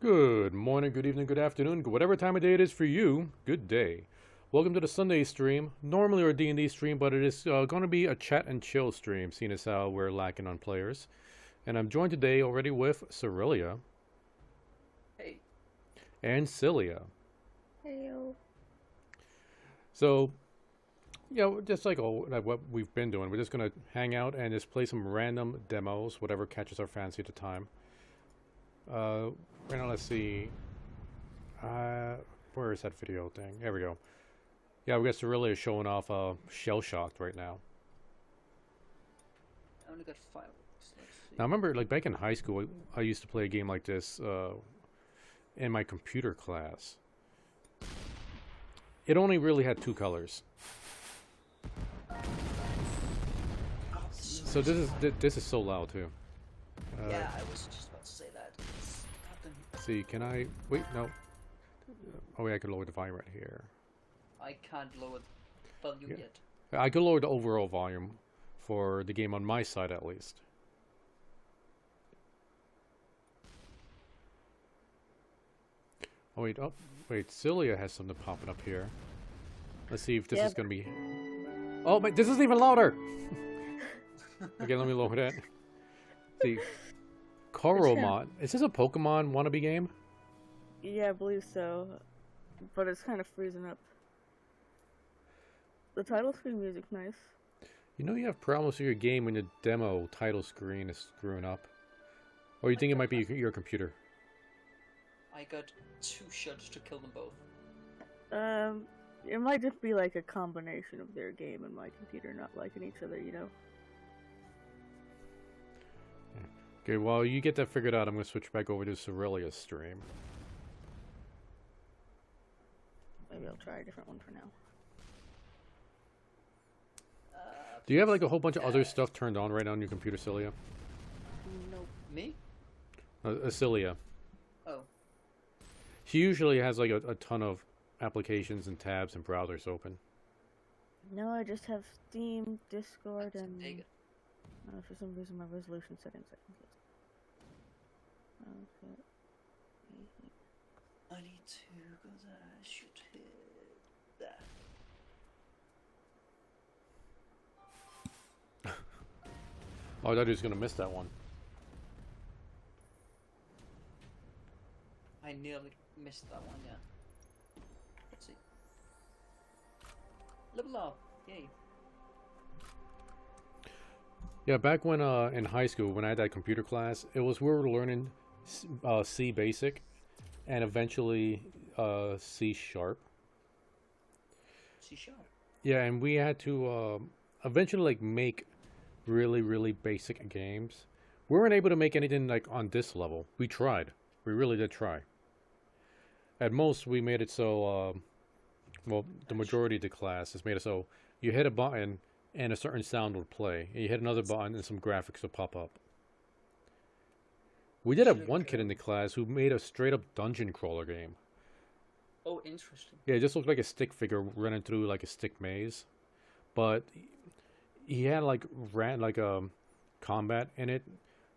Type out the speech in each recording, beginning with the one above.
Good morning, good evening, good afternoon, whatever time of day it is for you, good day. Welcome to the Sunday stream. Normally our D&D stream, but it is going to be a chat and chill stream, seeing as how we're lacking on players. And I'm joined today already with Cyllya. Hey. And Cyllya. Heyo. So, yeah, just like what we've been doing, we're just going to hang out and just play some random demos, whatever catches our fancy at the time. Right now, let's see. Where is that video thing? There we go. Yeah, we got Cyllya showing off Shell Shocked right now. I only got 5. Let's see. Now, I remember, like, back in high school, I used to play a game like this in my computer class. It only really had 2 colors. So this is so loud, too. Yeah, I was just about to say that. See, can I... Wait, no. Oh, wait, I could lower the volume right here. I can't lower the volume yet. I could lower the overall volume for the game on my side, at least. Oh, wait, Cyllya has something popping up here. Let's see if this is going to be... Oh, but this isn't even louder! Okay, let me lower that. See... Koromon. Is this a Pokemon wannabe game? Yeah, I believe so. But it's kind of freezing up. The title screen music's nice. You know you have problems with your game when the demo title screen is screwing up. Or you think it might be your computer? I got 2 shots to kill them both. It might just be like a combination of their game and my computer not liking each other, you know? Okay, while you get that figured out, I'm going to switch back over to Cyllya's stream. Maybe I'll try a different one for now. Do you have like a whole bunch of other stuff turned on right now on your computer, Cyllya? Nope. Me? Cyllya. Oh. She usually has like a ton of applications and tabs and browsers open. No, I just have Steam, Discord, and... Take it. For some reason my resolution settings I can get. Okay. I need to, because I should hit that. Oh, I thought he was gonna miss that one. I nearly missed that one, yeah. Let's see. Level up! Yay. Yeah, back when in high school, when I had that computer class, we were learning C Basic, and eventually C Sharp. C sharp. Yeah, and we had to eventually like make really basic games. We weren't able to make anything like on this level. We tried. We really did try. At most, we made it so. Well, the majority of the class has made it so you hit a button and a certain sound would play. And you hit another button and some graphics would pop up. We did have one kid in the class who made a straight up dungeon crawler game. Oh, interesting. Yeah, it just looked like a stick figure running through like a stick maze. But he had like combat in it.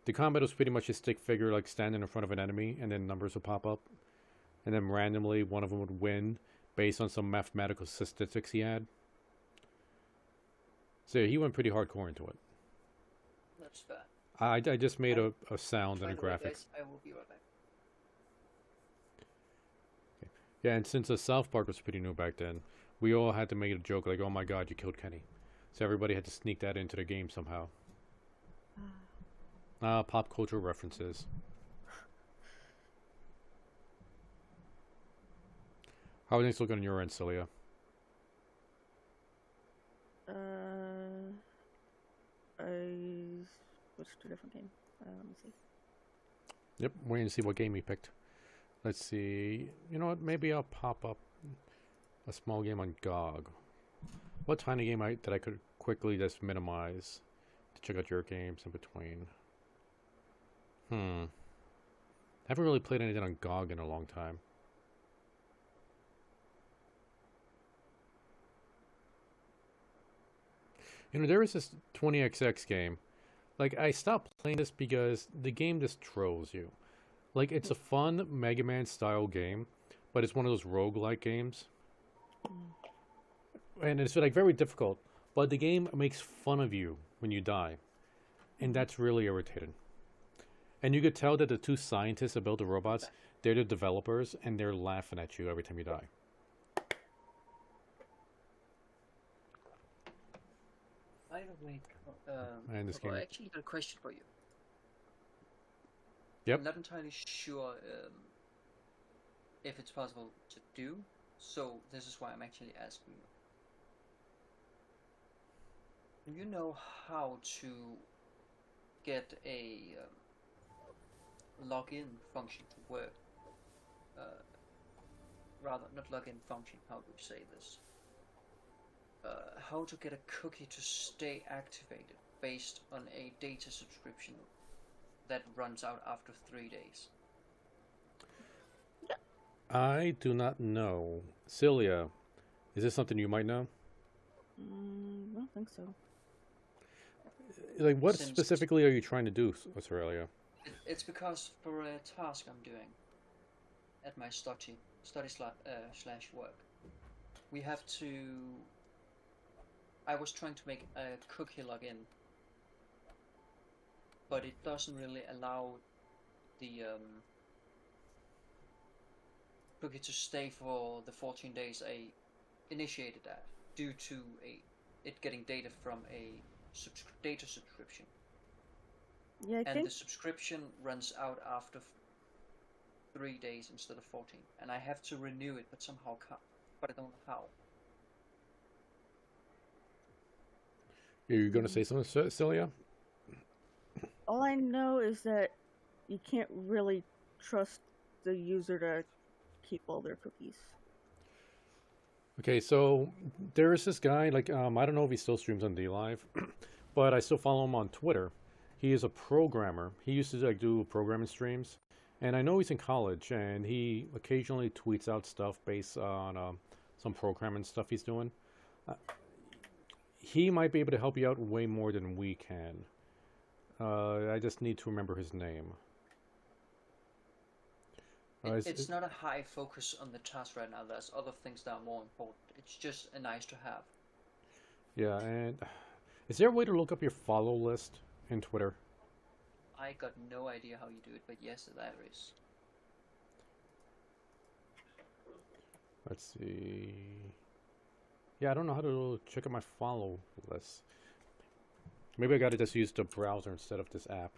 The combat was pretty much a stick figure like standing in front of an enemy and then numbers would pop up. And then randomly one of them would win based on some mathematical statistics he had. So yeah, he went pretty hardcore into it. That's fair. I just made a sound and a graphic. Guys, I will be right back. Okay. Yeah, and since the South Park was pretty new back then, we all had to make a joke like, oh my god, you killed Kenny. So everybody had to sneak that into the game somehow. Pop culture references. How are things looking on your end, Cyllya? I switched to a different game. Let me see. Yep, waiting to see what game he picked. Let's see. You know what? Maybe I'll pop up a small game on GOG. What tiny game that I could quickly just minimize to check out your games in between? Haven't really played anything on GOG in a long time. You know, there was this 20XX game. Like, I stopped playing this because the game just trolls you. Like, it's a fun Mega Man style game, but it's one of those roguelike games. And it's like very difficult, but the game makes fun of you when you die. And that's really irritating. And you could tell that the two scientists that built the robots, they're the developers, and they're laughing at you every time you die. By the way, And this game. I actually got a question for you. Yep. I'm not entirely sure if it's possible to do, so this is why I'm actually asking you. Do you know how to get a login function to work? Rather, not login function, how do we say this? How to get a cookie to stay activated based on a data subscription that runs out after 3 days. I do not know. Cyllya, is this something you might know? I don't think so. Like, what specifically are you trying to do, Australia? It's because for a task I'm doing at my study slash work, we have to. I was trying to make a cookie login, but it doesn't really allow the cookie to stay for the 14 days I initiated that, due to it getting data from a data subscription. Yeah, I think The subscription runs out after 3 days instead of 14, and I have to renew it, but somehow can't. But I don't know how. Are you going to say something, Cyllya? all I know is that you can't really trust the user to keep all their cookies. Okay, so there is this guy, like, I don't know if he still streams on DLive, but I still follow him on Twitter. He is a programmer. He used to like do programming streams, and I know he's in college, and he occasionally tweets out stuff based on some programming stuff he's doing. He might be able to help you out way more than we can. I just need to remember his name. It's not a high focus on the task right now. There's other things that are more important. It's just a nice to have. Yeah, and is there a way to look up your follow list in Twitter. I got no idea how you do it, but yes, there is. Let's see. Yeah, I don't know how to check out my follow list. Maybe I gotta just use the browser instead of this app.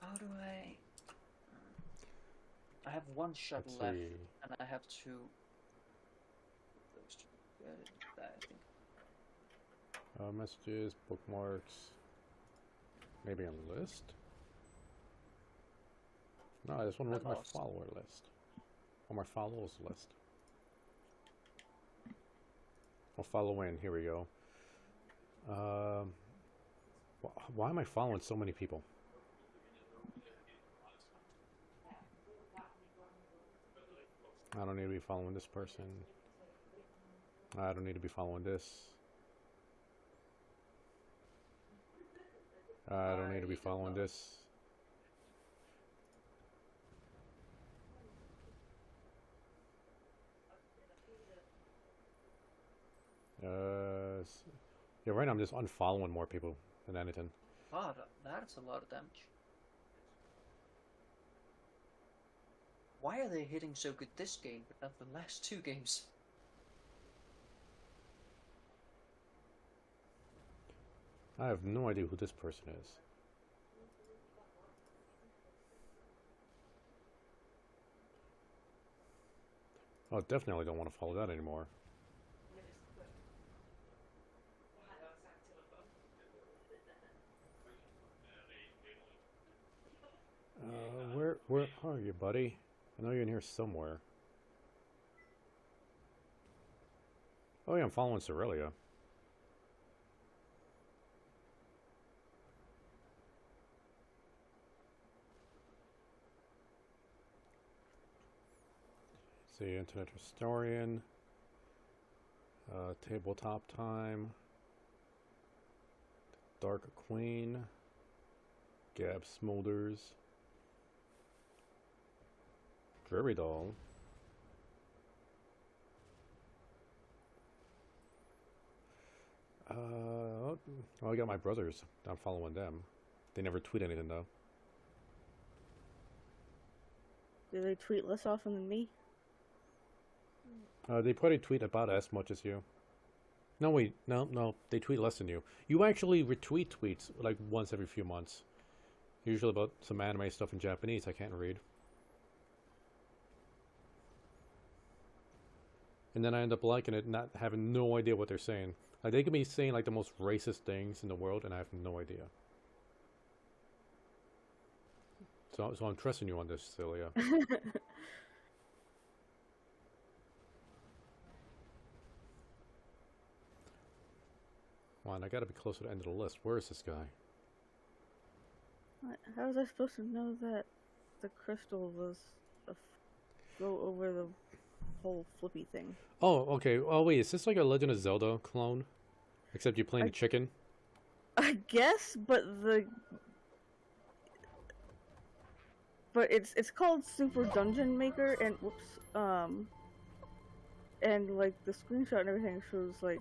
How do I... I have one shot Let's left, see. and I have to... Those two. That, I think. Messages, bookmarks. Maybe a list? No, I just want to look at my lost. follower list. Or my follows list. I'll follow in. Here we go. Why am I following so many people? I don't need to be following this person. I don't need to be following this. I don't need to be following this. Yeah, right now I'm just unfollowing more people than anything. Wow, that's a lot of damage. Why are they hitting so good this game, but not the last two games? I have no idea who this person is. Oh, definitely don't want to follow that anymore. Where are you, buddy? I know you're in here somewhere. Oh yeah, I'm following Cyllya. See, Internet Historian. Tabletop Time. Dark Queen. Gab Smolders. Dreary Doll. Well, I got my brothers. I'm following them. They never tweet anything though. Do they tweet less often than me? They probably tweet about as much as you. No, wait, no, they tweet less than you. You actually retweet tweets like once every few months. Usually about some anime stuff in Japanese I can't read. And then I end up liking it, not having no idea what they're saying. Like they could be saying like the most racist things in the world, and I have no idea. So I'm trusting you on this, Cyllya. Come on, I gotta be closer to the end of the list. Where is this guy? How was I supposed to know that the crystal was go over the whole flippy thing? Oh, okay. Oh, wait, is this like a Legend of Zelda clone? Except you're playing the chicken? I guess, but it's called Super Dungeon Maker, and and like the screenshot and everything shows like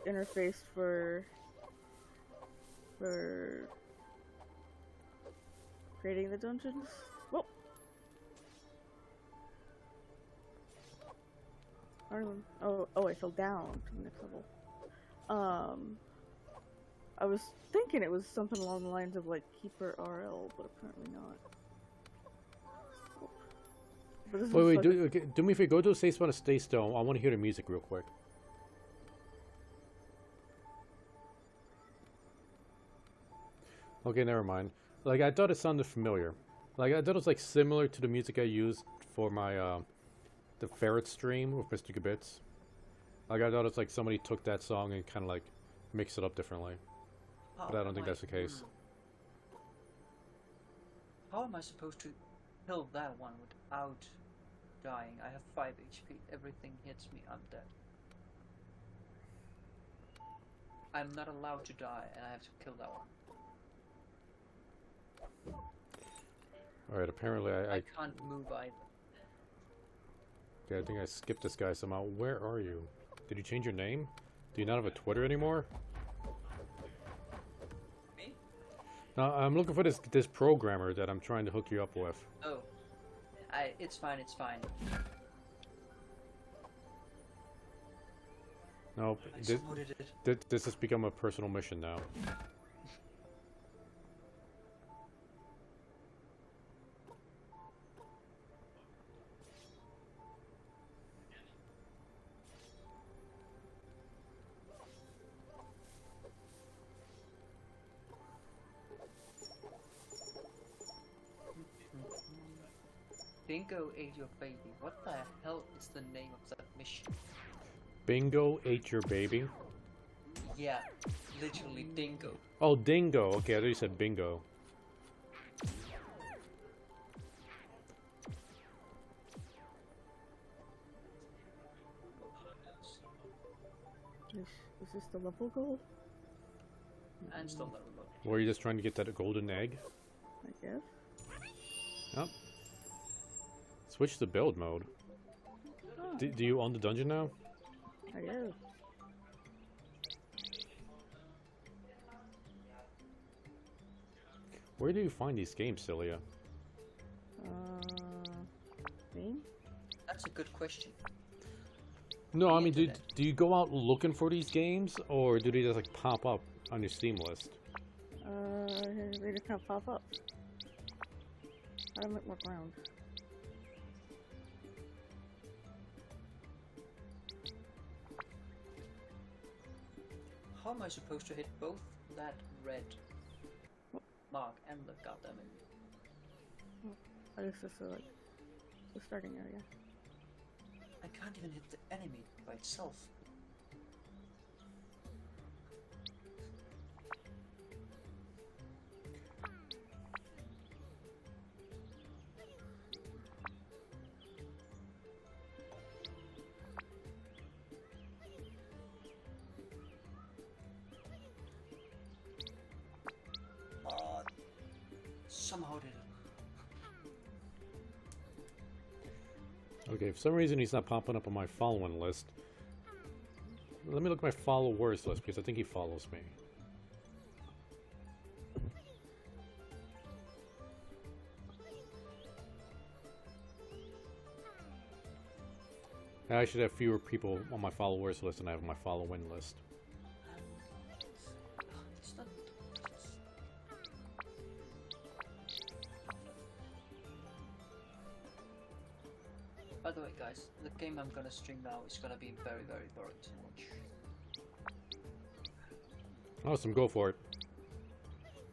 interface for creating the dungeons. Whoa. Oh, I fell down to the next level. I was thinking it was something along the lines of like Keeper RL, but apparently not. But this Wait, is do me a favor. Go to a safe spot and stay still. I want to hear the music real quick. Okay, never mind. Like, I thought it sounded familiar. Like, I thought it was, like, similar to the music I used for my, the Ferret stream with Mr. Gabitz. Like, I thought it was like somebody took that song and kind of, like, mixed it up differently. But I don't think that's the case. How am I supposed to kill that one without dying? I have 5 HP. Everything hits me, I'm dead. I'm not allowed to die, and I have to kill that one. Alright, apparently I can't move either. Okay, I think I skipped this guy somehow. Where are you? Did you change your name? Do you not have a Twitter anymore? No, I'm looking for this programmer that I'm trying to hook you up with. Oh, it's fine. It's fine. Nope. I supported it. This has become a personal mission now. Bingo ate your baby. What the hell is the name of that mission? Bingo ate your baby? Yeah, literally dingo. Oh, dingo. Okay, I thought you said bingo. Is this the level goal? And still not remote. Were you just trying to get that golden egg? I guess. Yep. Switch to build mode. Oh, Do you own the dungeon now? I guess. Where do you find these games, Cyllya? Me? That's a good question. No, I mean, Internet. do you go out looking for these games, or do they just like pop up on your Steam list? They just kind of pop up. I don't make more ground. How am I supposed to hit both that red mark and the goddamn enemy? I guess this is like the starting area. I can't even hit the enemy by itself. Somehow did it. Okay, for some reason he's not popping up on my following list. Let me look at my followers list, because I think he follows me. I should have fewer people on my followers list than I have on my following list. It's not. By the way, guys, the game I'm gonna stream now is gonna be very, very boring to watch. Awesome, go for it.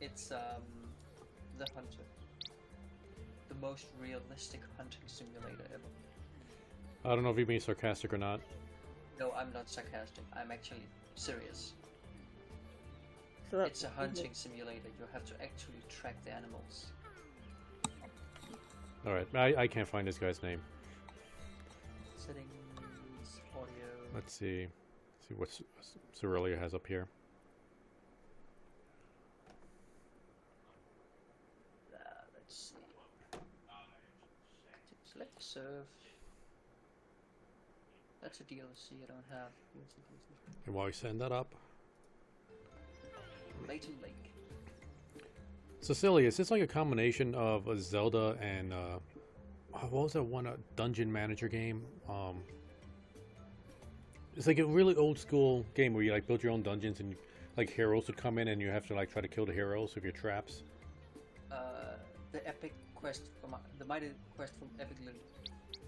It's The Hunter, the most realistic hunting simulator ever. I don't know if you're being sarcastic or not. No, I'm not sarcastic. I'm actually serious. So that's It's a hunting simulator. You have to actually track the animals. Alright, I can't find this guy's name. Settings, audio. Let's see. See what Cyllya has up here. Let's see. Select serve. That's a DLC I don't have. Here's the DLC. And while you send that up. Latent Lake. So Cyllya, is this like a combination of a Zelda and what was that one dungeon manager game? It's like a really old school game where you like build your own dungeons and like heroes would come in and you have to like try to kill the heroes with your traps. The Epic Quest from the Mighty Quest from Epic Link.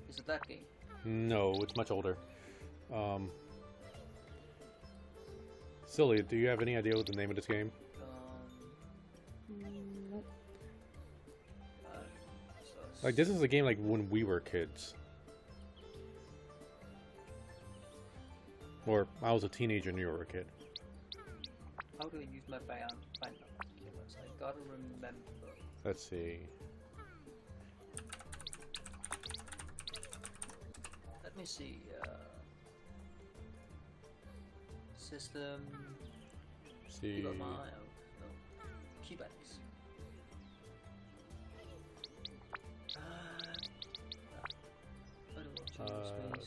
Is it that game? No, it's much older. Cyllya, do you have any idea what the name of this game? nope. Like this is a game like when we were kids. Or I was a teenager and you were a kid. How do I use my binoculars? I gotta remember. Let's see. Let me see. System. See. Keyboard mile. No. Keybacks.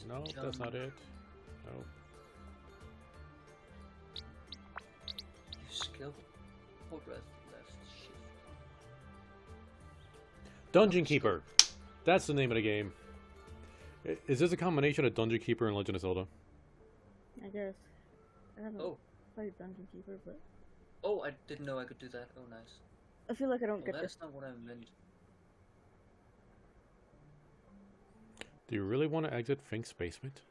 No, that's not it. Nope. Use skill. Hold breath. Left shift. Dungeon Keeper. That's the name of the game. Is this a combination of Dungeon Keeper and Legend of Zelda? I guess. I haven't Oh. played Dungeon Keeper, but Oh, I didn't know I could do that. Oh, nice. I feel like I don't Well, get that this. is not what I meant. Do you really want to exit Fink's basement?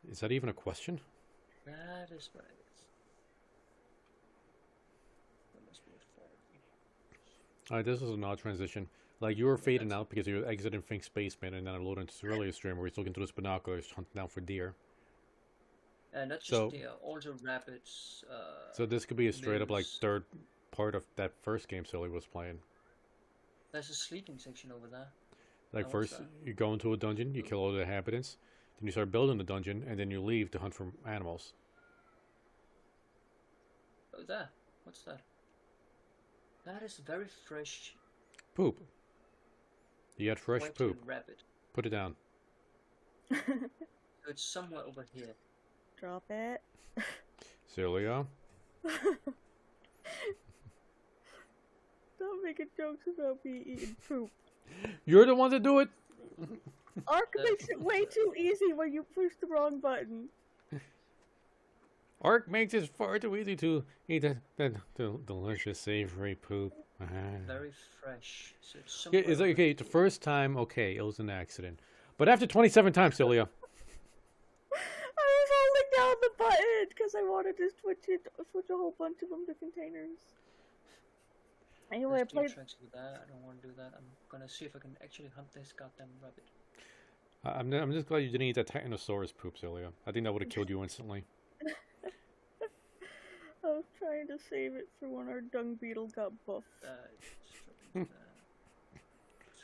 Is that even a question? That is right. That must be a fire. Alright, this is an odd transition. Like, you were fading out because you were exiting Fink's basement, and then I loaded into Cyllya's stream where he's looking through his binoculars, hunting down for deer. And not just So- deer, also rabbits. So this could be a straight up, like, moose. third part of that first game Cyllya was playing. There's a sleeping section over there. Like, Oh, what's first, that? you go into a dungeon, you kill all the inhabitants, then you start building the dungeon, and then you leave to hunt for animals. Oh, there. What's that? That is very fresh Poop. You had fresh white poop. rabbit. Put it down. So it's somewhere over here. Drop it. Cyllya. Don't make jokes about me eating poop. You're the one to do it! Ark makes it way too easy when you push the wrong button. Ark makes it far too easy to eat that delicious savory poop. Very fresh. So it's Yeah, somewhere it's like, over okay, the first time, okay, it was an accident. But after 27 times, Cyllya. I was holding down the button because I wanted to switch a whole bunch of them to containers. Anyway, I There's deer played. tracks over there. I don't want to do that. I'm gonna see if I can actually hunt this goddamn rabbit. I'm just glad you didn't eat that Titanosaurus poop, Cyllya. I think that would have killed you instantly. I was trying to save it for when our dung beetle got buffed. Let's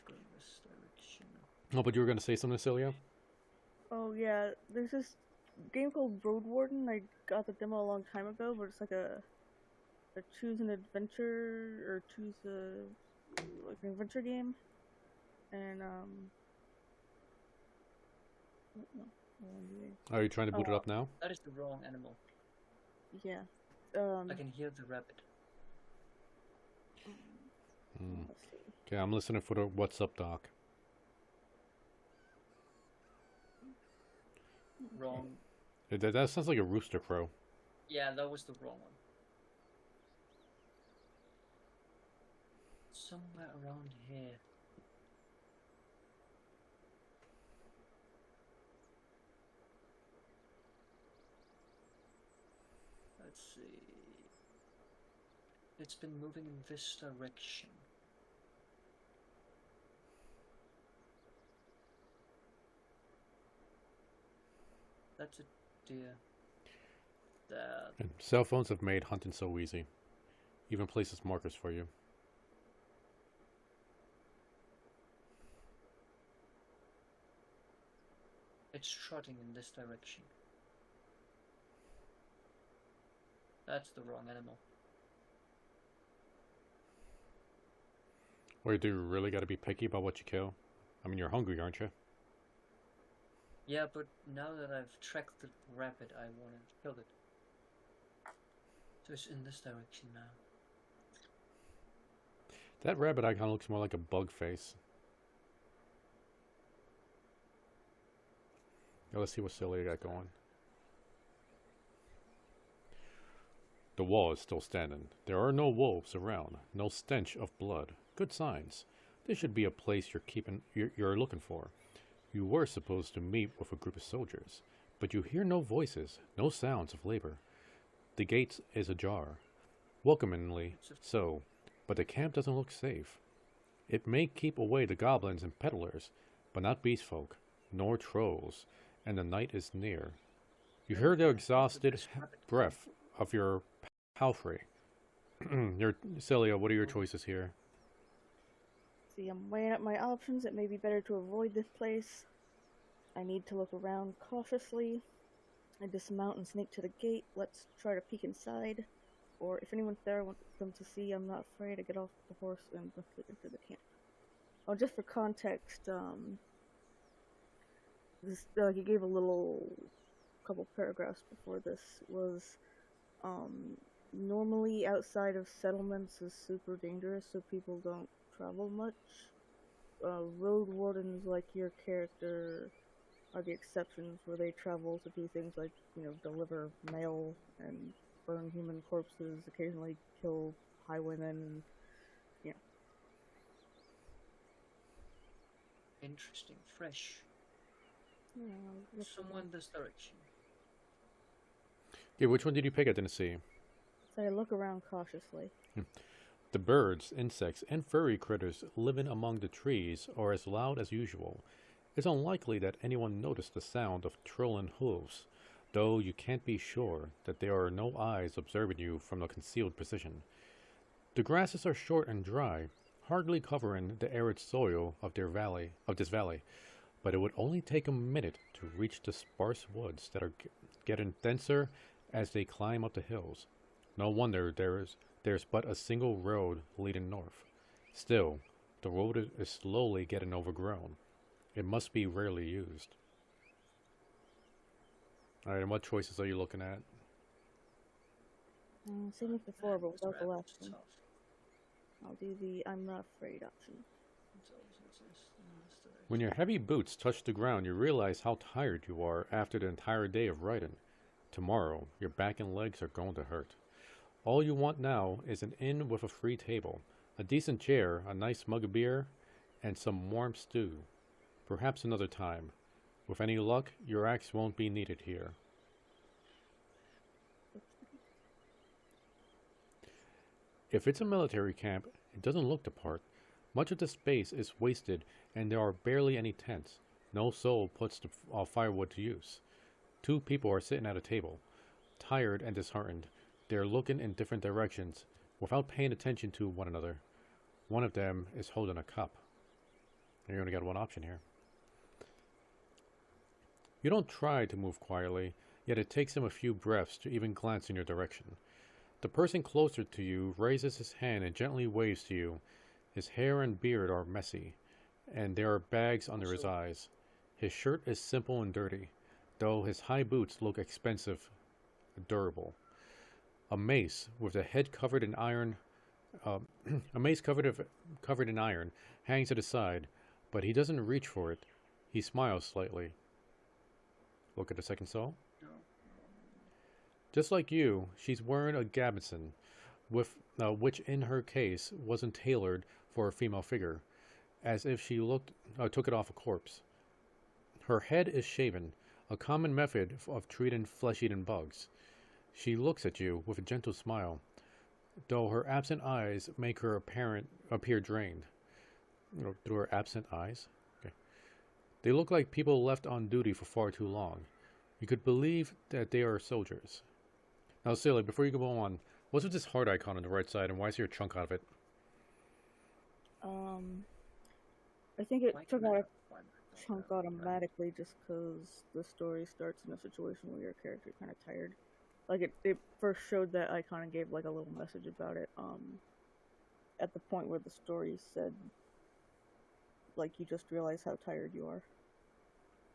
go in this direction. Oh, but you were going to say something, Cyllya? Oh yeah, there's this game called Road Warden. I got the demo a long time ago, but it's like a choose an adventure or choose like an adventure game, and no, Are you trying to boot it up now? That is the wrong animal. yeah, I can hear the rabbit. let's see. Okay, I'm listening for the What's Up Doc. Wrong. That sounds like a rooster crow. Yeah, that was the wrong one. Somewhere around here. Let's see. It's been moving in this direction. That's a deer. That. And cell phones have made hunting so easy. Even places markers for you. It's trotting in this direction. That's the wrong animal. Or do you really got to be picky about what you kill? I mean, you're hungry, aren't you? Yeah, but now that I've tracked the rabbit, I want to kill it. So it's in this direction now. That rabbit icon looks more like a bug face. Now let's see what Cyllya got going. The wall is still standing. There are no wolves around. No stench of blood. Good signs. This should be a place you're looking for. You were supposed to meet with a group of soldiers, but you hear no voices, no sounds of labor. The gate is ajar, welcomingly so, but the camp doesn't look safe. It may keep away the goblins and peddlers, but not beast folk, nor trolls, and the night is near. You hear the exhausted breath of your palfrey. Cyllya, what are your choices here? See, I'm weighing up my options. It may be better to avoid this place. I need to look around cautiously. I dismount and sneak to the gate. Let's try to peek inside. Or if anyone's there, I want them to see. I'm not afraid to get off the horse and get into the camp. Oh, just for context, this he gave a couple paragraphs before this was, normally outside of settlements is super dangerous, so people don't travel much. Road wardens like your character are the exceptions, where they travel to do things like, deliver mail and burn human corpses, occasionally kill highwaymen, and Interesting. Fresh. yeah, Someone this direction. Yeah, which one did you pick? I didn't see. so I look around cautiously. The birds, insects, and furry critters living among the trees are as loud as usual. It's unlikely that anyone noticed the sound of trailing hooves, though you can't be sure that there are no eyes observing you from a concealed position. The grasses are short and dry, hardly covering the arid soil of this valley, but it would only take a minute to reach the sparse woods that are getting denser as they climb up the hills. No wonder there's but a single road leading north. Still, the road is slowly getting overgrown. It must be rarely used. Alright, and what choices are you looking at? Same as before, but This without the map last is one. tough. I'll do the I'm not afraid option. It's always exist in this direction. When your heavy boots touch the ground, you realize how tired you are after the entire day of riding. Tomorrow, your back and legs are going to hurt. All you want now is an inn with a free table, a decent chair, a nice mug of beer, and some warm stew. Perhaps another time. With any luck, your axe won't be needed here. If it's a military camp, it doesn't look the part. Much of the space is wasted, and there are barely any tents. No soul puts the firewood to use. Two people are sitting at a table. Tired and disheartened, they are looking in different directions, without paying attention to one another. One of them is holding a cup. You only got one option here. You don't try to move quietly, yet it takes him a few breaths to even glance in your direction. The person closer to you raises his hand and gently waves to you. His hair and beard are messy, and there are bags under his eyes. His shirt is simple and dirty, though his high boots look expensive and durable. A mace with the head covered in iron, covered in iron, hangs at his side, but he doesn't reach for it. He smiles slightly. Look at the second soul. No. Just like you, she's wearing a gabardine, which in her case wasn't tailored for a female figure, as if she took it off a corpse. Her head is shaven, a common method of treating flesh-eating bugs. She looks at you with a gentle smile, though her absent eyes make her appear drained. Through her absent eyes? Okay. They look like people left on duty for far too long. You could believe that they are soldiers. Now, Cyllya, before you go on, what's with this heart icon on the right side, and why is there a chunk out of it? I think it Like took that out a one. chunk automatically just because the story starts in a situation where your character kind of tired. Like it first showed that icon and gave like a little message about it. At the point where the story said, like, you just realize how tired you are,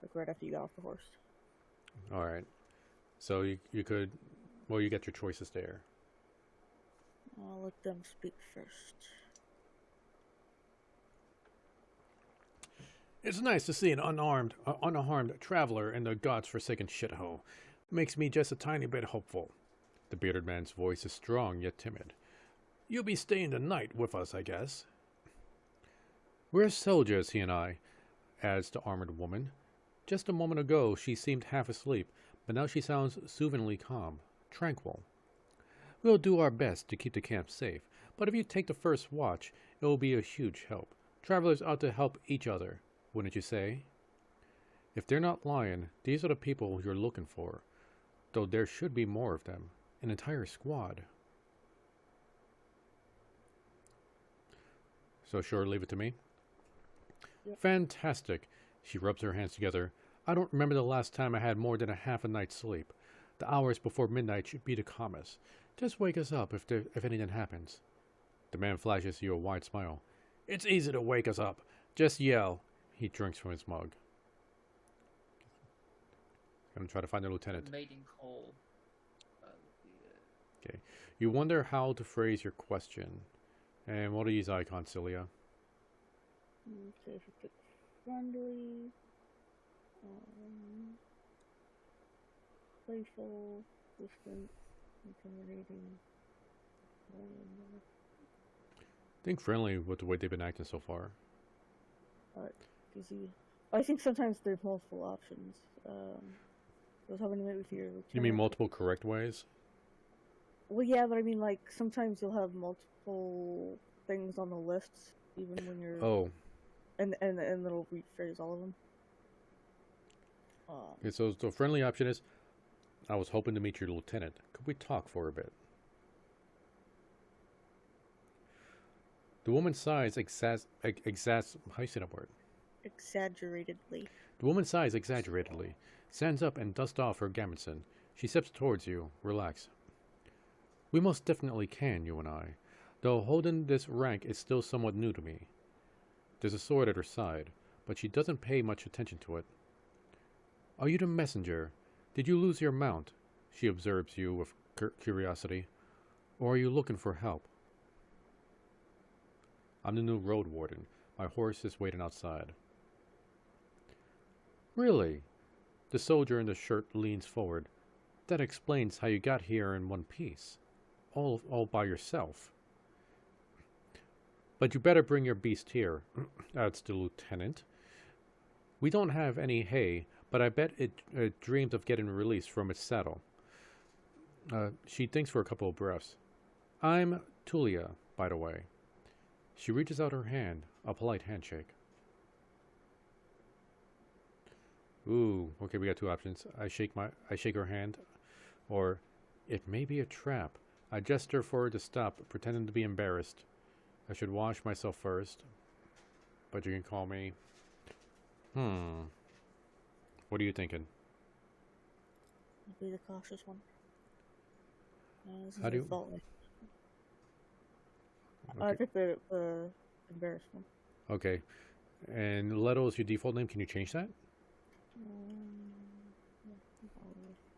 like right after you got off the horse. All right. So you could, well, you get your choices there. I'll let them speak first. It's nice to see an unharmed traveler in the god's-forsaken shithole. Makes me just a tiny bit hopeful. The bearded man's voice is strong yet timid. You'll be staying the night with us, I guess. We're soldiers, he and I, adds the armored woman. Just a moment ago she seemed half asleep, but now she sounds soothingly calm, tranquil. We'll do our best to keep the camp safe, but if you take the first watch, it will be a huge help. Travelers ought to help each other, wouldn't you say? If they're not lying, these are the people you're looking for, though there should be more of them, an entire squad. So sure, leave it to me? Yep. Fantastic. She rubs her hands together. I don't remember the last time I had more than a half a night's sleep. The hours before midnight should be the calmest. Just wake us up if anything happens. The man flashes you a wide smile. It's easy to wake us up. Just yell. He drinks from his mug. Gonna try to find the lieutenant. Mating call. Okay. You wonder how to phrase your question. And what are these icons, Cyllya? Okay, if you pick friendly, um, playful, distant, intimidating. I think friendly with the way they've been acting so far. Does he? I think sometimes there's multiple options. I was having to meet with your lieutenant. You mean multiple correct ways? Well, yeah, but I mean, like, sometimes you'll have multiple things on the lists, even when you're... Oh. And it'll rephrase all of them. Okay, so the friendly option is, I was hoping to meet your lieutenant. Could we talk for a bit? The woman sighs how you say that word? Exaggeratedly. The woman sighs exaggeratedly, stands up and dusts off her gambeson. She steps towards you. Relax. We most definitely can, you and I. Though holding this rank is still somewhat new to me. There's a sword at her side, but she doesn't pay much attention to it. Are you the messenger? Did you lose your mount? She observes you with curiosity. Or are you looking for help? I'm the new road warden. My horse is waiting outside. Really? The soldier in the shirt leans forward. That explains how you got here in one piece. All by yourself. But you better bring your beast here, adds the lieutenant. We don't have any hay, but I bet it dreams of getting released from its saddle. She thinks for a couple of breaths. I'm Cyllya, by the way. She reaches out her hand, a polite handshake. Ooh, okay, we got two options. I shake her hand, or it may be a trap. I gesture for her to stop, pretending to be embarrassed. I should wash myself first, but you can call me. What are you thinking? Be the cautious one. How do you? Okay. I picked the embarrassed one. Okay, and Leto is your default name. Can you change that?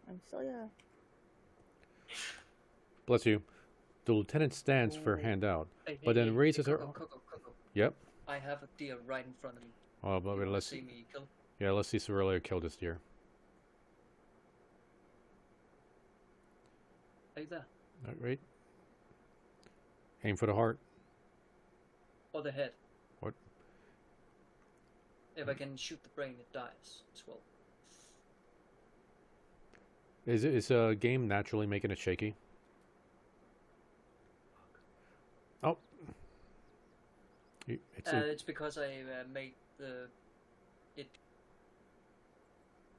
I'm Cyllya. Bless you. The lieutenant stands for her hand out, but then raises her. Coco. Yep. I have a deer right in front of me. Oh, but wait, let's see me kill. Yeah, let's see Cyllya kill this deer. Are you there? All right. Aim for the heart. Or the head. What? If I can shoot the brain, it dies as well. Is a game naturally making it shaky? Oh. It's because I made it.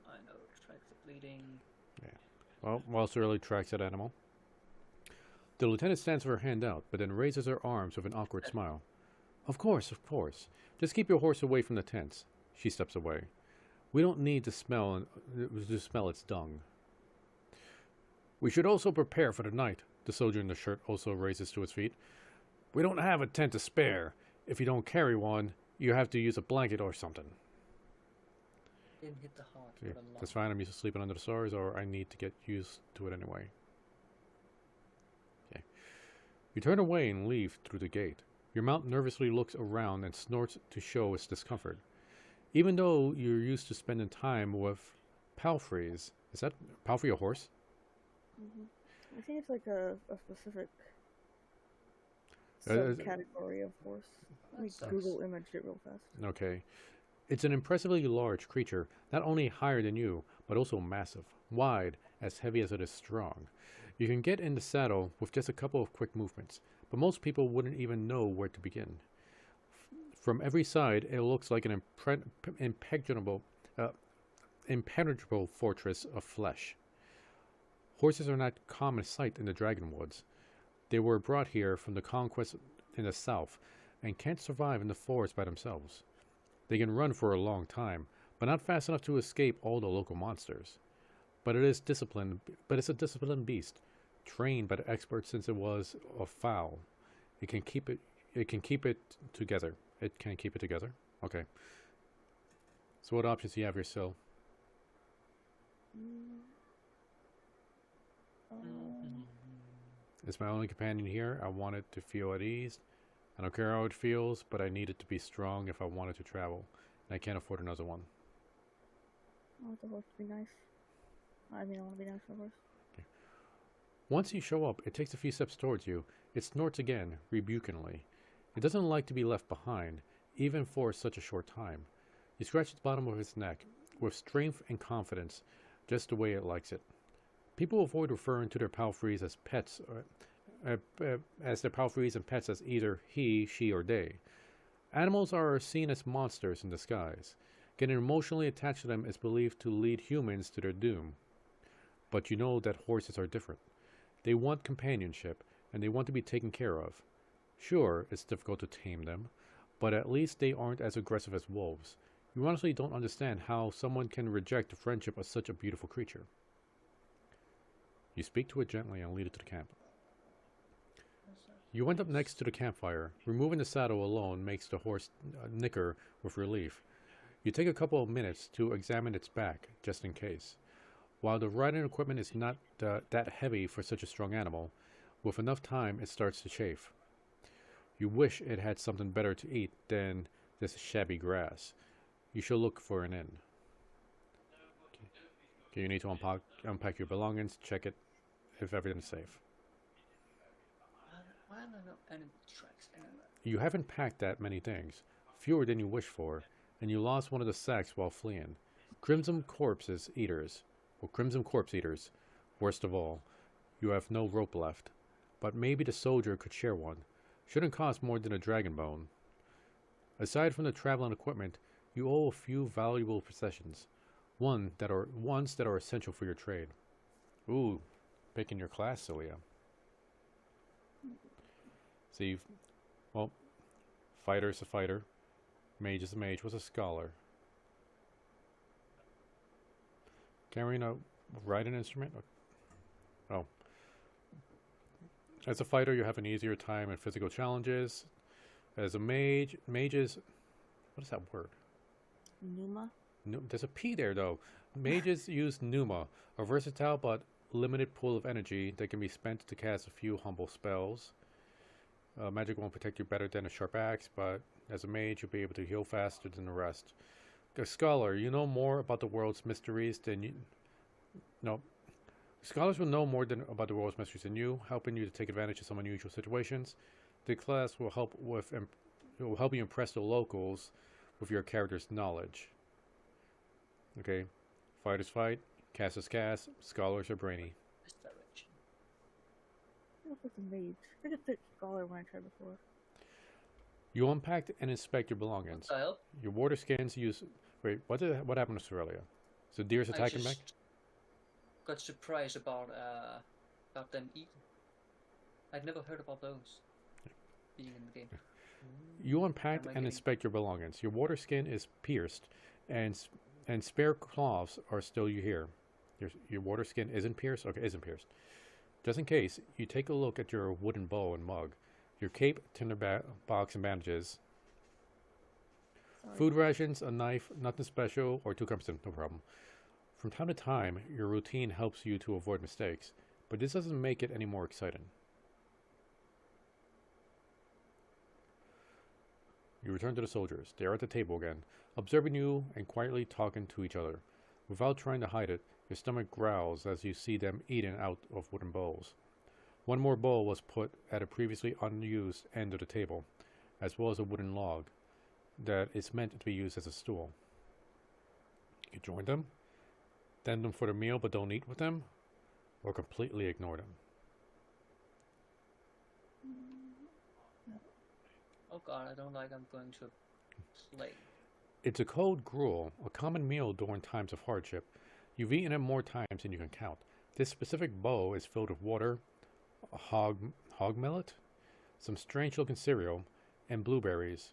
I know, track the bleeding. Yeah. Well, while Cyllya tracks that animal. The lieutenant stands with her hand out, but then raises her arms with an awkward smile. Of course. Just keep your horse away from the tents. She steps away. We don't need to smell its dung. We should also prepare for the night. The soldier in the shirt also raises to his feet. We don't have a tent to spare. If you don't carry one, you have to use a blanket or something. Didn't hit the heart. Yeah, that's fine. I'm used to sleeping under the stars, or I need to get used to it anyway. Okay. You turn away and leave through the gate. Your mount nervously looks around and snorts to show its discomfort. Even though you're used to spending time with palfreys. Is that palfrey a horse? I think it's like a specific subcategory of horse. Let me Google image it real fast. Okay. It's an impressively large creature, not only higher than you, but also massive, wide, as heavy as it is strong. You can get in the saddle with just a couple of quick movements, but most people wouldn't even know where to begin. From every side, it looks like an impenetrable fortress of flesh. Horses are not a common sight in the Dragonwoods. They were brought here from the conquest in the south, and can't survive in the forest by themselves. They can run for a long time, but not fast enough to escape all the local monsters. But it's a disciplined beast, trained by the experts since it was a foal. It can keep it together. It can keep it together? Okay. So what options do you have here, Syl? Is my only companion here? I want it to feel at ease. I don't care how it feels, but I need it to be strong if I wanted to travel, and I can't afford another one. I want the horse to be nice. I mean, I want to be nice to the horse. Once you show up, it takes a few steps towards you. It snorts again, rebukingly. It doesn't like to be left behind, even for such a short time. You scratch the bottom of its neck, with strength and confidence, just the way it likes it. People avoid referring to their palfreys as pets, as their palfreys and pets as either he, she, or they. Animals are seen as monsters in disguise. Getting emotionally attached to them is believed to lead humans to their doom. But you know that horses are different. They want companionship, and they want to be taken care of. Sure, it's difficult to tame them, but at least they aren't as aggressive as wolves. You honestly don't understand how someone can reject the friendship of such a beautiful creature. You speak to it gently and lead it to the camp. You end up next to the campfire. Removing the saddle alone makes the horse nicker with relief. You take a couple of minutes to examine its back, just in case. While the riding equipment is not that heavy for such a strong animal, with enough time it starts to chafe. You wish it had something better to eat than this shabby grass. You should look for an inn. Okay, you need to unpack your belongings, check it if everything's safe. Why are there no enemy tracks anywhere? You haven't packed that many things, fewer than you wished for, and you lost one of the sacks while fleeing. Crimson corpse eaters. Worst of all, you have no rope left, but maybe the soldier could share one. Shouldn't cost more than a dragon bone. Aside from the traveling equipment, you owe a few valuable possessions, ones that are essential for your trade. Ooh, picking your class, Cyllya. See, well, fighter's a fighter, mage is a mage. What's a scholar? Carrying a writing instrument? Oh. As a fighter, you have an easier time in physical challenges. As a mage, mages... What is that word? Numa? No, there's a P there, though. Mages use Numa, a versatile but limited pool of energy that can be spent to cast a few humble spells. Magic won't protect you better than a sharp axe, but as a mage, you'll be able to heal faster than the rest. A scholar, you know more about the world's mysteries than you... No. Scholars will know more about the world's mysteries than you, helping you to take advantage of some unusual situations. The class will help you impress the locals with your character's knowledge. Okay, fighters fight, casters cast, scholars are brainy. This direction. I don't know if it's a mage. I think it's a scholar when I tried before. You unpacked and inspect your belongings. Your water scans use... Wait, what happened to Cyllya? So deer's attacking back? Got surprised about them eating. I'd never heard about those being in the game. You unpack and inspect your belongings. Your water skin is pierced, and spare cloths are still here. Your water skin isn't pierced? Okay, isn't pierced. Just in case, you take a look at your wooden bow and mug, your cape, tinder box, and bandages. Sorry. Food rations, a knife, nothing special, or 2 cups, no problem. From time to time, your routine helps you to avoid mistakes, but this doesn't make it any more exciting. You return to the soldiers. They are at the table again, observing you and quietly talking to each other. Without trying to hide it, your stomach growls as you see them eating out of wooden bowls. One more bowl was put at a previously unused end of the table, as well as a wooden log that is meant to be used as a stool. You join them, thank them for the meal but don't eat with them, or completely ignore them. Oh god, I don't like I'm going to slay. It's a cold gruel, a common meal during times of hardship. You've eaten it more times than you can count. This specific bowl is filled with water, a hog millet, some strange-looking cereal, and blueberries.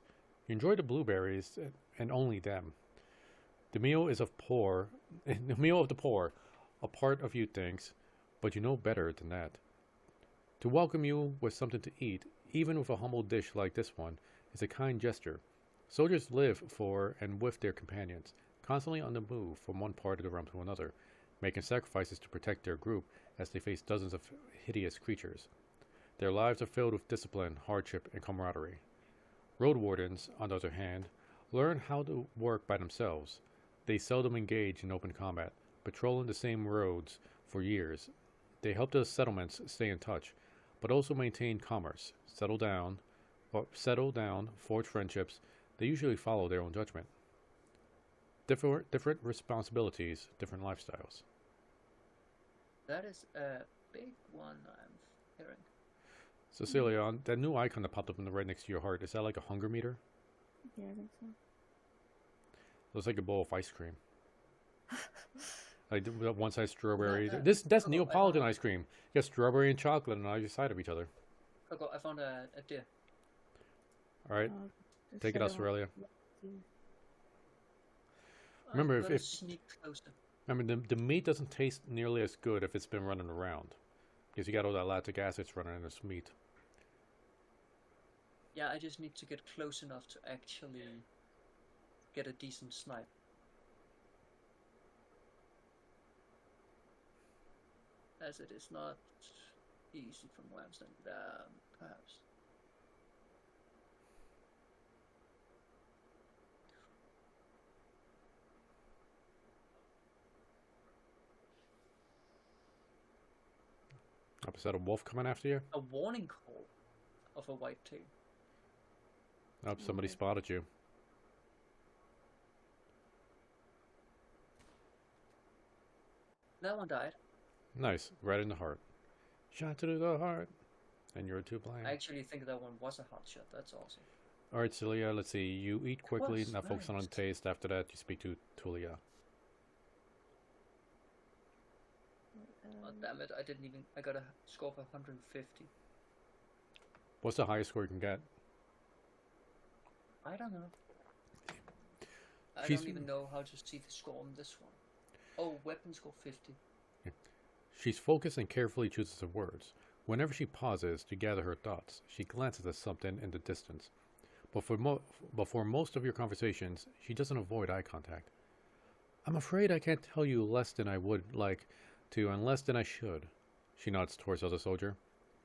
You enjoy the blueberries and only them. The meal of the poor, a part of you thinks, but you know better than that. To welcome you with something to eat, even with a humble dish like this one, is a kind gesture. Soldiers live for and with their companions, constantly on the move from one part of the realm to another, making sacrifices to protect their group as they face dozens of hideous creatures. Their lives are filled with discipline, hardship, and camaraderie. Road wardens, on the other hand, learn how to work by themselves. They seldom engage in open combat, patrolling the same roads for years. They help the settlements stay in touch, but also maintain commerce, settle down, forge friendships. They usually follow their own judgment. Different responsibilities, different lifestyles. That is a big one I'm hearing. So, Cyllya, on that new icon that popped up in the right next to your heart, is that like a hunger meter? Yeah, I think so. Looks like a bowl of ice cream. Like one side strawberry. Yeah, That's I Neapolitan found- ice cream. You got strawberry and chocolate on either side of each other. I found a deer. All right, Just take it, said I Australia. want- Remember, I've gotta if- sneak closer. The meat doesn't taste nearly as good if it's been running around, because you got all that lactic acid running in this meat. Yeah, I just need to get close enough to actually get a decent snipe. As it is not easy from where I'm standing, perhaps. Oh, is that a wolf coming after you? A warning call of a white tail. Oh, somebody Okay. spotted you. That one died. Nice, right in the heart. Shot to the heart, and you're too blind. I actually think that one was a hot shot. That's awesome. All right, Cyllya, let's see. You eat quickly, was not focusing on nice. taste. After that, you speak to Tulia. Oh, damn it! I got a score of 150. What's the highest score you can get? I don't know. I She's- don't even know how to see the score on this one. Oh, weapon score 50. She's focused and carefully chooses her words. Whenever she pauses to gather her thoughts, she glances at something in the distance. But for most of your conversations, she doesn't avoid eye contact. I'm afraid I can't tell you less than I would like to and less than I should. She nods towards the other soldier.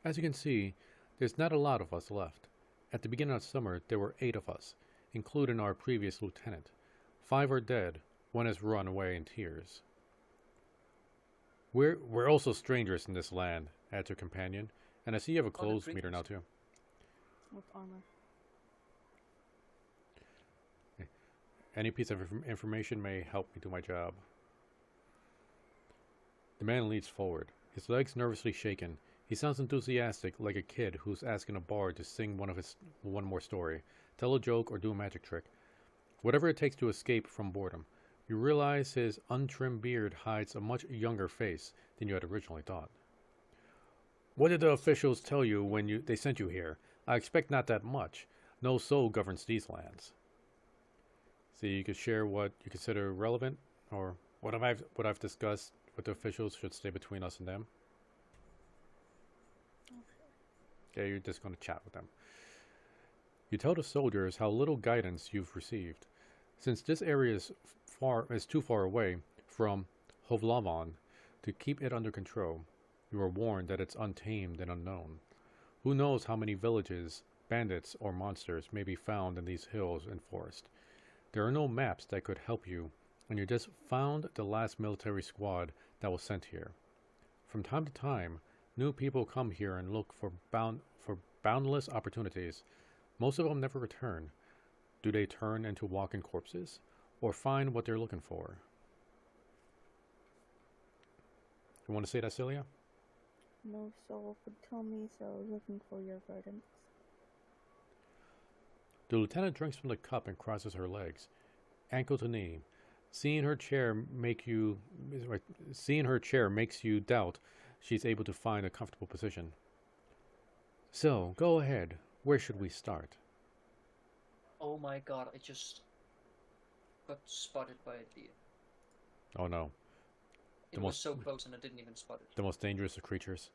As you can see, there's not a lot of us left. At the beginning of summer, there were 8 of us, including our previous lieutenant. 5 are dead. 1 has run away in tears. We're also strangers in this land, adds her companion, and I see you have a the clothes meter now drinkers. too. What's armor? Any piece of information may help me do my job. The man leads forward, his legs nervously shaken. He sounds enthusiastic, like a kid who's asking a bard to sing one more story, tell a joke, or do a magic trick. Whatever it takes to escape from boredom. You realize his untrimmed beard hides a much younger face than you had originally thought. What did the officials tell you when they sent you here? I expect not that much. No soul governs these lands. So you could share what you consider relevant, or what I've discussed with the officials should stay between us and them. Yeah, you're just going to chat with them. You tell the soldiers how little guidance you've received. Since this area is too far away from Hovlavon to keep it under control, you are warned that it's untamed and unknown. Who knows how many villages, bandits, or monsters may be found in these hills and forest. There are no maps that could help you, and you just found the last military squad that was sent here. From time to time, new people come here and look for boundless opportunities. Most of them never return. Do they turn into walking corpses, or find what they're looking for? You want to say that, Cyllya? No soul could tell me, so I was looking for your guidance. The lieutenant drinks from the cup and crosses her legs, ankle to knee. Seeing her chair makes you doubt she's able to find a comfortable position. So, go ahead. Where should we start? Oh my god, I just got spotted by a deer. Oh no. It The was most- so close and I didn't even spot it. The most dangerous of creatures.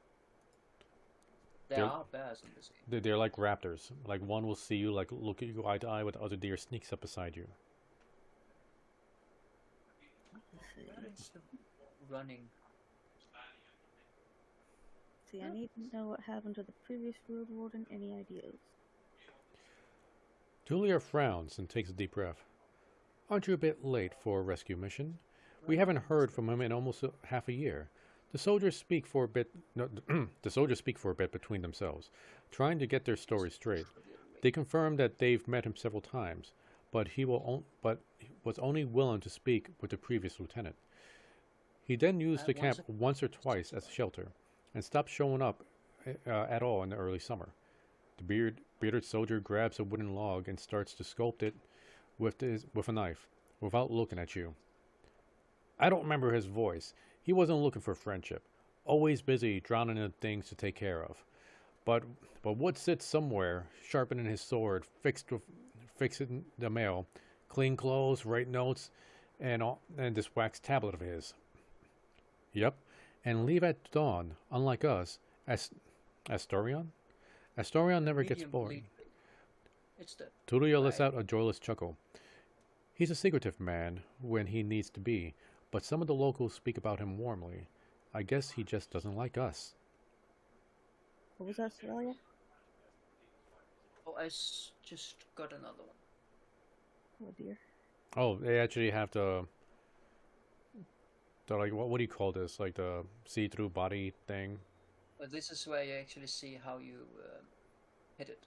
There They're- are bears in this game. They're like raptors. Like one will see you, like look at you eye to eye, with the other deer sneaks up beside you. Where is the running? See, I need to know what happened to the previous road warden. Any ideas? Julia frowns and takes a deep breath. Aren't you a bit late for a rescue mission? We haven't heard from him in almost half a year. The soldiers speak for a bit. No, the soldiers speak for a bit between themselves, trying to get their story straight. They confirm that they've met him several times, but but was only willing to speak with the previous lieutenant. He then used the camp once or twice as a shelter, and stopped showing up at all in the early summer. The bearded soldier grabs a wooden log and starts to sculpt it with a knife, without looking at you. I don't remember his voice. He wasn't looking for friendship. Always busy drowning in things to take care of. But Wood sits somewhere, sharpening his sword, fixing the mail, clean clothes, write notes, and this wax tablet of his. Yep, and leave at dawn. Unlike us, Astorion. Astorion never gets bored. It's the Tulia lets out a joyless chuckle. He's a secretive man when he needs to be, but some of the locals speak about him warmly. I guess he just doesn't like us. What was that, Cyllya? Oh, just got another one. Oh dear. Oh, they actually have the like what do you call this? Like the see-through body thing. But this is where you actually see how you hit it.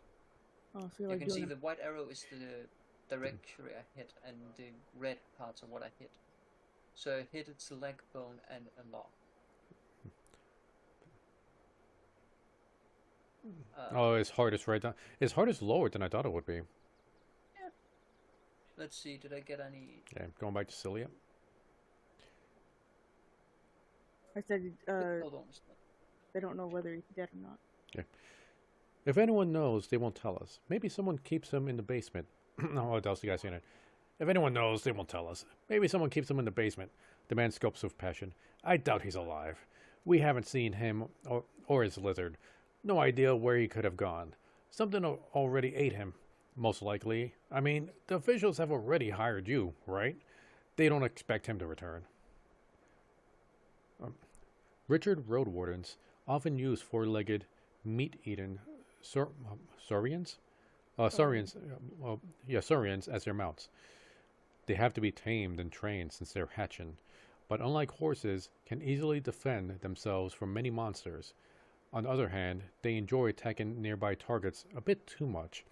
Oh, so you're You like can see doing the white arrow is the directory I hit, and the red parts are what I hit. So I hit its leg bone and a lock. Oh, his heart is right down. His heart is lower than I thought it would be. Yeah. Let's see, did I get any... Yeah, going back to Cyllya. I said, Hold on. they don't know whether he's dead or not. Yeah. If anyone knows, they won't tell us. Maybe someone keeps him in the basement. No, what else you guys saying it? If anyone knows, they won't tell us. Maybe someone keeps him in the basement. The man sculpts with passion. I doubt he's alive. We haven't seen him or his lizard. No idea where he could have gone. Something already ate him, most likely. I mean, the officials have already hired you, right? They don't expect him to return. Richard road wardens often use four-legged, meat-eating saurians? Saurians as their mounts. They have to be tamed and trained since they're hatching, but unlike horses, can easily defend themselves from many monsters. On the other hand, they enjoy attacking nearby targets a bit too much.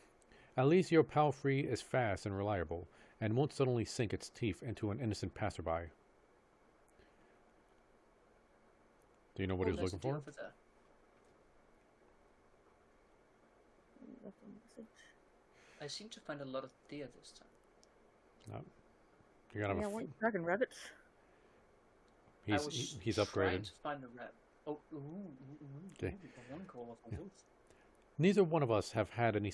At least your palfrey is fast and reliable, and won't suddenly sink its teeth into an innocent passerby. Do you know what he was looking for? Left a message. I seem to find a lot of deer this time. No. You're gonna have Yeah, what dragon rabbits? he's trying upgraded. to find a rabbit. Oh, Okay. One call of a wolf. Neither one of us have had any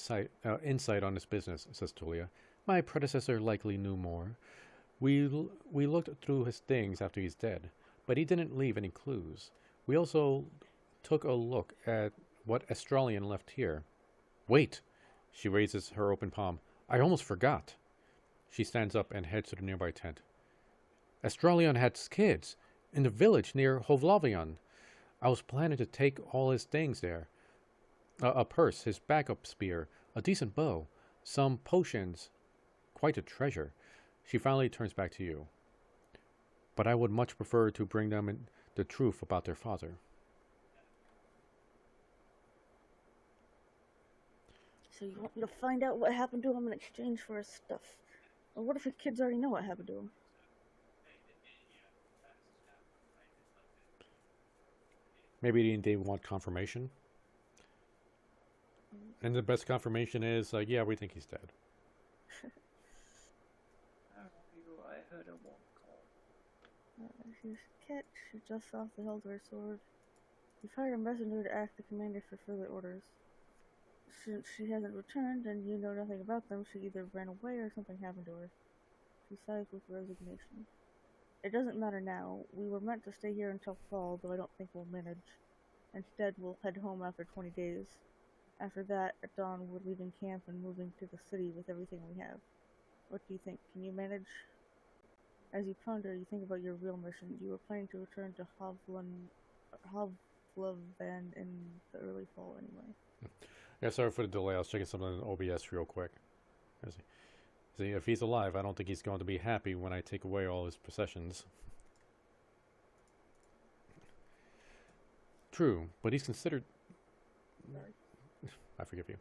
insight on this business, says Tulia. My predecessor likely knew more. We looked through his things after he's dead, but he didn't leave any clues. We also took a look at what Australian left here. Wait! She raises her open palm. I almost forgot. She stands up and heads to the nearby tent. Australian had kids in the village near Hovlavion. I was planning to take all his things there. A purse, his backup spear, a decent bow, some potions. Quite a treasure. She finally turns back to you. But I would much prefer to bring them in the truth about their father. So you want me to find out what happened to him in exchange for his stuff? Or what if his kids already know what happened to him? Maybe they want confirmation. And the best confirmation is, yeah, we think he's dead. I heard a wolf call. She's Ket. She's just off the hilt of her sword. You've hired a messenger to ask the commander for further orders. Since she hasn't returned and you know nothing about them, she either ran away or something happened to her. She sighs with resignation. It doesn't matter now. We were meant to stay here until fall, though I don't think we'll manage. Instead, we'll head home after 20 days. After that, at dawn, we're leaving camp and moving to the city with everything we have. What do you think? Can you manage? As you ponder, you think about your real mission. You were planning to return to Hovlavan in the early fall anyway. Yeah, sorry for the delay. I was checking something in OBS real quick. Where is he? See, if he's alive, I don't think he's going to be happy when I take away all his possessions. True, but he's considered... I forgive you.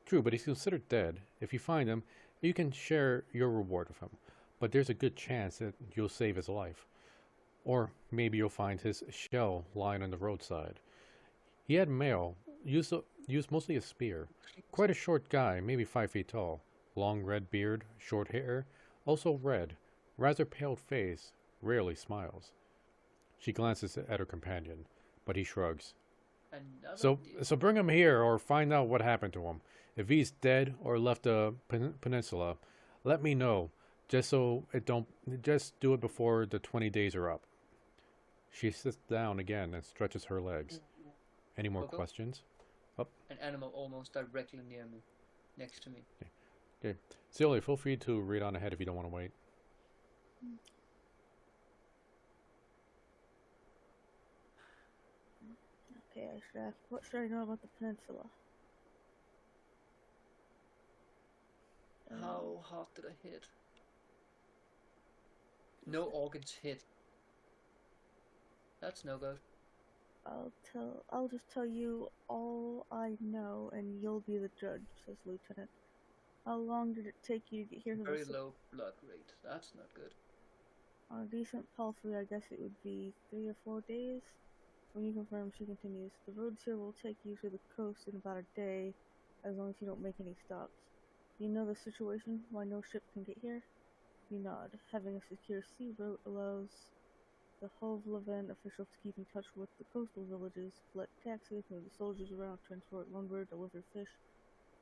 True, but he's considered dead. If you find him, you can share your reward with him. But there's a good chance that you'll save his life. Or maybe you'll find his shell lying on the roadside. He had mail, used mostly a spear. Quite a short guy, maybe 5 feet tall. Long red beard, short hair, also red. Rather pale face, rarely smiles. She glances at her companion, but he shrugs. So bring him here or find out what happened to him. If he's dead or left the peninsula, let me know. Just do it before the 20 days are up. She sits down again and stretches her legs. Any more questions? An animal almost directly near me, next to me. Okay. Cyllya, feel free to read on ahead if you don't want to wait. Okay, I should ask, what should I know about the peninsula? How hard did I hit? No organs hit. That's no good. I'll just tell you all I know, and you'll be the judge, says Lieutenant. How long did it take you to get here? Very low blood rate. That's not good. On a decent palfrey, I guess it would be 3 or 4 days. When you confirm, she continues. The roads here will take you to the coast in about a day, as long as you don't make any stops. You know the situation, why no ship can get here? You nod. Having a secure sea route allows the Hovleven officials to keep in touch with the coastal villages, collect taxes, move the soldiers around, transport lumber, deliver fish,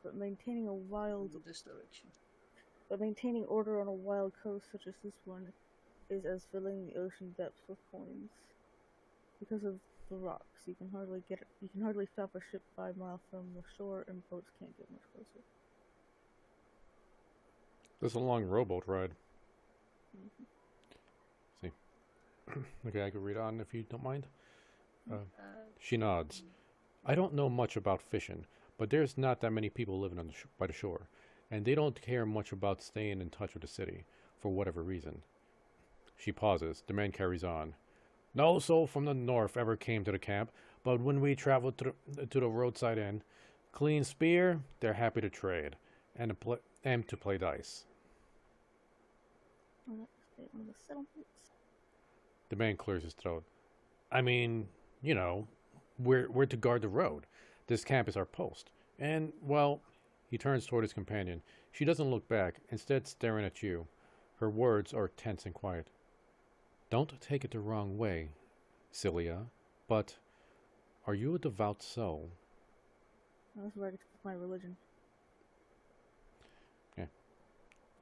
but maintaining order on a wild coast such as this one is as filling the ocean depths with coins. Because of the rocks, you can hardly stop a ship 5 miles from the shore, and boats can't get much closer. This is a long rowboat ride. See. Okay, I can read on if you don't mind. She nods. I don't know much about fishing, but there's not that many people living on by the shore, and they don't care much about staying in touch with the city, for whatever reason. She pauses. The man carries on. No soul from the north ever came to the camp, but when we traveled to the roadside inn, clean spear, they're happy to trade, and to play dice. The man clears his throat. I mean, you know, we're to guard the road. This camp is our post. And, well, he turns toward his companion. She doesn't look back, instead staring at you. Her words are tense and quiet. Don't take it the wrong way, Cyllya, but are you a devout soul? That's where I get to put my religion. Okay.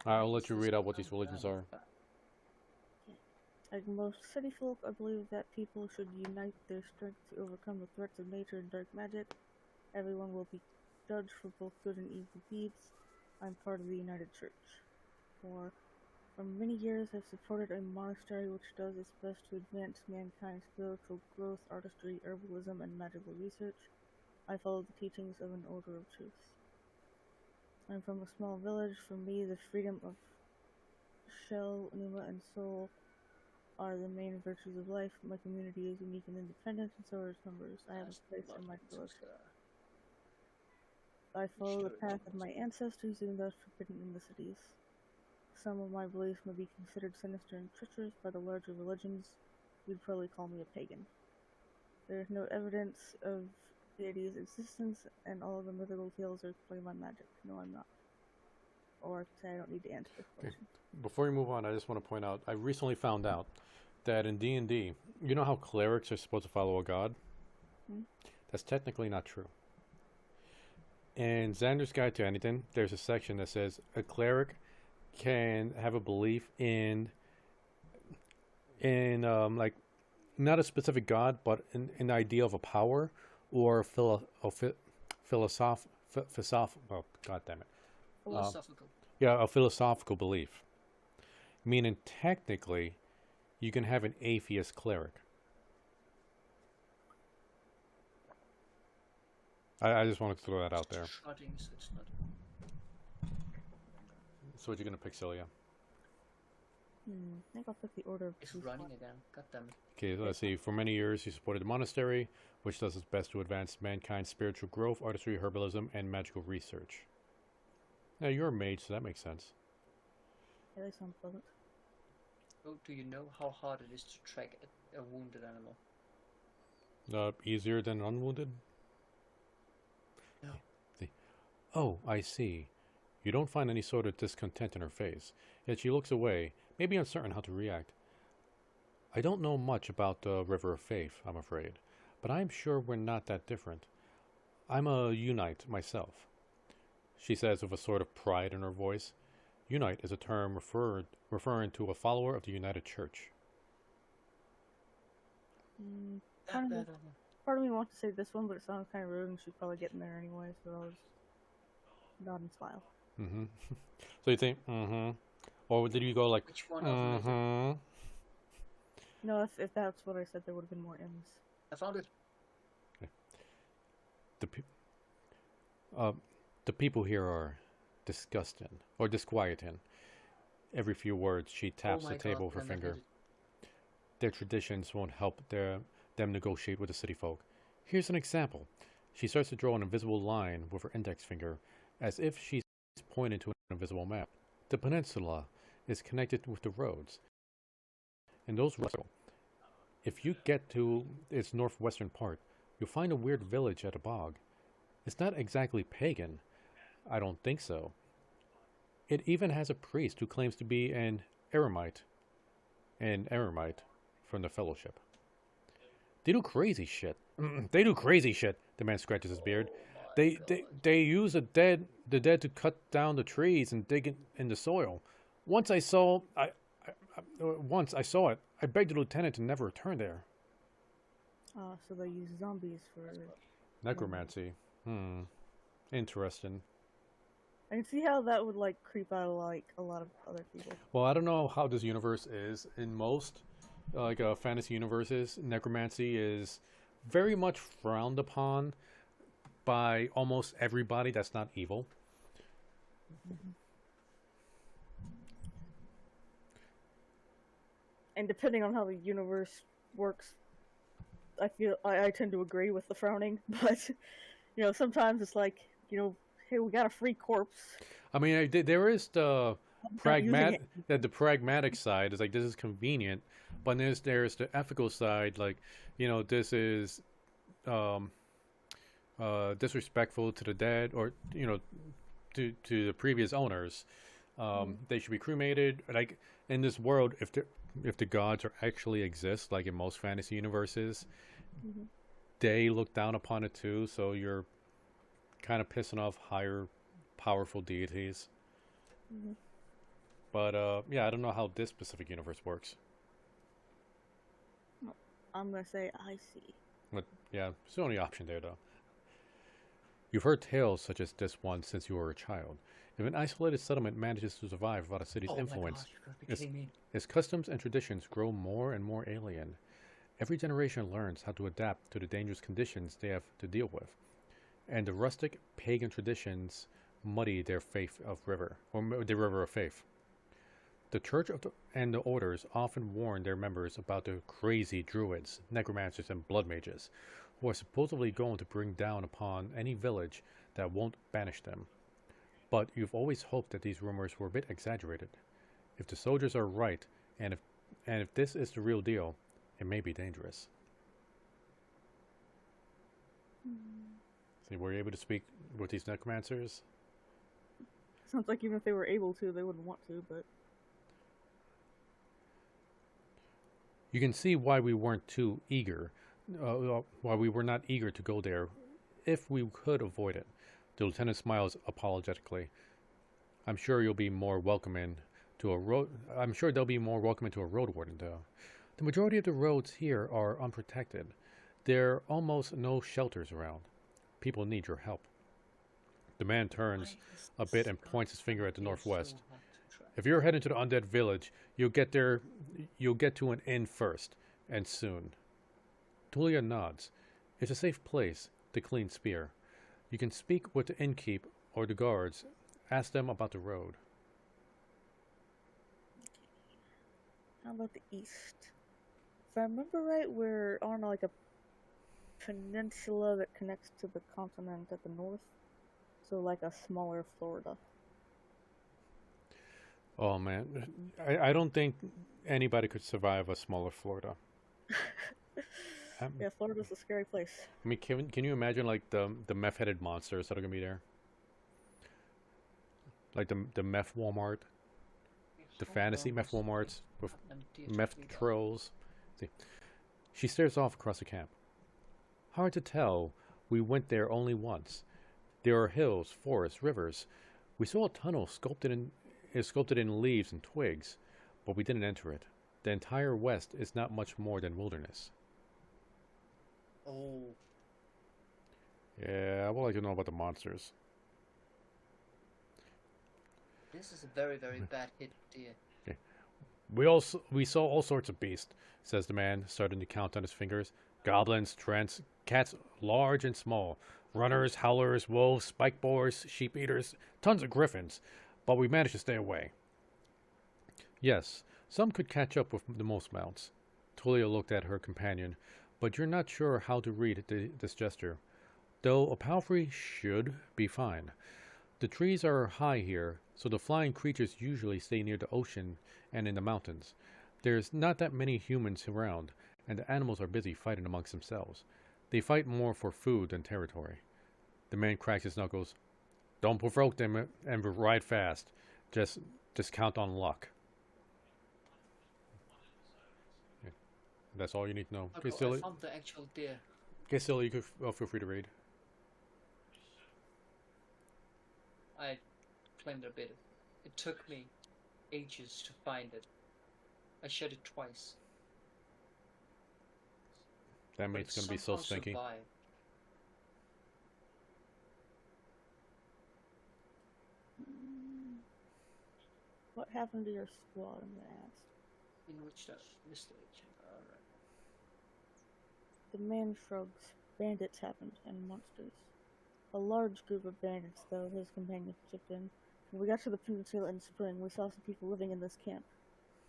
I'll let you read out what these religions are. Like most city folk, I believe that people should unite their strength to overcome the threats of nature and dark magic. Everyone will be judged for both good and evil deeds. I'm part of the United Church. For many years, I've supported a monastery which does its best to advance mankind's spiritual growth, artistry, herbalism, and magical research. I follow the teachings of an order of truth. I'm from a small village. For me, the freedom of shell, Numa, and soul are the main virtues of life. My community is unique and independent, and so are its members. I have a place in my village. I follow the path of my ancestors, even those forbidden in the cities. Some of my beliefs may be considered sinister and treacherous by the larger religions. You'd probably call me a pagan. There is no evidence of deity's existence, and all of the mythical tales are explained by magic. No, I'm not. Or say I don't need to answer this question. Before we move on, I just want to point out, I recently found out that in D&D, you know how clerics are supposed to follow a god? That's technically not true. In Xander's Guide to Anything, there's a section that says a cleric can have a belief in like not a specific god, but an idea of a power or philosophical. Oh, god damn it! Philosophical. Yeah, a philosophical belief. Meaning, technically, you can have an atheist cleric. I just wanted to throw that out there. It's not. So what you gonna pick, Cyllya? I think I'll pick the Order of It's Peace running one. again. God damn it. Okay, let's see. For many years, he supported the monastery, which does its best to advance mankind's spiritual growth, artistry, herbalism, and magical research. Now, you're a mage, so that makes sense. Yeah, they sound pleasant. Oh, do you know how hard it is to track a wounded animal? Easier than unwounded? No. Oh, I see. You don't find any sort of discontent in her face, yet she looks away, maybe uncertain how to react. I don't know much about the River of Faith, I'm afraid, but I'm sure we're not that different. I'm a Unite myself, she says with a sort of pride in her voice. Unite is a term referring to a follower of the United Church. Part of me wants to say this one, but it sounds kind of rude, and she'd probably get in there anyway, so I'll just nod and smile. Mm-hmm. So you think, mm-hmm. Or did you go like, Which one? mm-hmm? No, if that's what I said, there would have been more M's. I found it. The people here are disquieting. Every few words, she taps the table with her finger. Their traditions won't help them negotiate with the city folk. Here's an example. She starts to draw an invisible line with her index finger, as if she's pointing to an invisible map. The peninsula is connected with the roads, and those roads, if you get to its northwestern part, you'll find a weird village at a bog. It's not exactly pagan. I don't think so. It even has a priest who claims to be an eremite from the Fellowship. They do crazy shit. They do crazy shit. The man scratches his beard. They use the dead to cut down the trees and dig in the soil. Once I saw it. I begged the lieutenant to never return there. So they use zombies for Necromancy. Interesting. I can see how that would like creep out like a lot of other people. Well, I don't know how this universe is. In most fantasy universes, necromancy is very much frowned upon by almost everybody that's not evil. And depending on how the universe works, I feel I tend to agree with the frowning, but sometimes it's like, hey, we got a free corpse. I mean, there is the pragmatic side. Is like, this is convenient, but there's the ethical side. Like, this is disrespectful to the dead, or to the previous owners. They should be cremated. Like, in this world, if the gods actually exist, like in most fantasy universes, they look down upon it too. So you're kind of pissing off higher, powerful deities. But yeah, I don't know how this specific universe works. I'm gonna say I see. But yeah, it's the only option there, though. You've heard tales such as this one since you were a child. If an isolated settlement manages to survive without a city's influence, its customs and traditions grow more and more alien. Every generation learns how to adapt to the dangerous conditions they have to deal with, and the rustic pagan traditions muddy their river of faith. The church and the orders often warn their members about the crazy druids, necromancers, and blood mages, who are supposedly going to bring down upon any village that won't banish them. But you've always hoped that these rumors were a bit exaggerated. If the soldiers are right, and if this is the real deal, it may be dangerous. See, were you able to speak with these necromancers? Sounds like even if they were able to, they wouldn't want to, but... You can see why we weren't too eager, why we were not eager to go there, if we could avoid it. The lieutenant smiles apologetically. I'm sure you'll be more welcoming to a road. I'm sure they'll be more welcoming to a road warden, though. The majority of the roads here are unprotected. There are almost no shelters around. People need your help. The man turns a bit and points his finger at the northwest. If you're heading to the undead village, you'll get to an inn first, and soon. Cyllya nods. It's a safe place, the clean spear. You can speak with the innkeep or the guards. Ask them about the road. How about the east? If I remember right, we're on like a peninsula that connects to the continent at the north. So like a smaller Florida. Oh man, I don't think anybody could survive a smaller Florida. Yeah, Florida's a scary place. I mean, can you imagine like the meth-headed monsters that are gonna be there? Like the meth Walmart, the fantasy meth Walmarts with meth trolls. See, she stares off across the camp. Hard to tell. We went there only once. There are hills, forests, rivers. We saw a tunnel sculpted in leaves and twigs, but we didn't enter it. The entire west is not much more than wilderness. Oh, Yeah, I would like to know about the monsters. this is a very, very bad hit, dear. Okay. We saw all sorts of beasts, says the man, starting to count on his fingers. Goblins, trents, cats large and small, runners, howlers, wolves, spike boars, sheep eaters, tons of griffins, but we managed to stay away. Yes, some could catch up with the most mounts. Tulia looked at her companion, but you're not sure how to read this gesture. Though a palfrey should be fine. The trees are high here, so the flying creatures usually stay near the ocean and in the mountains. There's not that many humans around, and the animals are busy fighting amongst themselves. They fight more for food than territory. The man cracks his knuckles. Don't provoke them and ride fast. Just count on luck. Yeah, that's all you need to know. Okay, I Cyllya, found the actual deer. you could feel free to read. I claimed a bit. It took me ages to find it. I shed it twice. That But mate's gonna be so somehow stinky. survived. What happened to your squad? I'm gonna ask. In which that Mr. Agent. Alright. The man shrugs. Bandits happened, and monsters. A large group of bandits, though, his companion chipped in. When we got to the peninsula in spring, we saw some people living in this camp.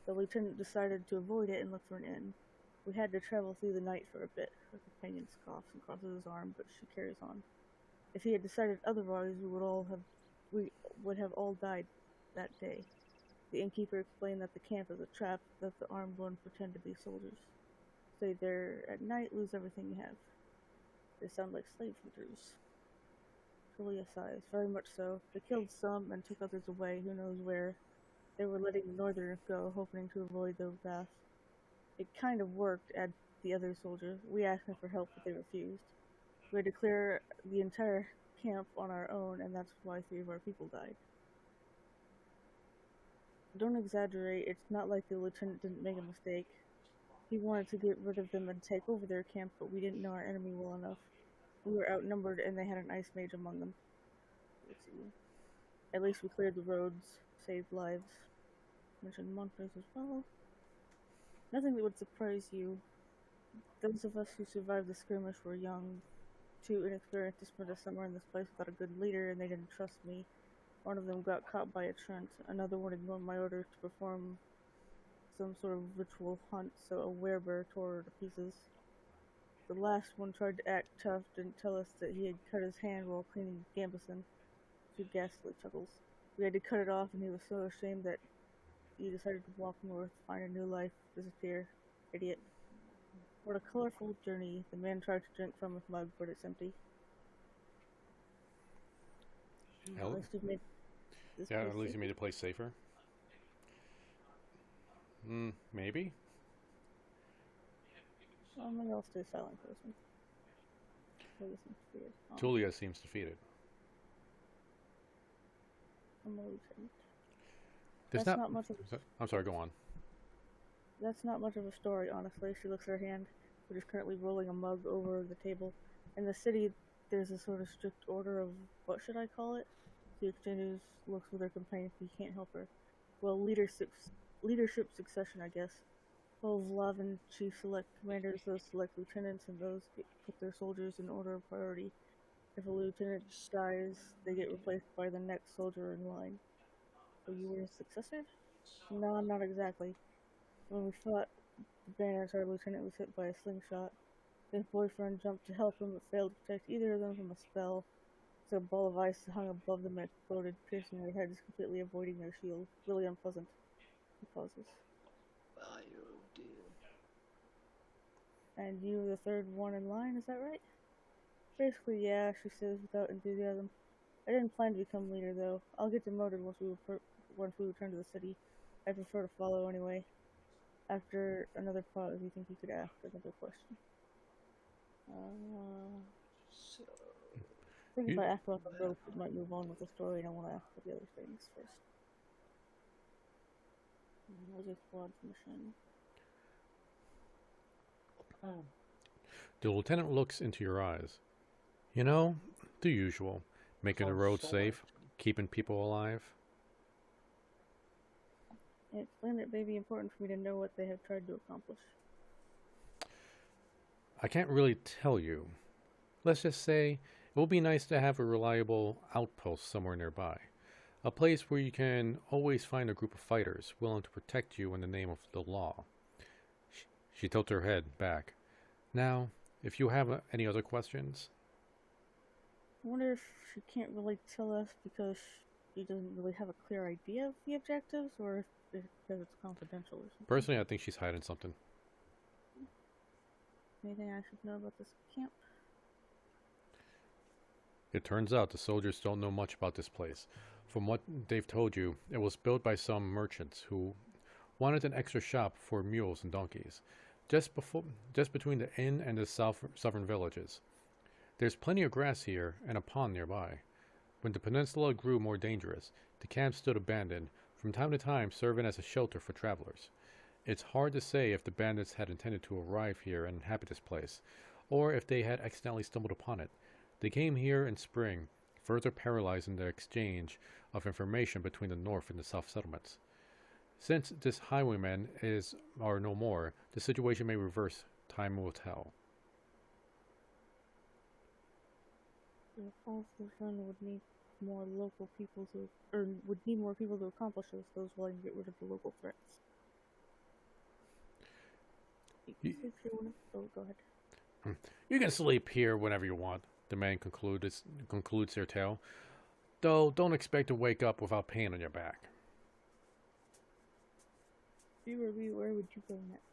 The lieutenant decided to avoid it and look for an inn. We had to travel through the night for a bit. Her companion scoffs and crosses his arm, but she carries on. If he had decided otherwise, we would have all died that day. The innkeeper explained that the camp is a trap, that the armed one pretend to be soldiers. Stay there at night, lose everything you have. They sound like slave hunters. Cyllya sighs, very much so. They killed some and took others away, who knows where. They were letting the northerners go, hoping to avoid their wrath. It kind of worked, add the other soldier. We asked them for help, but they refused. We had to clear the entire camp on our own, and that's why 3 of our people died. Don't exaggerate, it's not like the lieutenant didn't make a mistake. He wanted to get rid of them and take over their camp, but we didn't know our enemy well enough. We were outnumbered, and they had an ice mage among them. Let's see. At least we cleared the roads, saved lives. Mentioned monsters as well. Nothing that would surprise you. Those of us who survived the skirmish were young, too inexperienced to spend a summer in this place without a good leader, and they didn't trust me. One of them got caught by a trent. Another one ignored my orders to perform some sort of ritual hunt, so a werebear tore her to pieces. The last one tried to act tough, didn't tell us that he had cut his hand while cleaning Gambison. She ghastly chuckles. We had to cut it off, and he was so ashamed that he decided to walk north, find a new life, disappear. Idiot. What a colorful journey. The man tried to drink from his mug, but it's empty. At least you've made this Yeah, place at least you safer. made the place safer. Maybe. Well, maybe I'll stay silent for this one. Maybe some fear. Tulia seems defeated. I'm a lieutenant. There's That's not much of I'm sorry, go on. That's not much of a story, honestly. She looks at her hand, which is currently rolling a mug over the table. In the city, there's a sort of strict order of, what should I call it? She exchanges looks with her companion if he can't help her. Well, leadership succession, I guess. 12 Lavan chiefs select commanders, those select lieutenants, and those put their soldiers in order of priority. If a lieutenant dies, they get replaced by the next soldier in line. So you were a successor? No, not exactly. When we fought the bandits, our lieutenant was hit by a slingshot. His boyfriend jumped to help him but failed to protect either of them from a spell. So a ball of ice hung above them and exploded, piercing their heads, completely avoiding their shield. Really unpleasant. He pauses. Oh dear. And you were the third one in line, is that right? Basically, yeah, she says without enthusiasm. I didn't plan to become leader, though. I'll get demoted once we return to the city. I prefer to follow anyway. After another pause, you think you could ask another question? So, I think if I ask about the rope, it might move on with the story, and I want to ask about the other things first. Where's your squad's mission? The lieutenant looks into your eyes. You know, the usual. Making the road safe, keeping people alive. It explained it may be important for me to know what they have tried to accomplish. I can't really tell you. Let's just say it will be nice to have a reliable outpost somewhere nearby. A place where you can always find a group of fighters willing to protect you in the name of the law. She tilts her head back. Now, if you have any other questions... I wonder if she can't really tell us because she doesn't really have a clear idea of the objectives, or if it's because it's confidential or something. Personally, I think she's hiding something. Anything I should know about this camp? It turns out the soldiers don't know much about this place. From what they've told you, it was built by some merchants who wanted an extra shop for mules and donkeys, just between the inn and the southern villages. There's plenty of grass here and a pond nearby. When the peninsula grew more dangerous, the camp stood abandoned, from time to time serving as a shelter for travelers. It's hard to say if the bandits had intended to arrive here and inhabit this place, or if they had accidentally stumbled upon it. They came here in spring, further paralyzing the exchange of information between the north and the south settlements. Since this highwayman are no more, the situation may reverse. Time will tell. The Falls Run would need more local people would need more people to accomplish this, those willing to get rid of the local threats. Go ahead. You can sleep here whenever you want, the man concludes their tale. Though, don't expect to wake up without pain on your back. If you were me, where would you go next?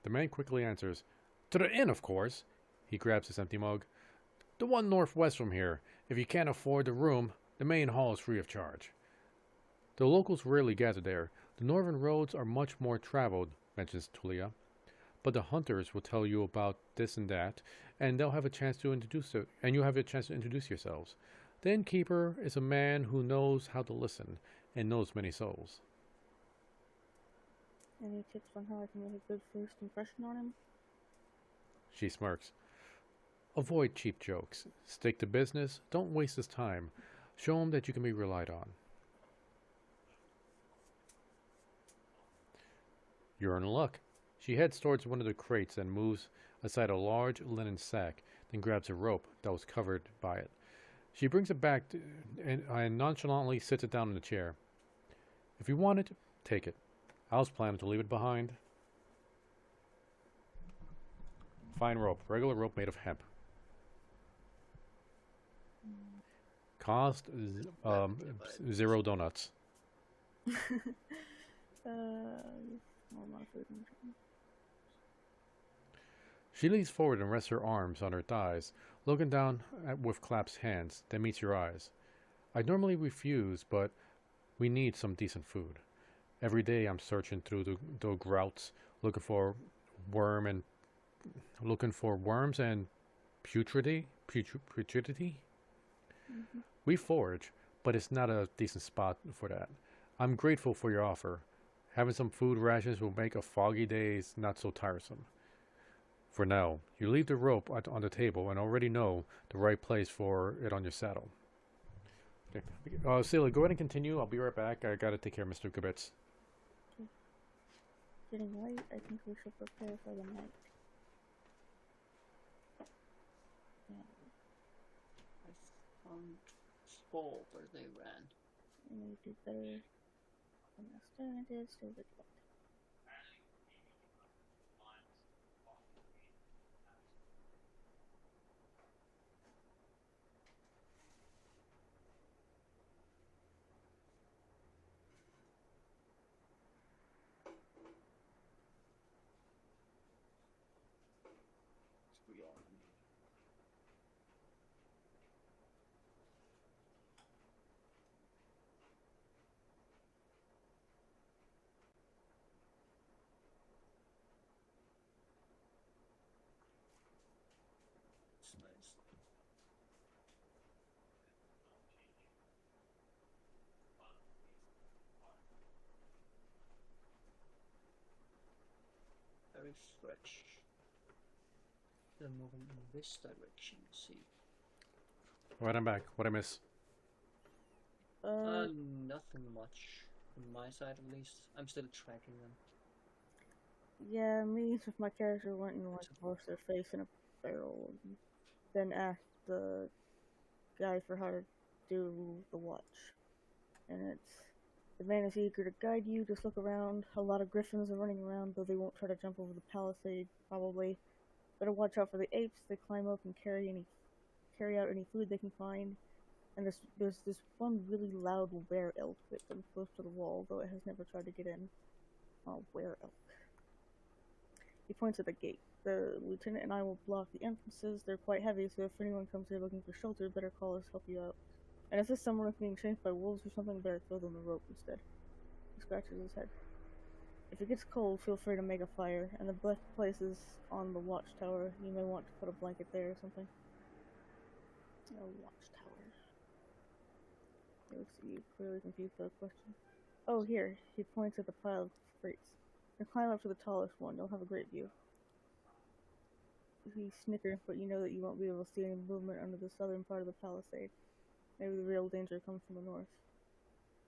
The man quickly answers, "To the inn, of course." He grabs his empty mug. "The one northwest from here. If you can't afford the room, the main hall is free of charge." The locals rarely gather there. The northern roads are much more traveled, mentions Cyllya. But the hunters will tell you about this and that, and they'll have a chance to introduce it, and you have a chance to introduce yourselves. The innkeeper is a man who knows how to listen and knows many souls. Any tips on how I can make a good first impression on him? She smirks. Avoid cheap jokes. Stick to business. Don't waste his time. Show him that you can be relied on. You're in luck. She heads towards one of the crates and moves aside a large linen sack, then grabs a rope that was covered by it. She brings it back and nonchalantly sits it down in the chair. If you want it, take it. I was planning to leave it behind. Fine rope. Regular rope made of hemp. Cost 0 donuts. She leans forward and rests her arms on her thighs, looking down with clasped hands, then meets your eyes. I'd normally refuse, but we need some decent food. Every day I'm searching through the grouts, looking for worms and putridity. Mm-hmm. We forage, but it's not a decent spot for that. I'm grateful for your offer. Having some food rations will make a foggy days not so tiresome. For now, you leave the rope on the table and already know the right place for it on your saddle. Okay. Cyllya, go ahead and continue. I'll be right back. I gotta take care of Mr. Gabitz. Getting late, I think we should prepare for the night. Yeah. I found sport where they ran. And we do better understand it, so that refresh. They're moving in this direction. Let's see. Right, I'm back. What I miss? Nothing much on my side, at least. I'm still tracking them. Yeah, me with my character went and like washed their face in a barrel, and then asked the guy for how to do the watch. And the man is eager to guide you. Just look around. A lot of griffins are running around, though they won't try to jump over the palisade. Probably. Better watch out for the apes. They climb up and carry out any food they can find. And there's this one really loud were elk that's close to the wall, though it has never tried to get in. Oh, were elk. He points at the gate. The lieutenant and I will block the entrances. They're quite heavy, so if anyone comes here looking for shelter, better call us, help you out. And if this someone is being chased by wolves or something, better throw them the rope instead. He scratches his head. If it gets cold, feel free to make a fire, and the best place is on the watchtower. You may want to put a blanket there or something. A watchtower. He looks at you, clearly confused by the question. Oh, here. He points at the pile of crates. Now climb up to the tallest one. You'll have a great view. He snickers, but you know that you won't be able to see any movement under the southern part of the palisade. Maybe the real danger comes from the north.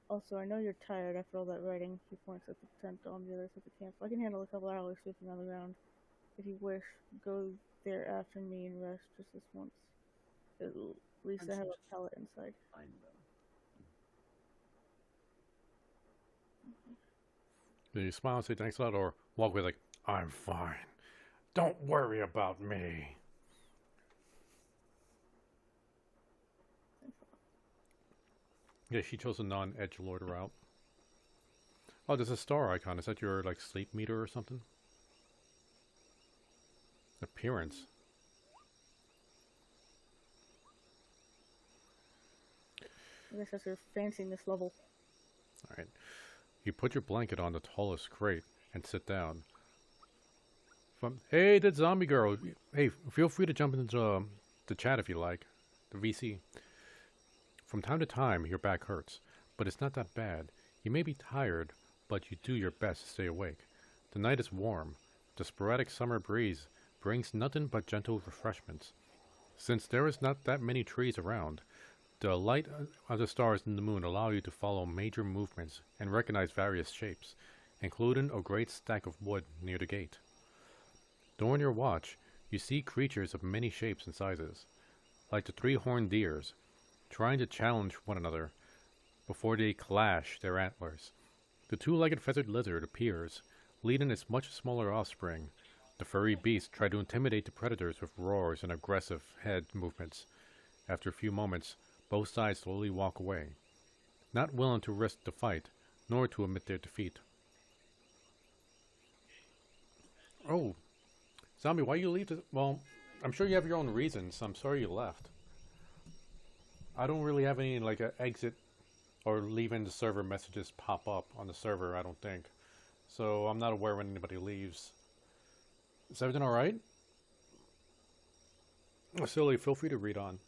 Also, I know you're tired after all that riding. He points at the tent on the other side of the camp. I can handle a couple hours sleeping on the ground. If you wish, go there after me and rest just this once. At least I have a pallet inside. I know. Do you smile and say thanks a lot, or walk away like, I'm fine. Don't worry about me. Yeah, she chose a non-edgelord route. Oh, there's a star icon. Is that your, like, sleep meter or something? Appearance. I guess that's her fancying this level. Alright. You put your blanket on the tallest crate and sit down. Hey, that zombie girl. Hey, feel free to jump into the chat if you like. The VC. From time to time, your back hurts, but it's not that bad. You may be tired, but you do your best to stay awake. The night is warm. The sporadic summer breeze brings nothing but gentle refreshments. Since there is not that many trees around, the light of the stars and the moon allow you to follow major movements and recognize various shapes, including a great stack of wood near the gate. During your watch, you see creatures of many shapes and sizes, like the three-horned deers, trying to challenge one another before they clash their antlers. The two-legged feathered lizard appears, leading its much smaller offspring. The furry beasts try to intimidate the predators with roars and aggressive head movements. After a few moments, both sides slowly walk away, not willing to risk the fight, nor to admit their defeat. Oh, zombie, why you leave this? Well, I'm sure you have your own reasons. I'm sorry you left. I don't really have any, like, exit or leaving the server messages pop up on the server, I don't think. So I'm not aware when anybody leaves. Is everything alright? Cyllya, feel free to read on.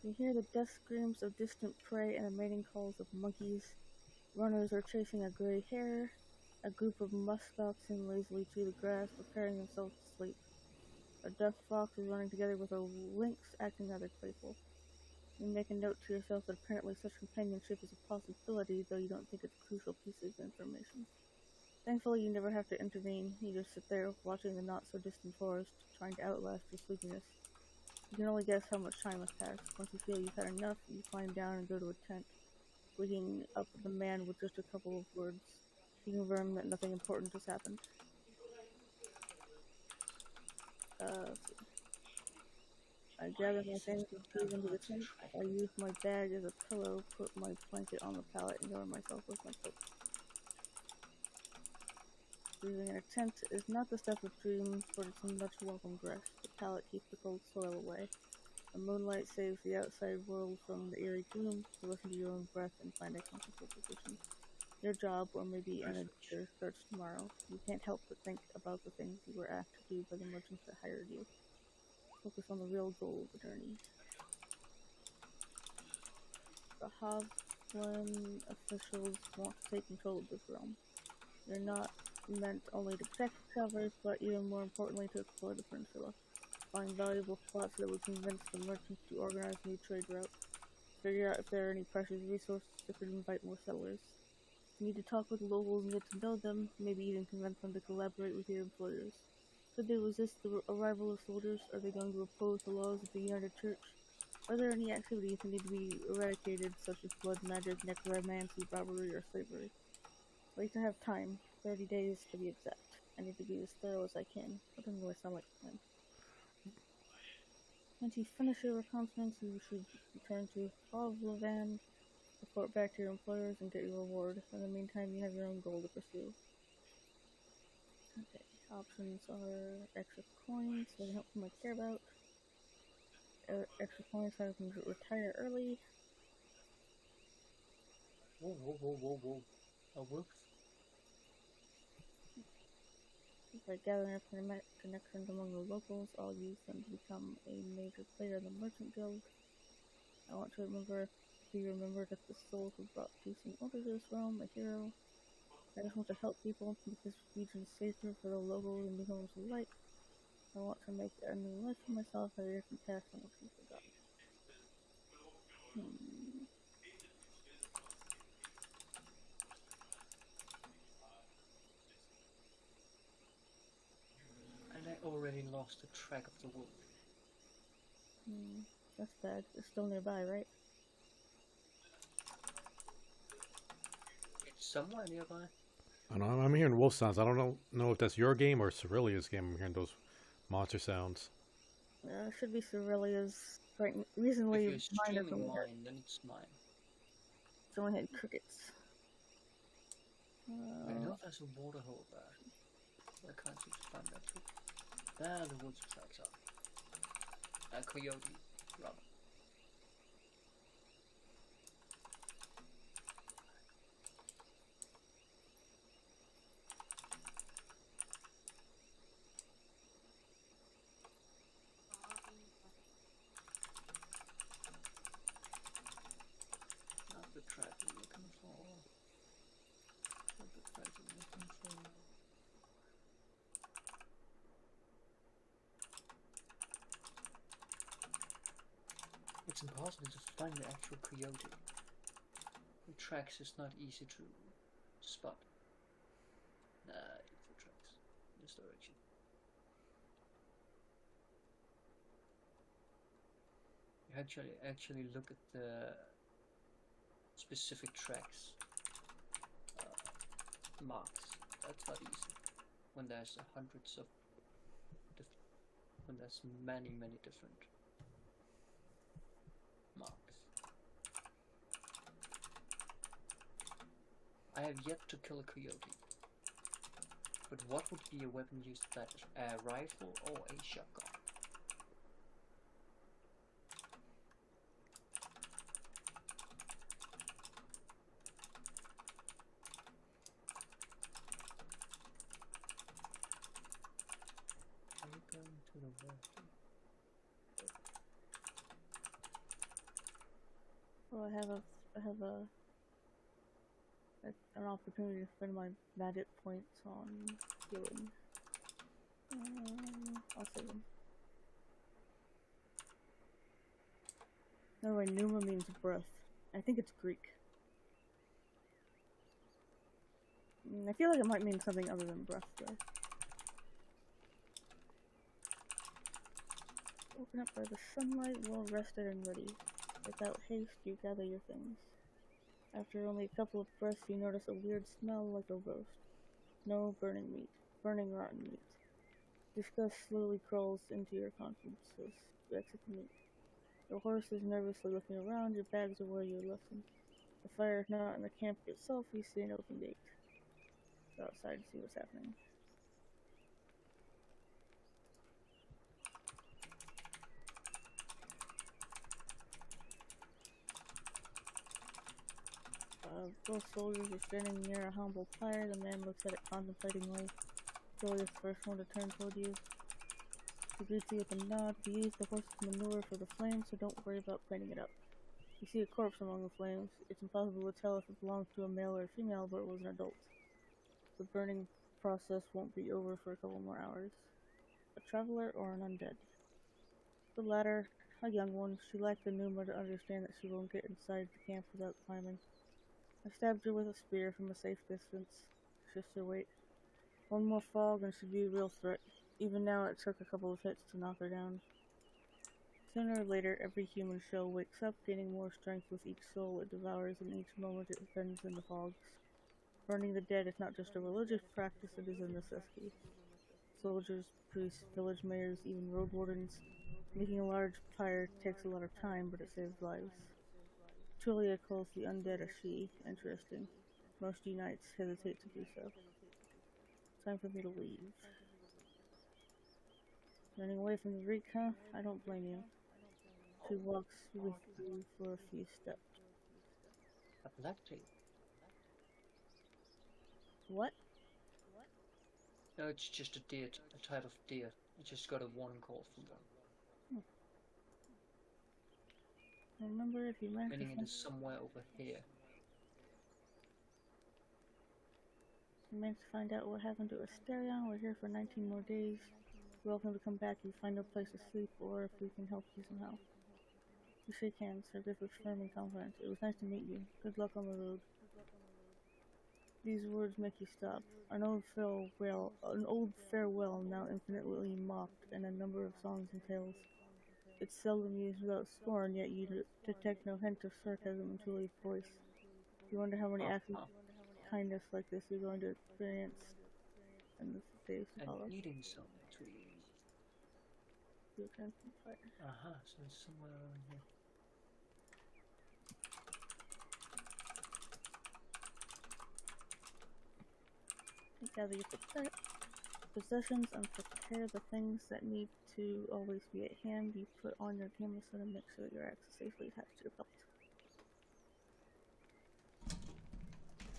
You hear the death screams of distant prey and the mating calls of monkeys. Runners are chasing a gray hare. A group of musk oxen lazily chew the grass, preparing themselves to sleep. A deaf fox is running together with a lynx, acting rather playful. You make a note to yourself that apparently such companionship is a possibility, though you don't think it's a crucial piece of information. Thankfully, you never have to intervene. You just sit there, watching the not-so-distant forest, trying to outlast your sleepiness. You can only guess how much time has passed. Once you feel you've had enough, you climb down and go to a tent, waking up the man with just a couple of words. You confirm that nothing important has happened. Let's see. I gather my things and move into the tent. I use my bag as a pillow, put my blanket on the pallet, and cover myself with my coat. Breathing in a tent is not the stuff of dreams, but it's a much welcome rest. The pallet keeps the cold soil away. The moonlight saves the outside world from the eerie gloom, to listen to your own breath and find a comfortable position. Your job, or maybe an adventure, starts tomorrow. You can't help but think about the things you were asked to do by the merchants that hired you. Focus on the real goal of the journey. The Hovland officials want to take control of this realm. You're not meant only to protect travelers, but even more importantly to explore the peninsula. Find valuable spots that would convince the merchants to organize new trade routes. Figure out if there are any precious resources that could invite more settlers. You need to talk with locals and get to know them, maybe even convince them to collaborate with your employers. Could they resist the arrival of soldiers? Are they going to oppose the laws of the United Church? Are there any activities that need to be eradicated, such as blood magic, necromancy, robbery, or slavery? I'd like to have time, 30 days to be exact. I need to be as thorough as I can. That doesn't really sound like a plan. Once you finish your reconnaissance, you should return to Pavlovan, report back to your employers, and get your reward. In the meantime, you have your own goal to pursue. Okay, options are extra coins, so I can help someone I care about. Extra coins so I can retire early. Whoa. Oh, whoops. If I gather enough connections among the locals, I'll use them to become a major player in the Merchant Guild. I want to be remembered as the soul who brought peace and order to this realm, a hero. I just want to help people, make this region safer for the locals and the homes alike. I want to make a new life for myself at a different path than what's been forgotten. And I already lost the track of the wolf. That's bad. It's still nearby, right? It's somewhere nearby. I know, I'm hearing wolf sounds. I don't know if that's your game or Cyrilia's game. I'm hearing those monster sounds. It should be Cyrilia's. Right, recently, if you're streaming mine, then it's mine. Someone had crickets. I know there's a water hole there. I can't seem to find that too. There the woods tracks are. A coyote, rather. Not the track I'm looking for. Not the track I'm looking for. It's impossible to find the actual coyote. The tracks is not easy to spot. Nah, info tracks. In this direction. You actually look at the specific tracks marks. That's not easy. When there's hundreds of when there's many different marks. I have yet to kill a coyote. But what would be a weapon used for that? A rifle or a shotgun? Are you going to the west? Well, I have an opportunity to spend my magic points on healing. I'll save them. No, Numa means breath. I think it's Greek. I feel like it might mean something other than breath, though. Woken up by the sunlight, well rested and ready. Without haste, you gather your things. After only a couple of breaths, you notice a weird smell like a roast. No burning meat. Burning rotten meat. Disgust slowly crawls into your consciences. You exit the meat. Your horse is nervously looking around, your bags are where you left them. The fire is not in the camp itself, you see an open gate. Go outside to see what's happening. Both soldiers are standing near a humble fire. The man looks at it contemplatingly. Cyllya is the first one to turn toward you. He greets you with a nod. We use the horse's manure for the flames, so don't worry about cleaning it up. You see a corpse among the flames. It's impossible to tell if it belongs to a male or a female, but it was an adult. The burning process won't be over for a couple more hours. A traveler or an undead? The latter, a young one. She lacked the pneuma to understand that she won't get inside the camp without climbing. I stabbed her with a spear from a safe distance. Just her weight. One more fog and she'd be a real threat. Even now it took a couple of hits to knock her down. Sooner or later, every human shell wakes up, gaining more strength with each soul it devours and each moment it spends in the fogs. Burning the dead is not just a religious practice, it is a necessity. Soldiers, priests, village mayors, even road wardens. Making a large pyre takes a lot of time, but it saves lives. Choppy calls the undead a she. Interesting. Most unites hesitate to do so. Time for me to leave. Running away from the reek, huh? I don't blame you. She walks with you for a few steps. A black tape. What? No, it's just a deer, a type of deer. I just got a one call from them. Remember if you managed Meaning it is somewhere over here. to find out what happened to Asterion, we're here for 19 more days. You're welcome to come back if you find no place to sleep or if we can help you somehow. We shake hands, our grip was firm and confident. It was nice to meet you. Good luck on the road. These words make you stop. An old farewell now infinitely mocked, and a number of songs and tales. It's seldom used without scorn, yet you detect no hint of sarcasm in Tully's voice. You wonder how many acts of kindness like this you're going to experience in the days to follow. And eating some trees. So it's somewhere around here. Gather your possessions and prepare the things that need to always be at hand. You put on your canvas and make sure your axe is safely attached to your belt.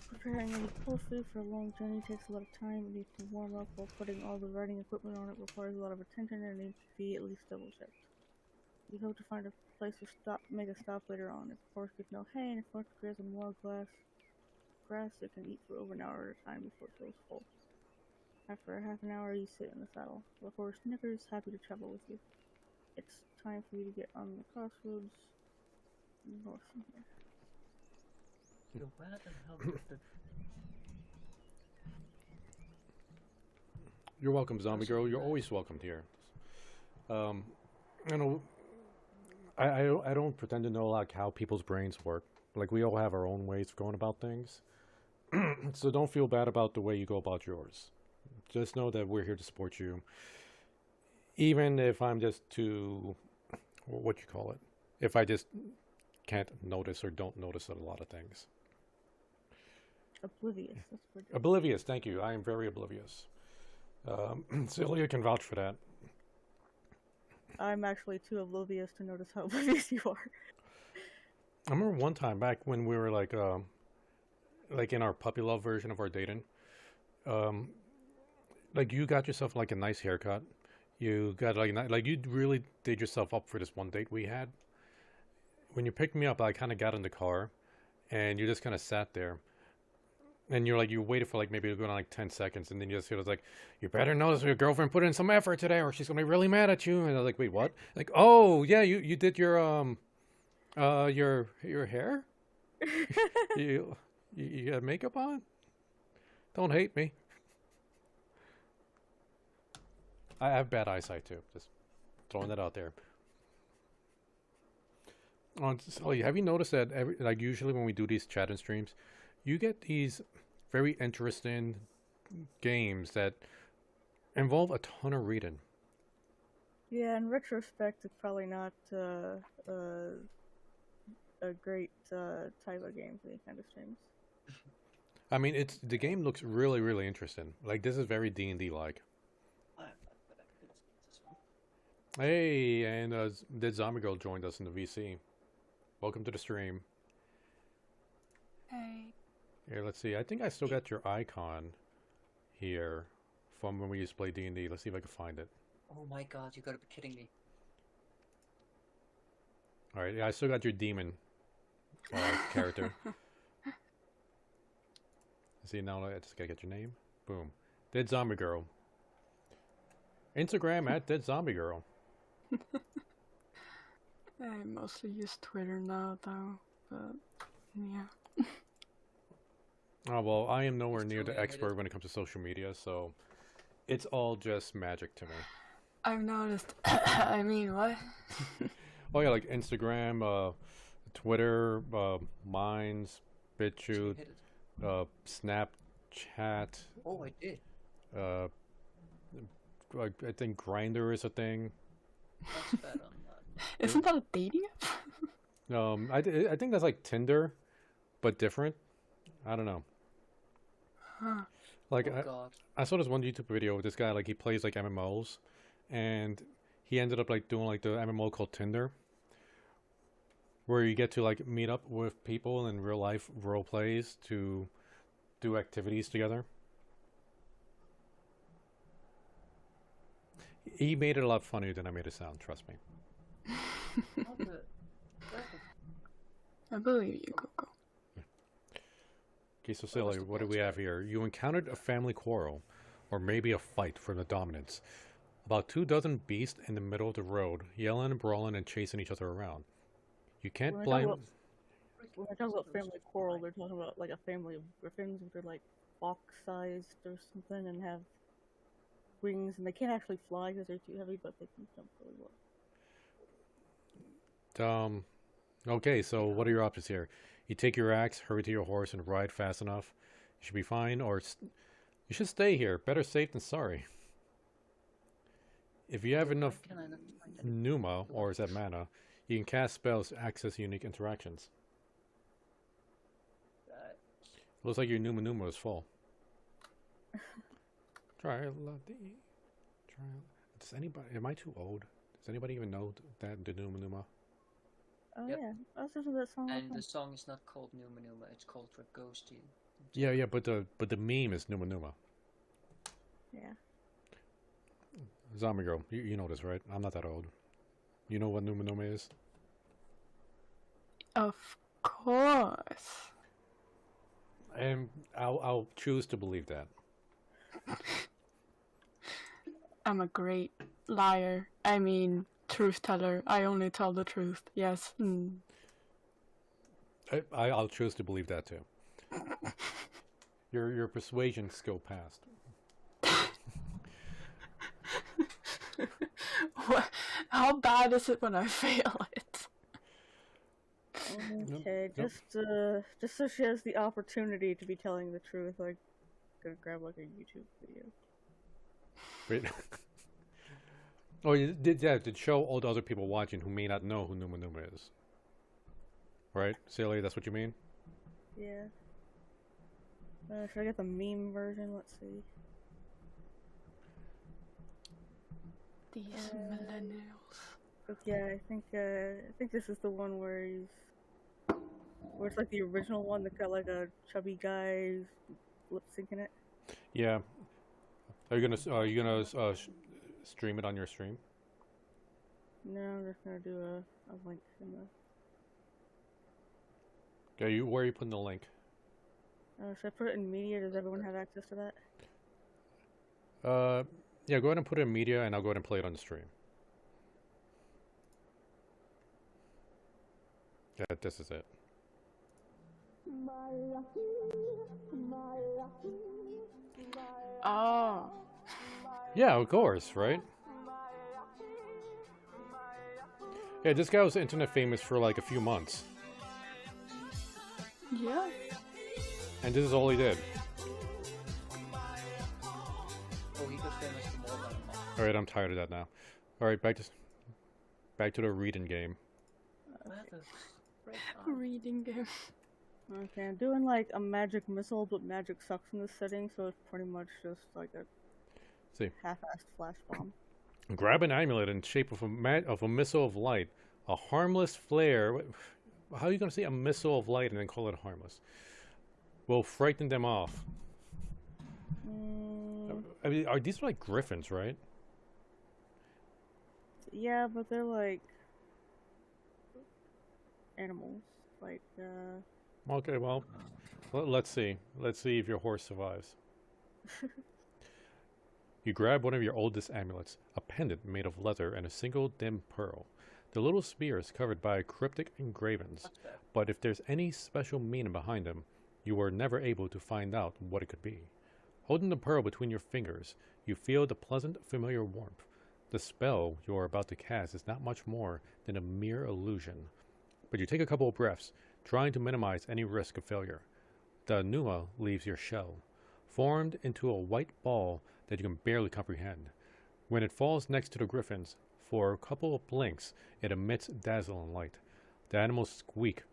Preparing any cold food for a long journey takes a lot of time. It needs to warm up while putting all the riding equipment on it requires a lot of attention and it needs to be at least double checked. You hope to find a place to make a stop later on. If the horse gets no hay and if the horse graze on wild grass, it can eat for over an hour at a time before it goes full. After a half an hour, you sit in the saddle. The horse snickers, happy to travel with you. It's time for you to get on the crossroads north from here. So where the hell did the... You're welcome, zombie girl. You're always welcomed here. You know, I don't pretend to know like how people's brains work. Like we all have our own ways of going about things. So don't feel bad about the way you go about yours. Just know that we're here to support you. Even if I'm just too, what you call it? If I just can't notice or don't notice a lot of things. Oblivious. That's what Oblivious, thank you. I am very oblivious. Cyllya can vouch for that. I'm actually too oblivious to notice how oblivious you are. I remember one time back when we were like in our puppy love version of our dating, like you got yourself like a nice haircut. You got like you really did yourself up for this one date we had. When you picked me up, I kind of got in the car, and you just kind of sat there, and you're like you waited for like maybe going on like 10 seconds, and then you just feel like you better notice your girlfriend put in some effort today, or she's gonna be really mad at you. And I was like, wait, what? Like, oh yeah, you did your hair? you got makeup on? Don't hate me. I have bad eyesight too. Just throwing that out there. So have you noticed that like usually when we do these chat and streams, you get these very interesting games that involve a ton of reading. Yeah, in retrospect, it's probably not a great type of game for these kind of streams. I mean, the game looks really, really interesting. Like this is very D&D like. Hey, and Dead Zombie Girl joined us in the VC. Welcome to the stream. Hey. Here, let's see. I think I still got your icon here from when we used to play D&D. Let's see if I can find it. Oh my god, you gotta be kidding me. Alright, yeah, I still got your demon character. See, now I just gotta get your name. Boom. Dead Zombie Girl. Instagram at Dead Zombie Girl. I mostly use Twitter now, though. But yeah. Oh, well, I am nowhere It's near too the expert limited. when it comes to social media, so it's all just magic to me. I've noticed. I mean, what? Oh yeah, like Instagram, Twitter, Minds, So you BitChute, hit it. Snapchat. Oh, I did. Uh, I think Grinder is a thing. That's bad on that. Isn't that a dating app? I think that's like Tinder, but different. I don't know. Huh. Like Oh God. I saw this one YouTube video with this guy, like he plays like MMOs, and he ended up like doing like the MMO called Tinder, where you get to like meet up with people in real life role plays to do activities together. He made it a lot funnier than I made it sound, trust me. Not the. I believe you, Coco. Okay, so What was Cyllya, the what do plot we have story? here? You encountered a family quarrel, or maybe a fight for the dominance. About 24 beasts in the middle of the road, yelling and brawling and chasing each other around. You can't When I talk blame... about when I talk about family quarrel, they're talking about like a family of griffins, which are like fox-sized or something, and have wings, and they can't actually fly because they're too heavy, but they can jump really well. Okay, so what are your options here? You take your axe, hurry to your horse, and ride fast enough. You should be fine, or you should stay here. Better safe than sorry. If you have enough Can I not find any? Numa, or is that mana, you can cast spells to access unique interactions. Looks like your Numa is full. Try. Does anybody? Am I too old? Does anybody even know that the Numa? Oh Yep. yeah, I was listening to that song. And the song is not called Numa Numa, it's called What Goes to You. Yeah, but the meme is Numa. Yeah. Zombie girl, you know this, right? I'm not that old. You know what Numa is? Of course. And I'll choose to believe that. I'm a great liar. I mean, truth teller. I only tell the truth. Yes. I'll choose to believe that too. Your persuasion skill passed. What? How bad is it when I fail it? Okay, Nope. just so she has the opportunity to be telling the truth, like, gonna grab like a YouTube video. Wait. Oh, you did that to show all the other people watching who may not know who Numa is. Right? Cyllya, that's what you mean? Yeah. Should I get the meme version? Let's see. These millennials. But yeah, I think this is the one where it's like the original one that got like a chubby guy lip syncing it. Yeah. Are you gonna stream it on your stream? No, I'm just gonna do a link in the. Okay, where are you putting the link? Should I put it in media? Does everyone have access to that? Yeah, go ahead and put it in media, and I'll go ahead and play it on the stream. Yeah, this is it. Oh. Yeah, of course, right? Yeah, this guy was internet famous for like a few months, Yeah. and this is all he did. Oh, he got famous for more than a month. All right, I'm tired of that now. All right, back to the reading game. What the frick? Oh, Reading game. Okay, I'm doing like a magic missile, but magic sucks in this setting, so it's pretty much just like a See, half-assed flash bomb. grab an amulet in shape of a missile of light, a harmless flare. How are you gonna say a missile of light and then call it harmless? Will frighten them off. I mean, are these like griffins, right? Yeah, but they're like animals. Like, Okay, well, let's see. Let's see if your horse survives. You grab one of your oldest amulets, a pendant made of leather and a single dim pearl. The little spear is covered by cryptic engravings, What's that? but if there's any special meaning behind them, you were never able to find out what it could be. Holding the pearl between your fingers, you feel the pleasant, familiar warmth. The spell you are about to cast is not much more than a mere illusion. But you take a couple of breaths, trying to minimize any risk of failure. The Numa leaves your shell, formed into a white ball that you can barely comprehend. When it falls next to the griffins, for a couple of blinks, it emits dazzling light. The animals squeak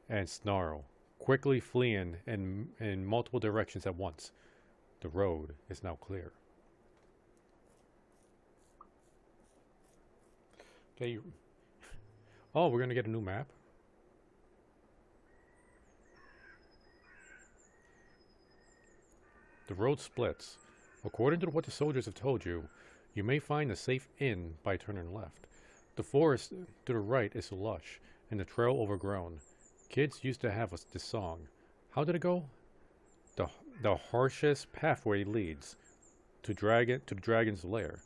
and snarl, quickly fleeing in multiple directions at once. The road is now clear. Okay. Oh, we're gonna get a new map. The road splits. According to what the soldiers have told you, you may find a safe inn by turning left. The forest to the right is lush, and the trail overgrown. Kids used to have this song. How did it go? The harshest pathway leads to the dragon's lair.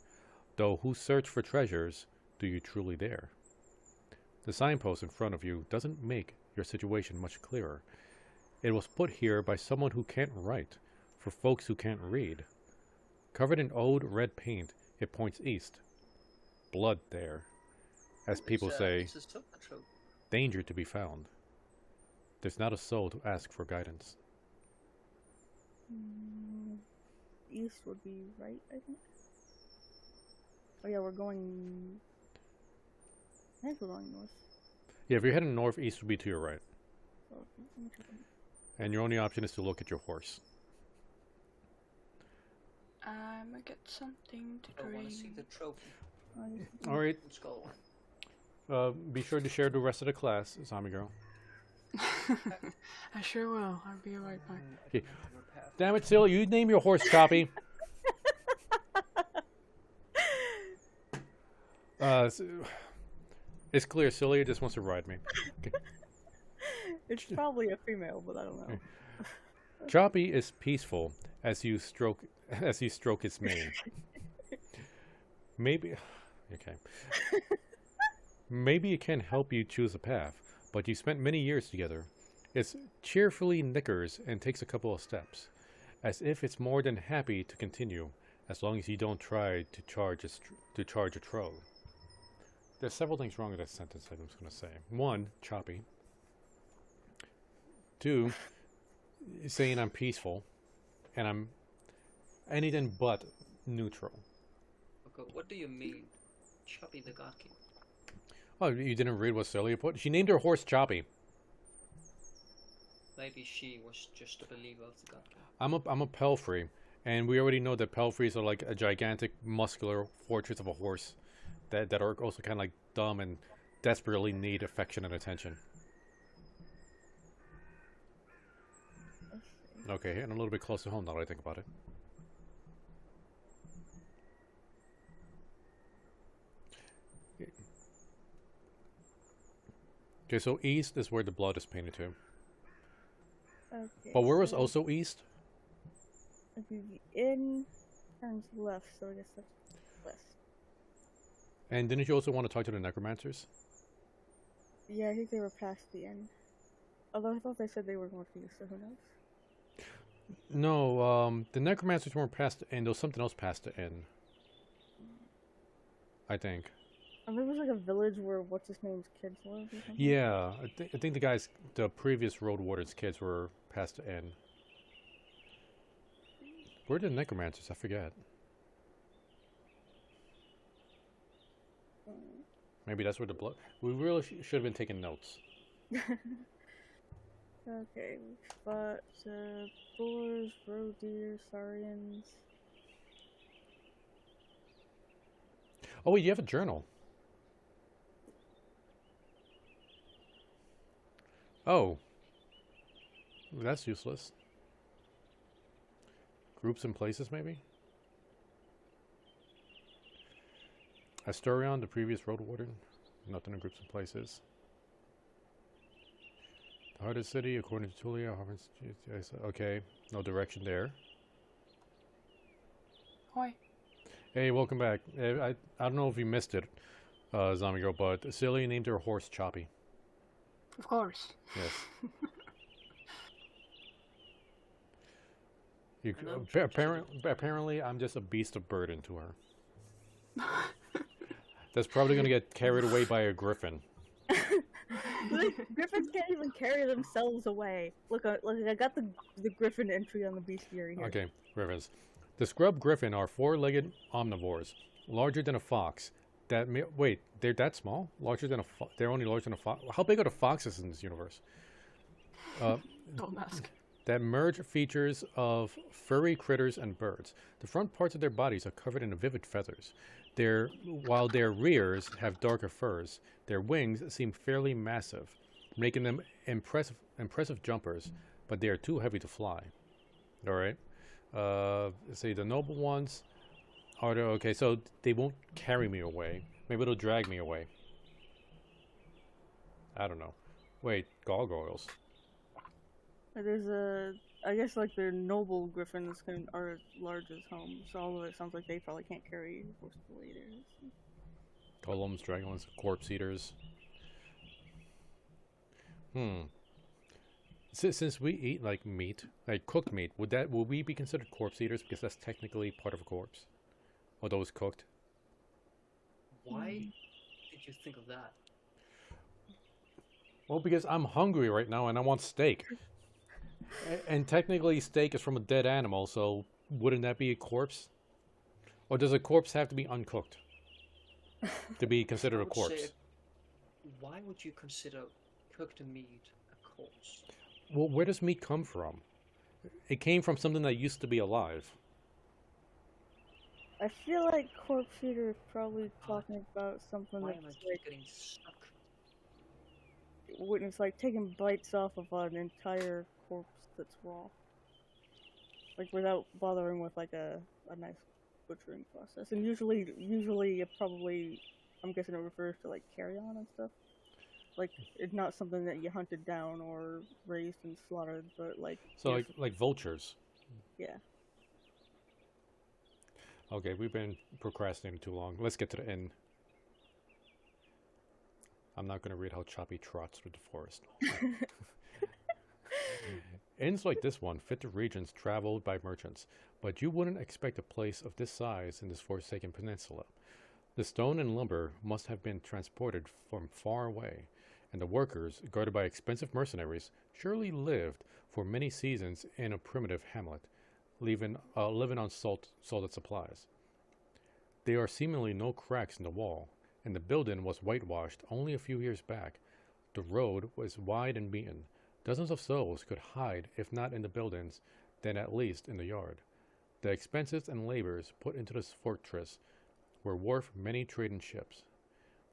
Though who search for treasures, do you truly dare? The signpost in front of you doesn't make your situation much clearer. It was put here by someone who can't write, for folks who can't read. Covered in old red paint, it points east. Blood there. As people say, It's a soap patrol. danger to be found. There's not a soul to ask for guidance. East would be right, I think. Oh yeah, we're going... I think we're going north. Yeah, if you're heading north, east would be to your right. So, let me check on- And your only option is to look at your horse. I'ma get something to I want to see drink. the trophy. Alright, Skull. be sure to share the rest of the class, Zombie Girl. I sure will. I'll be right back. Okay. Damn it, Cyllya, you name your horse Choppy. It's clear, Cyllya just wants to ride me. Okay. It's probably a female, but I don't know. Choppy is peaceful as you stroke its mane. Maybe, okay. Maybe it can help you choose a path, but you spent many years together. It cheerfully nickers and takes a couple of steps, as if it's more than happy to continue, as long as you don't try to charge a troll. There's several things wrong with that sentence I'm just going to say. One, Choppy. Two, saying I'm peaceful, and I'm anything but neutral. Okay, what do you mean? Choppy the God King. Oh, you didn't read what Cyllya put? She named her horse Choppy. Maybe she was just a believer of the God King. I'm a Pelfrey, and we already know that Pelfreys are like a gigantic, muscular fortress of a horse that are also kind of like dumb and desperately need affection and attention. Let's see. Okay, and a little bit close to home now that I think about it. Okay, so east is where the blood is painted to. Okay, But where was so also east? if the inn turns left, so I guess that's west. And didn't you also want to talk to the necromancers? Yeah, I think they were past the inn. Although I thought they said they were northeast, so who knows? No, the necromancers weren't past the inn. There was something else past the inn. I think. And there was like a village where what's his name's kids live or something. Yeah, I think the previous road warden's kids were past the inn. Where are the necromancers? I forget. Maybe that's where the blood... We really should have been taking notes. Okay, we've got boars, roe deer, saurians. Oh wait, you have a journal. Oh. That's useless. Groups and places, maybe? Astorion, the previous road warden. Nothing in groups and places. The heart of the city, according to Cyllya. Okay, no direction there. Oi. Hey, welcome back. I don't know if you missed it, Zombie Girl, but Cyllya named her horse Choppy. Of course. Yes. I know. Apparently, I'm just a beast of burden to her. That's probably gonna get carried away by a griffin. Griffins can't even carry themselves away. Look, I got the griffin entry on the bestiary here. Okay, griffins. The scrub griffin are four-legged omnivores, larger than a fox. Wait, they're that small? Larger than they're only larger than a fox. How big are the foxes in this universe? Don't ask. That merge features of furry critters and birds. The front parts of their bodies are covered in vivid feathers. While their rears have darker furs, their wings seem fairly massive, making them impressive jumpers, but they are too heavy to fly. All right. Let's see, the noble ones are okay, so they won't carry me away. Maybe they'll drag me away. I don't know. Wait, gargoyles. There's I guess like their noble griffins are as large as homes, so all of it sounds like they probably can't carry forceful eaters. Golems, dragons, corpse eaters. Since we eat like meat, like cooked meat, would we be considered corpse eaters because that's technically part of a corpse? Or those cooked? Why did you think of that? Well, because I'm hungry right now and I want steak. And technically steak is from a dead animal, so wouldn't that be a corpse? Or does a corpse have to be uncooked to be considered a corpse? Why would you consider cooked meat a corpse? Well, where does meat come from? It came from something that used to be alive. I feel like corpse eater is probably talking about something Why am I that's getting stuck? when it's like taking bites off of an entire corpse that's raw, like without bothering with like a nice butchering process. And usually it probably, I'm guessing it refers to like carrion and stuff. Like it's not something that you hunted down or raised and slaughtered, but like So like vultures. Yeah. Okay, we've been procrastinating too long. Let's get to the inn. I'm not going to read how Choppy trots through the forest. Inns like this one fit the regions traveled by merchants, but you wouldn't expect a place of this size in this forsaken peninsula. The stone and lumber must have been transported from far away, and the workers, guarded by expensive mercenaries, surely lived for many seasons in a primitive hamlet, living on salted supplies. There are seemingly no cracks in the wall, and the building was whitewashed only a few years back. The road was wide and beaten. Dozens of souls could hide, if not in the buildings, then at least in the yard. The expenses and labors put into this fortress were worth many trading ships.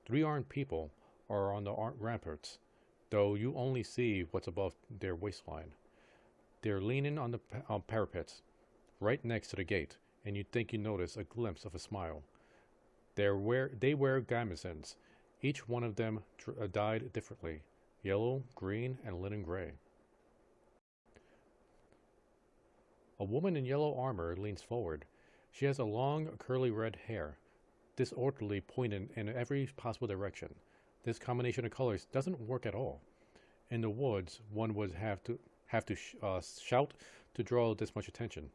3 armed people are on the ramparts, though you only see what's above their waistline. They're leaning on the parapets, right next to the gate, and you think you notice a glimpse of a smile. They wear gamisons, each one of them dyed differently, yellow, green, and linen gray. A woman in yellow armor leans forward. She has a long, curly red hair, disorderly pointed in every possible direction. This combination of colors doesn't work at all. In the woods, one would have to shout to draw this much attention.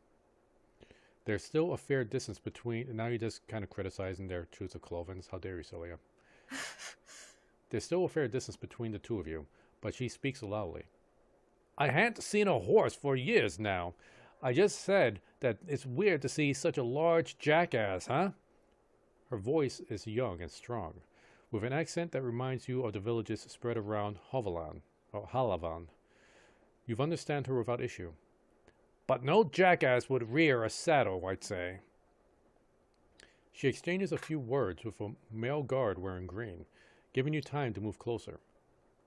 There's still a fair distance between. Now you're just kind of criticizing their choice of clothing. How dare you, Cyllya? There's still a fair distance between the two of you, but she speaks loudly. I hadn't seen a horse for years now. I just said that it's weird to see such a large jackass, huh? Her voice is young and strong, with an accent that reminds you of the villages spread around Halavan. You understand her without issue. But no jackass would rear a saddle, I'd say. She exchanges a few words with a male guard wearing green, giving you time to move closer.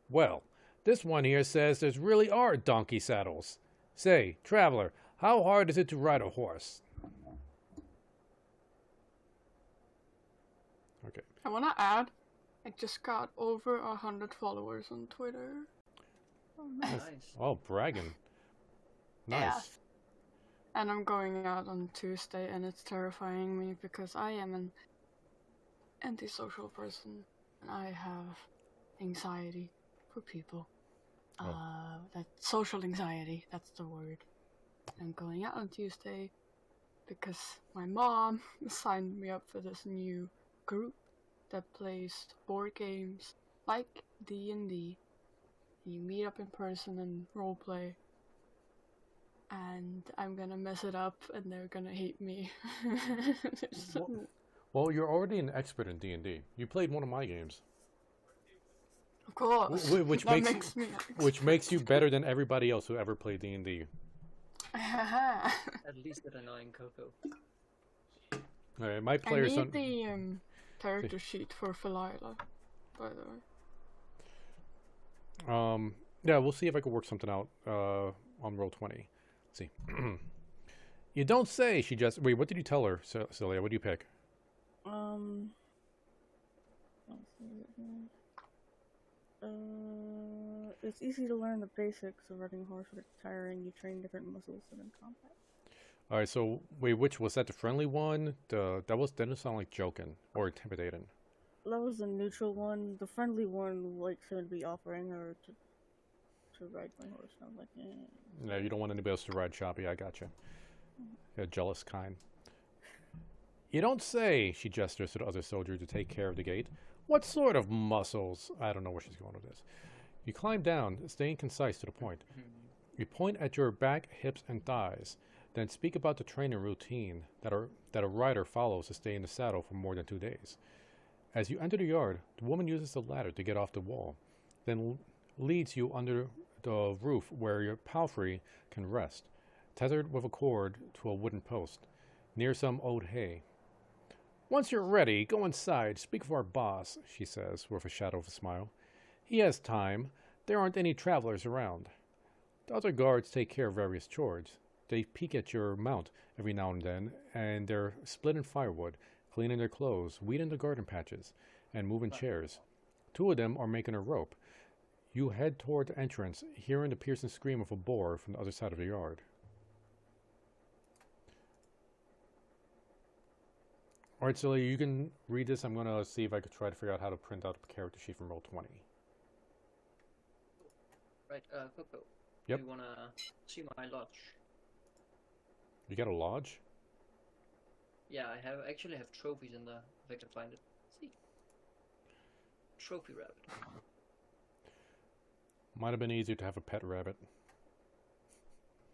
Well, this one here says there really are donkey saddles. Say, traveler, how hard is it to ride a horse? Okay. I want to add, I just got over 100 followers on Twitter. Nice. Oh, bragging. Nice. Yeah. And I'm going out on Tuesday, and it's terrifying me because I am an antisocial person. And I have anxiety for people. That social anxiety, that's the word. I'm going out on Tuesday because my mom signed me up for this new group that plays board games like D&D. You meet up in person and roleplay. And I'm gonna mess it up, and they're gonna hate me. Well, you're already an expert in D&D. You played one of my games. Of course. Which makes you better than everybody else who ever played D&D. At least that annoying Coco. Alright, my players I need the character sheet for Cyllya, by the way. Yeah, we'll see if I can work something out on Roll20. Let's see. You don't say. She just wait. What did you tell her, Cyllya? What do you pick? It's easy to learn the basics of riding a horse, but it's tiring. You train different muscles than in combat. All right. So wait, which was that? The friendly one? That didn't sound like joking or intimidating. That was the neutral one. The friendly one, like, seemed to be offering her to ride my horse. I was like, eh. No, you don't want anybody else to ride Choppy. I got you. A jealous kind. You don't say. She gestures to the other soldier to take care of the gate. What sort of muscles? I don't know where she's going with this. You climb down, staying concise to the point. You point at your back, hips, and thighs, then speak about the training routine that a rider follows to stay in the saddle for more than 2 days. As you enter the yard, the woman uses the ladder to get off the wall, then leads you under the roof where your palfrey can rest, tethered with a cord to a wooden post, near some old hay. Once you're ready, go inside, speak for our boss, she says, with a shadow of a smile. He has time. There aren't any travelers around. The other guards take care of various chores. They peek at your mount every now and then, and they're splitting firewood, cleaning their clothes, weeding the garden patches, and moving chairs. 2 of them are making a rope. You head toward the entrance, hearing the piercing scream of a boar from the other side of the yard. Alright, Cyllya, you can read this. I'm going to see if I could try to figure out how to print out a character sheet from Roll20. Right, Coco. Yep. Do you wanna see my lodge? You got a lodge? Yeah, I actually have trophies in there, if I can find it. See? Trophy rabbit. Might have been easier to have a pet rabbit.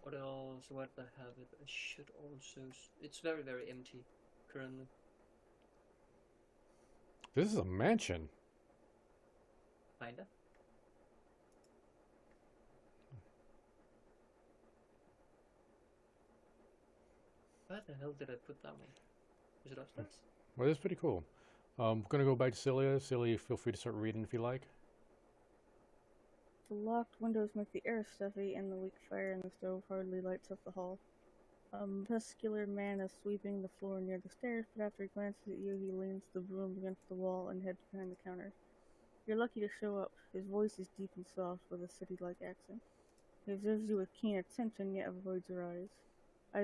What else? What I have it? I should also... It's very, very empty, currently. This is a mansion. Kinda. Where the hell did I put that one? Is it upstairs? Well, that's pretty cool. We're going to go back to Cyllya. Cyllya, feel free to start reading if you like. The locked windows make the air stuffy, and the weak fire in the stove hardly lights up the hall. A muscular man is sweeping the floor near the stairs, but after he glances at you, he leans the broom against the wall and heads behind the counter. You're lucky to show up. His voice is deep and soft, with a city-like accent. He observes you with keen attention, yet avoids your eyes. I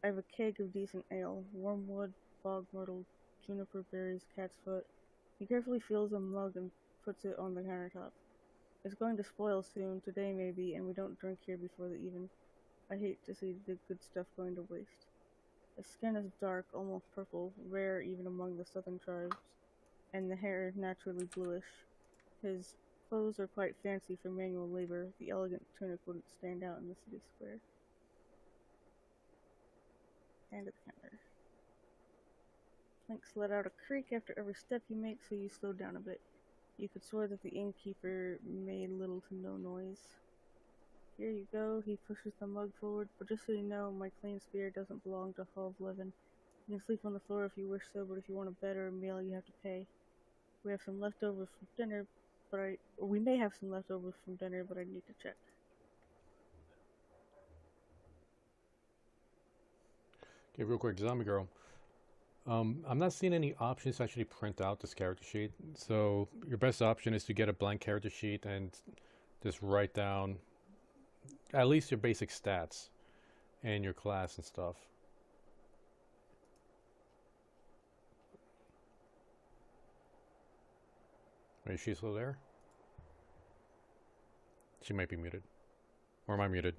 have a keg of decent ale, wormwood, bog myrtle, juniper berries, cat's foot. He carefully fills a mug and puts it on the countertop. It's going to spoil soon, today maybe, and we don't drink here before the even. I hate to see the good stuff going to waste. His skin is dark, almost purple, rare even among the southern tribes, and the hair is naturally bluish. His clothes are quite fancy for manual labor. The elegant tunic wouldn't stand out in the city square. And at the counter. Flinks let out a creak after every step you make, so you slow down a bit. You could swear that the innkeeper made little to no noise. Here you go, he pushes the mug forward, but just so you know, my clean spear doesn't belong to Hall of Levin. You can sleep on the floor if you wish so, but if you want a bed or a meal, you have to pay. We have some leftovers from dinner, we may have some leftovers from dinner, but I need to check. Okay, real quick, Zombie Girl. I'm not seeing any options to actually print out this character sheet. So your best option is to get a blank character sheet and just write down at least your basic stats. and your class and stuff. Wait, is she still there? She might be muted. Or am I muted?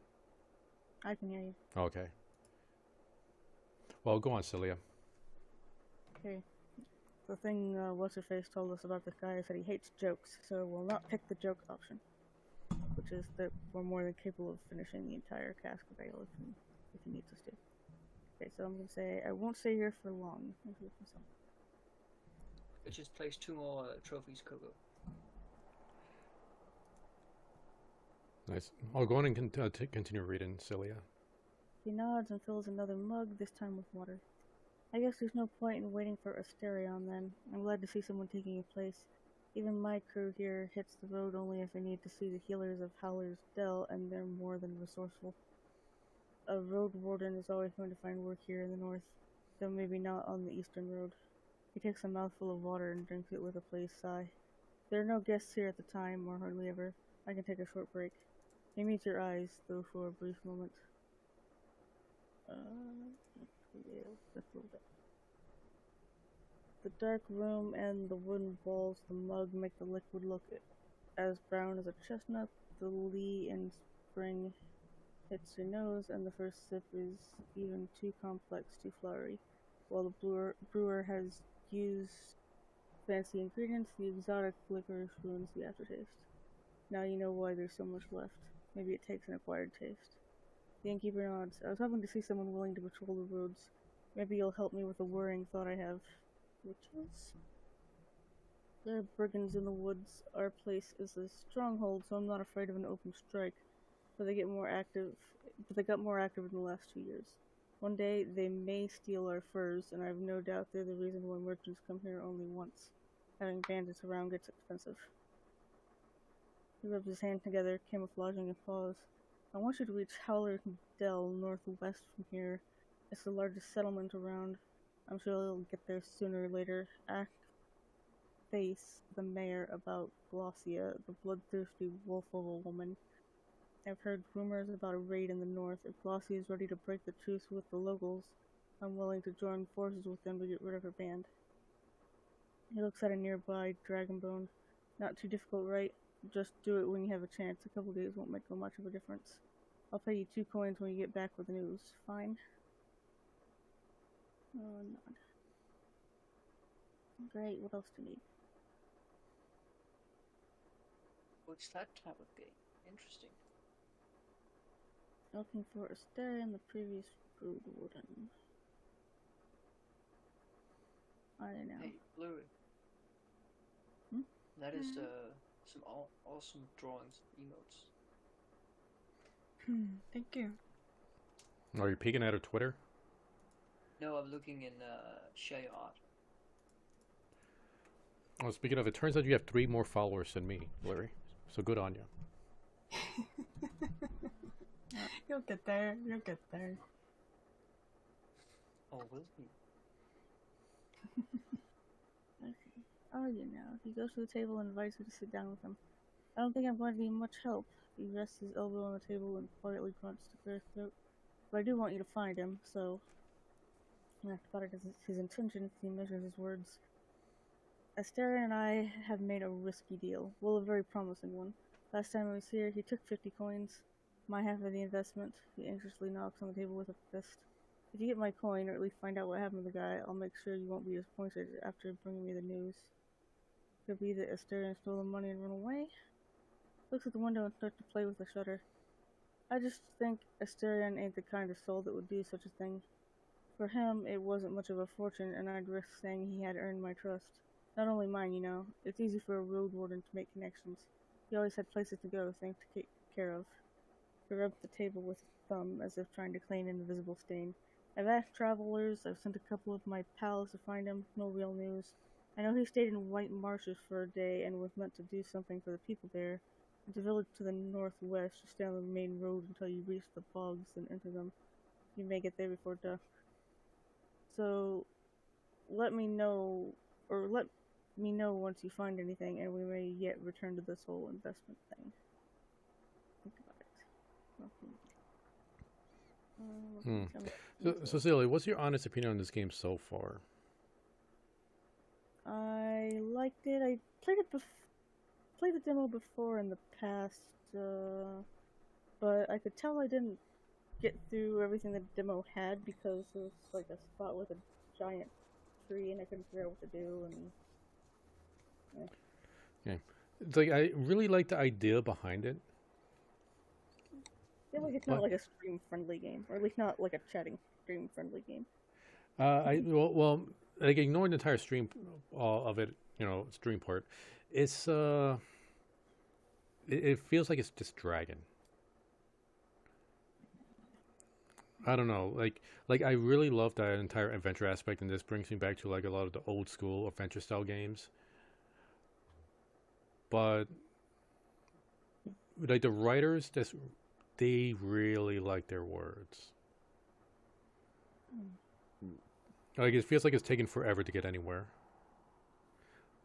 I can hear you. Okay. Well, go on, Cyllya. Okay. The thing What's-Her-Face told us about this guy is that he hates jokes, so we'll not pick the joke option. Which is that we're more than capable of finishing the entire cask of ale if he needs us to. Okay, so I'm going to say, I won't stay here for long. I just placed 2 more trophies, Coco. Nice. I'll go on and continue reading, Cyllya. He nods and fills another mug, this time with water. I guess there's no point in waiting for Asterion then. I'm glad to see someone taking a place. Even my crew here hits the road only if they need to see the healers of Howler's Dell, and they're more than resourceful. A road warden is always going to find work here in the north, though maybe not on the eastern road. He takes a mouthful of water and drinks it with a pleased sigh. There are no guests here at the time, or hardly ever. I can take a short break. He meets your eyes, though for a brief moment. Yeah, just a little bit. The dark room and the wooden walls of the mug make the liquid look as brown as a chestnut. The lee in spring hits your nose, and the first sip is even too complex, too flowery. While the brewer has used fancy ingredients, the exotic licorice ruins the aftertaste. Now you know why there's so much left. Maybe it takes an acquired taste. The innkeeper nods. I was hoping to see someone willing to patrol the roads. Maybe you'll help me with a worrying thought I have. Which is? There are brigands in the woods. Our place is a stronghold, so I'm not afraid of an open strike. But they got more active in the last 2 years. One day they may steal our furs, and I have no doubt they're the reason why merchants come here only once. Having bandits around gets expensive. He rubs his hands together, camouflaging a pause. I want you to reach Howler's Dell, northwest from here. It's the largest settlement around. I'm sure you'll get there sooner or later. Face the mayor about Glossia, the bloodthirsty wolf of a woman. I've heard rumors about a raid in the north. If Glossia is ready to break the truce with the locals, I'm willing to join forces with them to get rid of her band. He looks at a nearby dragon bone. Not too difficult, right? Just do it when you have a chance. A couple days won't make much of a difference. I'll pay you 2 coins when you get back with the news. Fine? Oh, nod. Great, what else do you need? What's that type of game? Interesting. Looking for Asterion, the previous brood warden. I don't know. Hey, Blurry. That is some awesome drawings, emotes. Thank you. Are you peeking at her Twitter? No, I'm looking in Shay Art. Oh, speaking of, it turns out you have 3 more followers than me, Larry. So good on you. You'll get there. You'll get there. Oh, will he? Okay. Oh, you know, he goes to the table and invites you to sit down with him. I don't think I'm going to be much help. He rests his elbow on the table and quietly grunts to clear his throat. But I do want you to find him, so... I thought it is his intention. He measures his words. Asterion and I have made a risky deal. Well, a very promising one. Last time I was here, he took 50 coins. My half of the investment. He anxiously knocks on the table with a fist. If you get my coin, or at least find out what happened to the guy, I'll make sure you won't be disappointed after bringing me the news. Could be that Asterion stole the money and run away. Looks at the window and starts to play with the shutter. I just think Asterion ain't the kind of soul that would do such a thing. For him, it wasn't much of a fortune, and I'd risk saying he had earned my trust. Not only mine, you know. It's easy for a road warden to make connections. He always had places to go, things to take care of. He rubbed the table with his thumb, as if trying to clean an invisible stain. I've asked travelers, I've sent a couple of my pals to find him, no real news. I know he stayed in White Marshes for a day, and was meant to do something for the people there. It's a village to the northwest, just stay on the main road until you reach the bogs and enter them. You may get there before dusk. So, let me know once you find anything, and we may yet return to this whole investment thing. Think about it. Hmm. I'm So, into so it. Cyllya, what's your honest opinion on this game so far? I liked it. I played the demo before in the past, but I could tell I didn't get through everything the demo had because there was like a spot with a giant tree and I couldn't figure out what to do. And Yeah, it's like I really like the idea behind it, I feel like it's not but like a stream friendly game, or at least not like a chatting stream friendly game. like ignoring the entire stream of it, stream part, it's it feels like it's just dragging. I don't know, like I really love that entire adventure aspect, and this brings me back to like a lot of the old school adventure style games. But like the writers, this they really like their words. Like it feels like it's taken forever to get anywhere.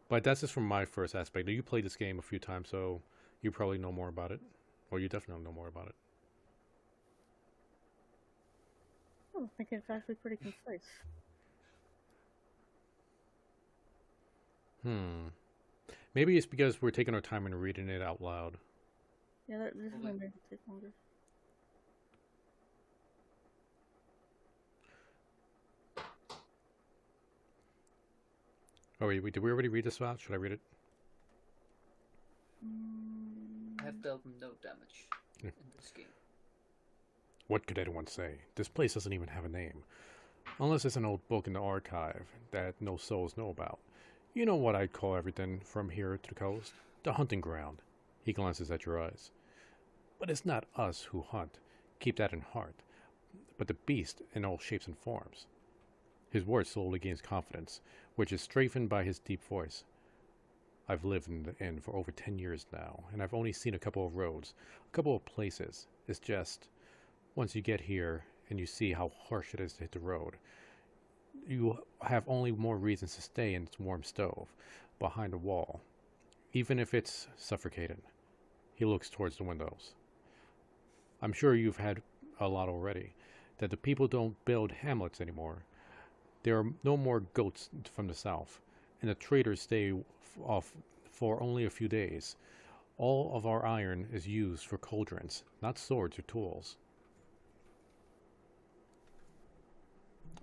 But that's just from my first aspect. You played this game a few times, so you probably know more about it, or you definitely know more about it. I think it's actually pretty concise. Hmm. Maybe it's because we're taking our time and reading it out loud. Yeah, this is Well, gonna make it take longer. Oh, wait, did we already read this out? Should I read it? I have dealt no damage Yeah. in this game. What could anyone say? This place doesn't even have a name. Unless it's an old book in the archive that no souls know about. You know what I'd call everything from here to the coast? The hunting ground. He glances at your eyes. But it's not us who hunt. Keep that in heart. But the beast in all shapes and forms. His words slowly gains confidence, which is strengthened by his deep voice. I've lived in the inn for over 10 years now, and I've only seen a couple of roads, a couple of places. It's just, once you get here and you see how harsh it is to hit the road, you have only more reasons to stay in its warm stove, behind a wall, even if it's suffocating. He looks towards the windows. I'm sure you've had a lot already, that the people don't build hamlets anymore. There are no more goats from the south, and the traders stay off for only a few days. All of our iron is used for cauldrons, not swords or tools.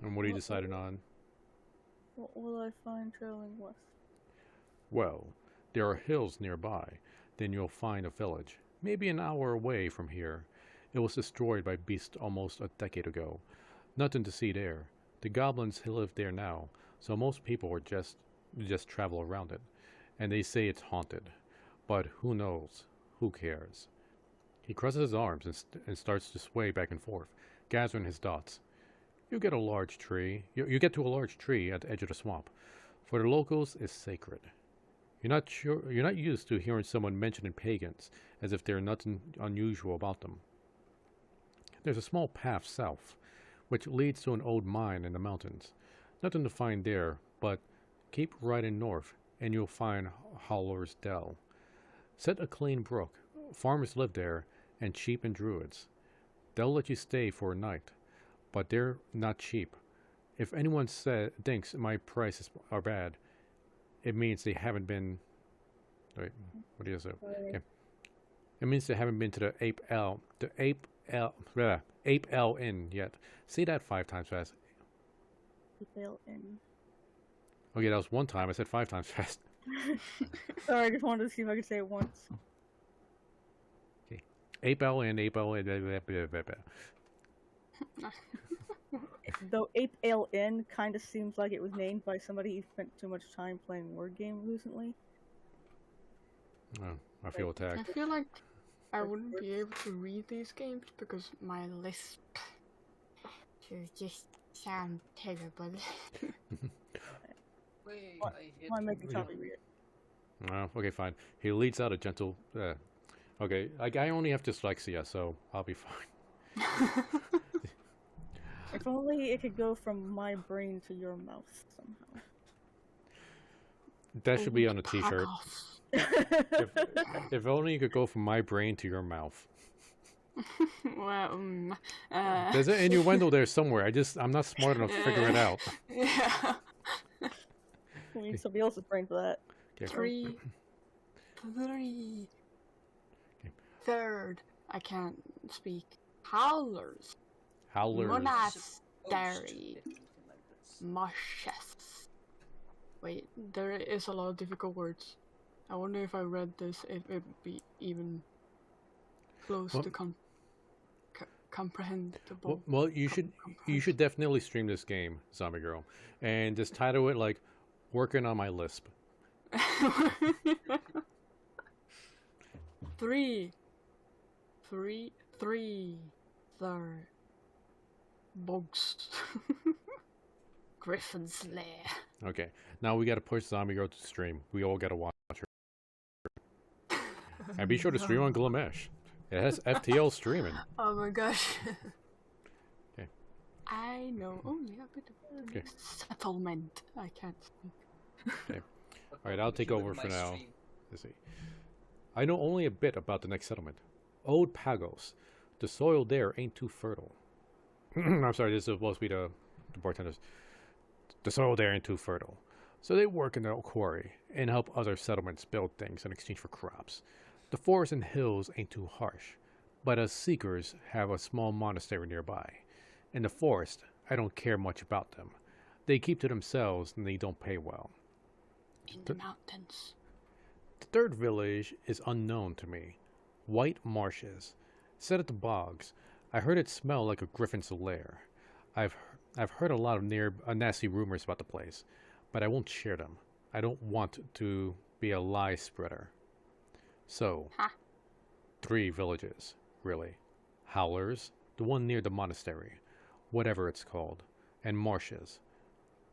And what are you deciding on? What will I find traveling west? Well, there are hills nearby. Then you'll find a village, maybe an hour away from here. It was destroyed by beasts almost a decade ago. Nothing to see there. The goblins live there now, so most people are just travel around it, and they say it's haunted. But who knows? Who cares? He crosses his arms and starts to sway back and forth, gathering his thoughts. You get a large tree. You get to a large tree at the edge of the swamp. For the locals, it's sacred. You're not used to hearing someone mentioning pagans as if there's nothing unusual about them. There's a small path south, which leads to an old mine in the mountains. Nothing to find there, but keep riding north, and you'll find Howler's Dell. Set a clean brook. Farmers live there, and sheep and druids. They'll let you stay for a night, but they're not cheap. If anyone thinks my prices are bad, it means they haven't been. Wait, what do you say? Okay. It means they haven't been to the Ape L Inn yet. Say that 5 times fast. Detail in. Okay, that was 1 time. I said 5 times fast. Sorry, I just wanted to see if I could say it once. Okay. Ape L Inn, Ape L Inn. Blah, blah, blah, blah. Though Ape Ale Inn kind of seems like it was named by somebody who spent too much time playing word game recently. Oh, I feel I attacked. feel like I wouldn't be able to read these games because my lisp just sound terrible. Wait, What? I hit. Why make the Choppy read it? Oh, okay, fine. He leads out a gentle. Okay, I only have dyslexia, so I'll be fine. If only it could go from my brain to your mouth somehow. That should be on a T-shirt. Pack off. If only you could go from my brain to your mouth. Well, There's an innuendo there somewhere. I'm not smart enough to figure it out. Yeah. I need somebody else's brain for that. Okay. Three. Okay. Third. I can't speak. Howlers. Howlers. Monastery. Marshes. Wait, there is a lot of difficult words. I wonder if I read this, if it would be even close to comprehensible. Well, you should definitely stream this game, Zombie Girl, and just title it like "Working on My Lisp." Three. Third. Bugs. Griffin's lair. Okay, now we got to push Zombie Girl to stream. We all got to watch her, and be sure to stream on Glamesh. It has FTL streaming. Oh my gosh. Okay. I know only a bit of Okay. settlement. I can't speak. Okay. All right, I'll take over for now. Let's see. I know only a bit about the next settlement. Old Pagos. The soil there ain't too fertile. I'm sorry, this is supposed to be the bartenders. The soil there ain't too fertile. So they work in the quarry and help other settlements build things in exchange for crops. The forests and hills ain't too harsh, but us seekers have a small monastery nearby. In the forest, I don't care much about them. They keep to themselves and they don't pay well. In the mountains. The third village is unknown to me. White marshes. Set at the bogs. I heard it smell like a griffin's lair. I've heard a lot of nasty rumors about the place, but I won't share them. I don't want to be a lie spreader. So, 3 villages, really. Howlers, the one near the monastery, whatever it's called, and marshes.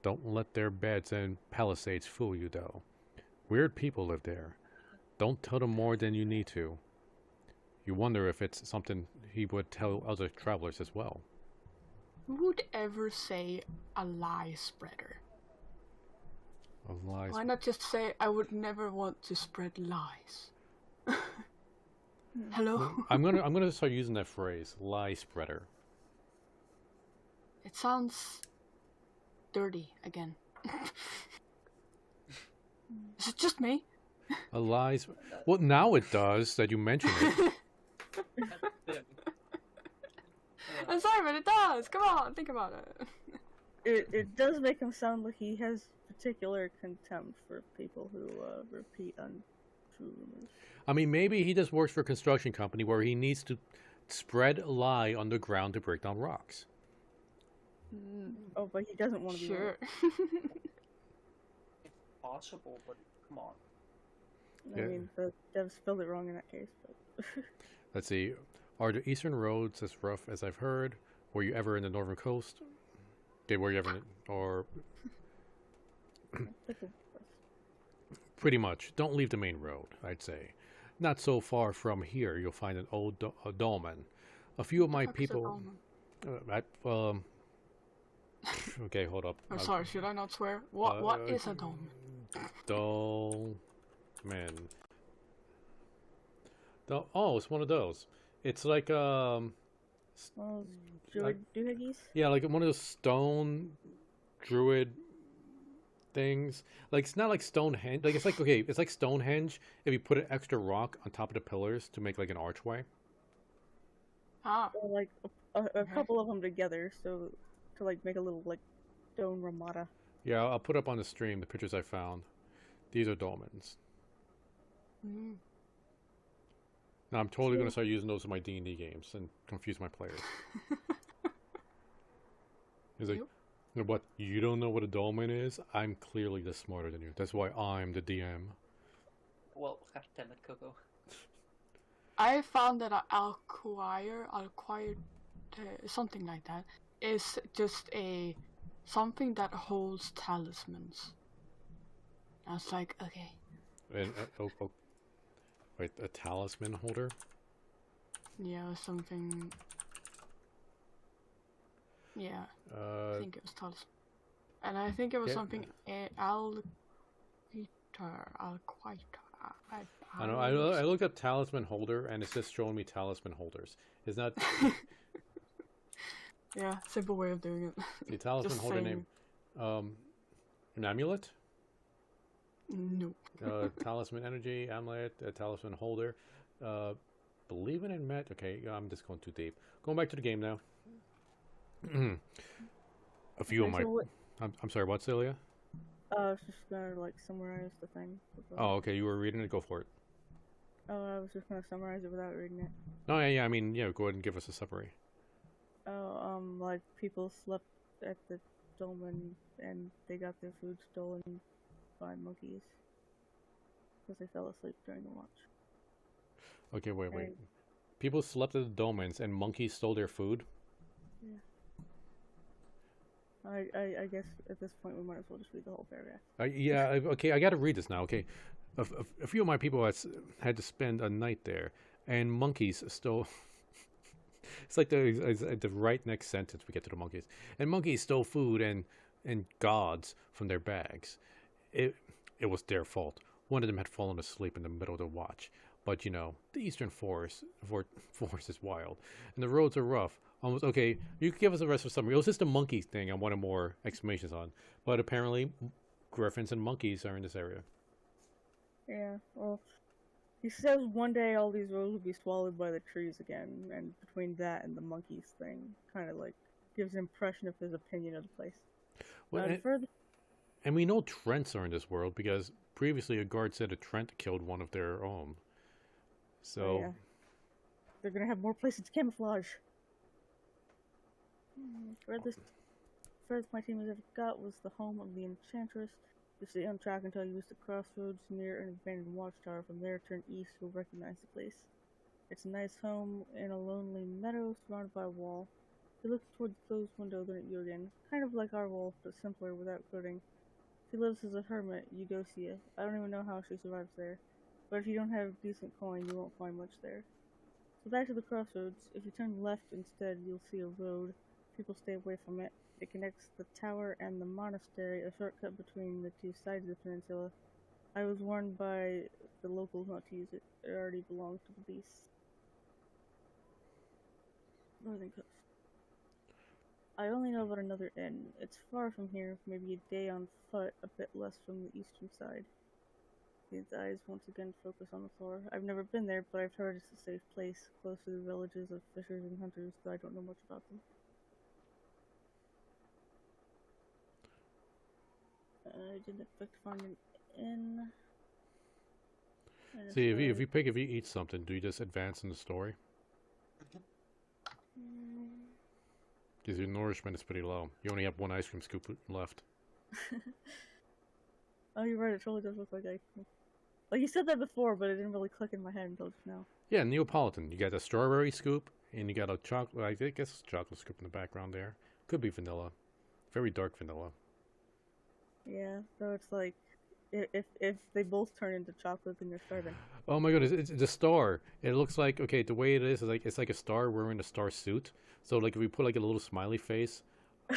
Don't let their beds and palisades fool you, though. Weird people live there. Don't tell them more than you need to. You wonder if it's something he would tell other travelers as well. Who would ever say a lie spreader? A lie Why not just say I would never want to spread lies? Hello? I'm gonna start using that phrase, lie spreader. It sounds dirty again. Is it just me? A lie. Well, now it does that you mention it. I'm sorry, but it does. Come on, think about it. It does make him sound like he has particular contempt for people who repeat untrue rumors. I mean, maybe he just works for a construction company where he needs to spread a lie on the ground to break down rocks. Oh, but he doesn't want to be Sure. It's possible, but come on. I mean, the dev spelled it wrong in that case. But Let's see. Are the eastern roads as rough as I've heard? Were you ever in the northern coast? Were you ever or pretty much. Don't leave the main road, I'd say. Not so far from here, you'll find an old dolmen. A few of my people. Okay, hold up. I'm sorry, should I not swear? What is a dolmen? Dolmen. Oh, it's one of those. It's like druid doohickeys? yeah, like one of those stone druid things. Like it's not like Stonehenge. Like it's like Stonehenge if you put an extra rock on top of the pillars to make like an archway. Ah, Or like a couple of them together, so to like make a little like stone ramada. Yeah, I'll put up on the stream the pictures I found. These are dolmens. Now I'm totally gonna start using those in my D&D games and confuse my players. He's like, what? You don't know what a dolmen is? I'm clearly the smarter than you. That's why I'm the DM. Well, god damn it, Coco. I found that acquired something like that is just something that holds talismans. I was like, okay. And wait, a talisman holder? Yeah, something. Yeah, I think it was talisman, and I think it was something alquiter. I know. I looked up talisman holder, and it's just showing me talisman holders. It's not Yeah, simple way of doing it. the talisman Just holder saying. name. An amulet. Nope. Talisman energy amulet. Talisman holder. Believe in met. Okay, I'm just going too deep. Going back to the game now. A few of my. I'm sorry. What, Cyllya? I was just gonna like summarize the thing. Oh, okay. You were reading it. Go for it. Oh, I was just gonna summarize it without reading it. Oh yeah. I mean, yeah. Go ahead and give us a summary. Oh, like people slept at the dolmen and they got their food stolen by monkeys because they fell asleep during the watch. Okay. Wait. People slept at the dolmens and monkeys stole their food. Yeah. I guess at this point we might as well just read the whole paragraph. Yeah, okay, I gotta read this now, okay. A few of my people had to spend a night there, and monkeys stole... It's like the right next sentence we get to the monkeys. And monkeys stole food and gods from their bags. It was their fault. One of them had fallen asleep in the middle of the watch. But, you know, the eastern forest is wild, and the roads are rough. Almost okay. You could give us the rest of the summary. It was just a monkey thing I wanted more exclamations on, but apparently, griffins and monkeys are in this area. Yeah. Well, he says one day all these roads will be swallowed by the trees again, and between that and the monkeys thing, kind of like gives an impression of his opinion of the place. Well, and we know Trents are in this world because previously a guard said a Trent killed one of their own. So yeah. They're gonna have more places to camouflage. Furthest my team has ever got was the home of the Enchantress. You stay on track until you reach the crossroads near an abandoned watchtower. From there, turn east, you'll recognize the place. It's a nice home in a lonely meadow surrounded by a wall. She looks toward the closed window, then at you again. Kind of like our wall, but simpler without coding. She lives as a hermit, Eudocia. I don't even know how she survives there. But if you don't have decent coin, you won't find much there. So back to the crossroads. If you turn left instead, you'll see a road. People stay away from it. It connects the tower and the monastery, a shortcut between the two sides of the peninsula. I was warned by the locals not to use it. It already belongs to the beasts. Northern coast. I only know about another inn. It's far from here, maybe a day on foot, a bit less from the eastern side. His eyes once again focus on the floor. I've never been there, but I've heard it's a safe place, close to the villages of fishers and hunters, though I don't know much about them. I didn't expect to find an inn. See, if you eat something, do you just advance in the story? Because your nourishment is pretty low. You only have one ice cream scoop left. Oh, you're right. It totally does look like ice cream. Like you said that before, but it didn't really click in my head until just now. Yeah, Neapolitan. You got a strawberry scoop, and you got a chocolate. I guess it's chocolate scoop in the background there. Could be vanilla, very dark vanilla. Yeah, so it's like if they both turn into chocolate, then you're starving. Oh my goodness, it's the star. It looks like, okay, the way it is like it's like a star wearing a star suit. So like if we put like a little smiley face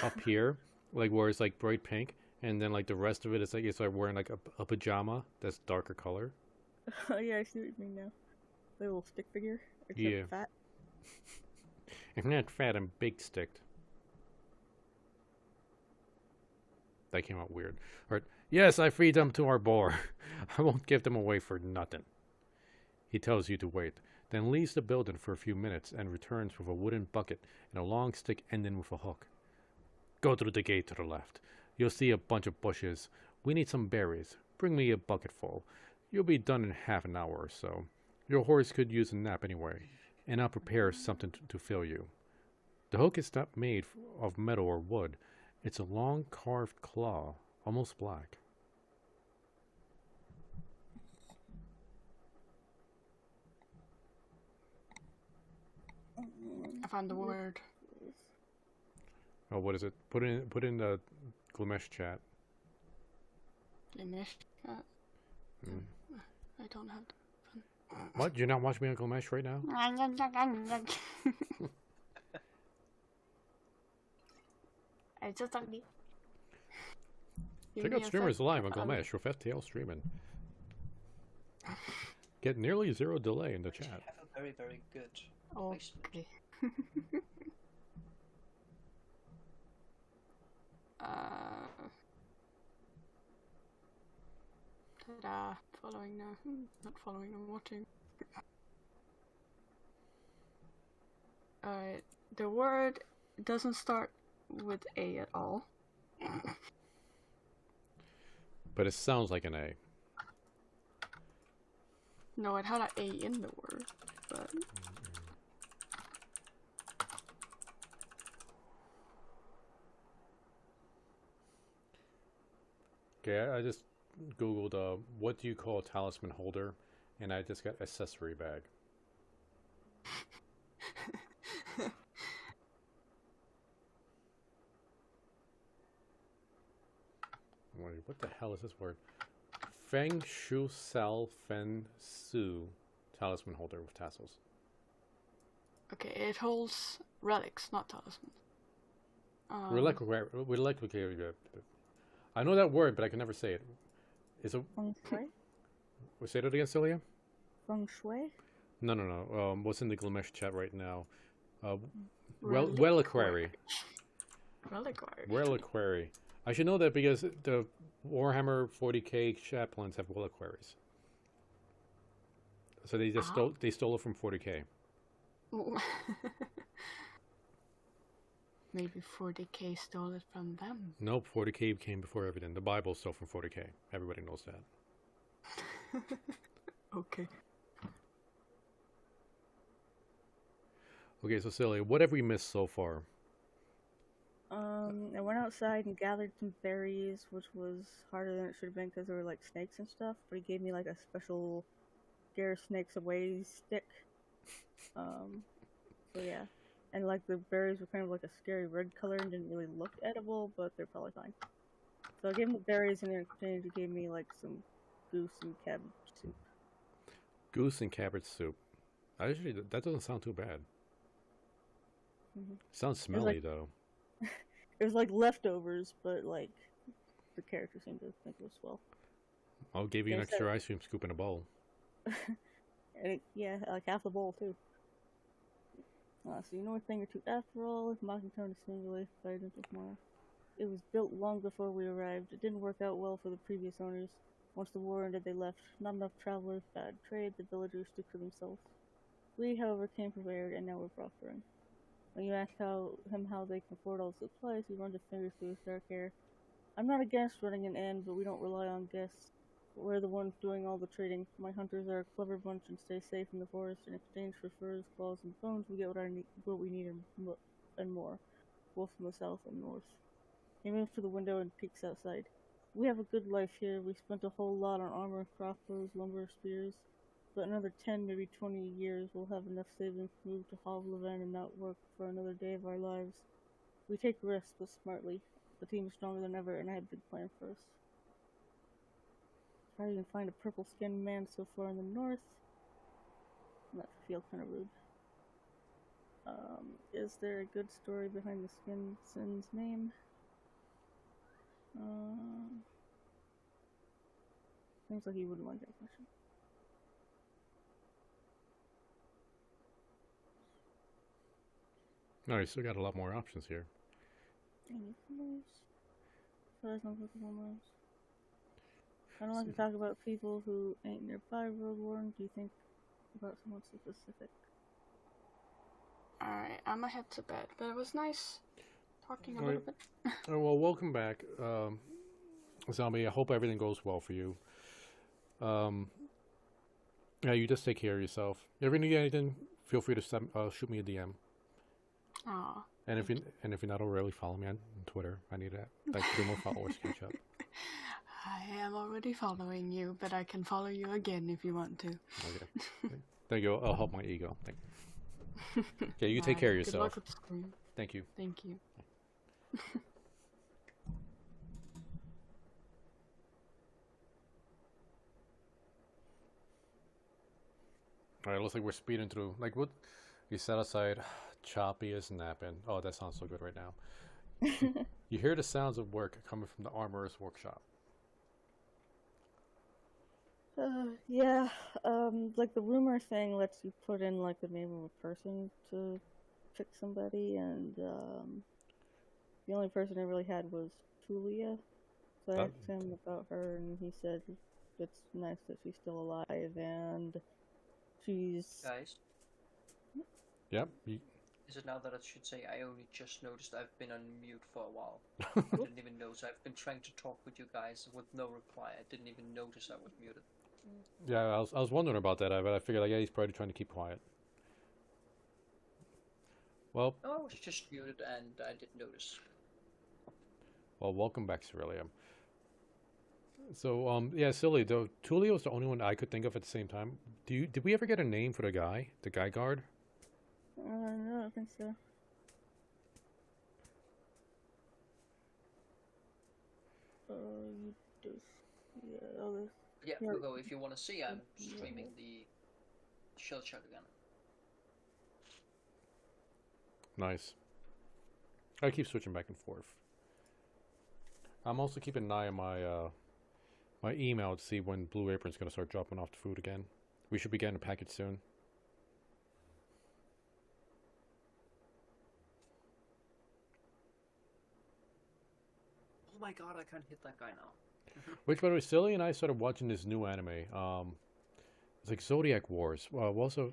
up here, like where it's like bright pink, and then like the rest of it is like it's like wearing like a pajama that's darker color. Oh yeah, I see what you mean now. The little stick figure. Except Yeah. fat. I'm not fat, I'm big sticked. That came out weird. All right. Yes, I feed them to our boar. I won't give them away for nothing. He tells you to wait, then leaves the building for a few minutes and returns with a wooden bucket and a long stick ending with a hook. Go through the gate to the left. You'll see a bunch of bushes. We need some berries. Bring me a bucket full. You'll be done in half an hour or so. Your horse could use a nap anyway, and I'll prepare something to fill you. The hook is not made of metal or wood. It's a long carved claw, almost black. I found the word. Oh, what is it? Put in the Glimesh chat. Glimesh. Mm. I don't have. What? You're not watching me on Glimesh right now? I just don't need. Check out streamers live on Glimesh with FTL streaming. get nearly 0 delay in the You chat. have a very, very good placement. Okay. Ta-da. Following now. Not following, I'm watching. Alright. The word doesn't start with A at all. But it sounds like an A. No, it had an A in the word, but Okay, I just googled what do you call a talisman holder, and I just got accessory bag. Wait, what the hell is this word? Feng Shu Sal Fen Su talisman holder with tassels. okay, it holds relics, not talismans. Reliquary. I know that word, but I can never say it. Is a Feng Shui? say that again, Cyllya? Feng Shui? No. What's in the Glimesh chat right now? Reliquary. Reliquary. Reliquary. Reliquary. I should know that because the Warhammer 40k chaplains have reliquaries. So they just stole it from 40k. Maybe 40k stole it from them. Nope, 40k came before everything. The Bible stole from 40k. Everybody knows that. Okay. Okay, so Cyllya, what have we missed so far? I went outside and gathered some berries, which was harder than it should have been because there were like snakes and stuff. But he gave me like a special scare snakes away stick. So yeah, and like the berries were kind of like a scary red color and didn't really look edible, but they're probably fine. So I gave him the berries, and in exchange he gave me like some goose and cabbage soup. Goose and cabbage soup. Actually, that doesn't sound too bad. Mm-hmm. Sounds smelly though. It was like leftovers, but like the character seemed to think it was swell. I'll give you an extra ice cream scoop in a bowl. And yeah, like half the bowl too. So you know a thing or two after all. Mockingtown is singularly fired into tomorrow. It was built long before we arrived. It didn't work out well for the previous owners. Once the war ended, they left. Not enough travelers, bad trade. The villagers took for themselves. We, however, came prepared, and now we're prospering. When you ask how they can afford all the supplies, he runs his fingers through his dark hair. I'm not against running an inn, but we don't rely on guests. We're the ones doing all the trading. My hunters are a clever bunch and stay safe in the forest. In exchange for furs, claws, and bones, we get what we need and more. Both from the south and north. He moves to the window and peeks outside. We have a good life here. We spent a whole lot on armor, crossbows, lumber, spears. But another 10, maybe 20 years, we'll have enough savings to move to Hovlevan and not work for another day of our lives. We take risks, but smartly. The team is stronger than ever, and I have a big plan for us. Try to even find a purple-skinned man so far in the north. That feels kind of rude. Is there a good story behind the Sin's name? Seems like he wouldn't like that question. No, you still got a lot more options here. Any colors? So there's no applicable ones. I don't like to talk about people who ain't nearby Roadworn. Do you think about someone specific? Alright, I'm gonna head to bed, but it was nice talking a little bit. Oh, well, welcome back, Zombie. I hope everything goes well for you. Yeah, you just take care of yourself. If you need anything, feel free to shoot me a DM. Aw. And if you're not already, follow me on Twitter. I need like 3 more followers to catch up. I am already following you, but I can follow you again if you want to. Okay. There you go. I'll help my ego. Thank you. Okay, you take care of yourself. Good luck with the screen. Thank you. Thank you. Alright, looks like we're speeding through. Like, what? You set aside, Choppy is napping. Oh, that sounds so good right now. You hear the sounds of work coming from the armorer's workshop. Yeah, like the rumor thing lets you put in like the name of a person to pick somebody, and the only person I really had was Tulia. So I Uh, asked him about her, and he said it's nice that she's still alive, and she's. Guys, Yep. is it now that I should say I only just noticed I've been on mute for a while? I didn't even notice. I've been trying to talk with you guys with no reply. I didn't even notice I was muted. Yeah, I was wondering about that, but I figured like, yeah, he's probably trying to keep quiet. Well, No, I was just muted and I didn't notice. welcome back, Cyllya. So, yeah, Cyllya, though, Tulio was the only one I could think of at the same time. Did we ever get a name for the guy guard? No, I don't think so. You just, yeah, all this. Yeah, Yeah. Hugo, if you want to see, I'm streaming the shell shock again. Nice. I keep switching back and forth. I'm also keeping an eye on my email to see when Blue Apron's going to start dropping off the food again. We should be getting a package soon. Oh my god, I can't hit that guy now. Which, by the way, Cyllya and I started watching this new anime. It's like Zodiac Wars. Also,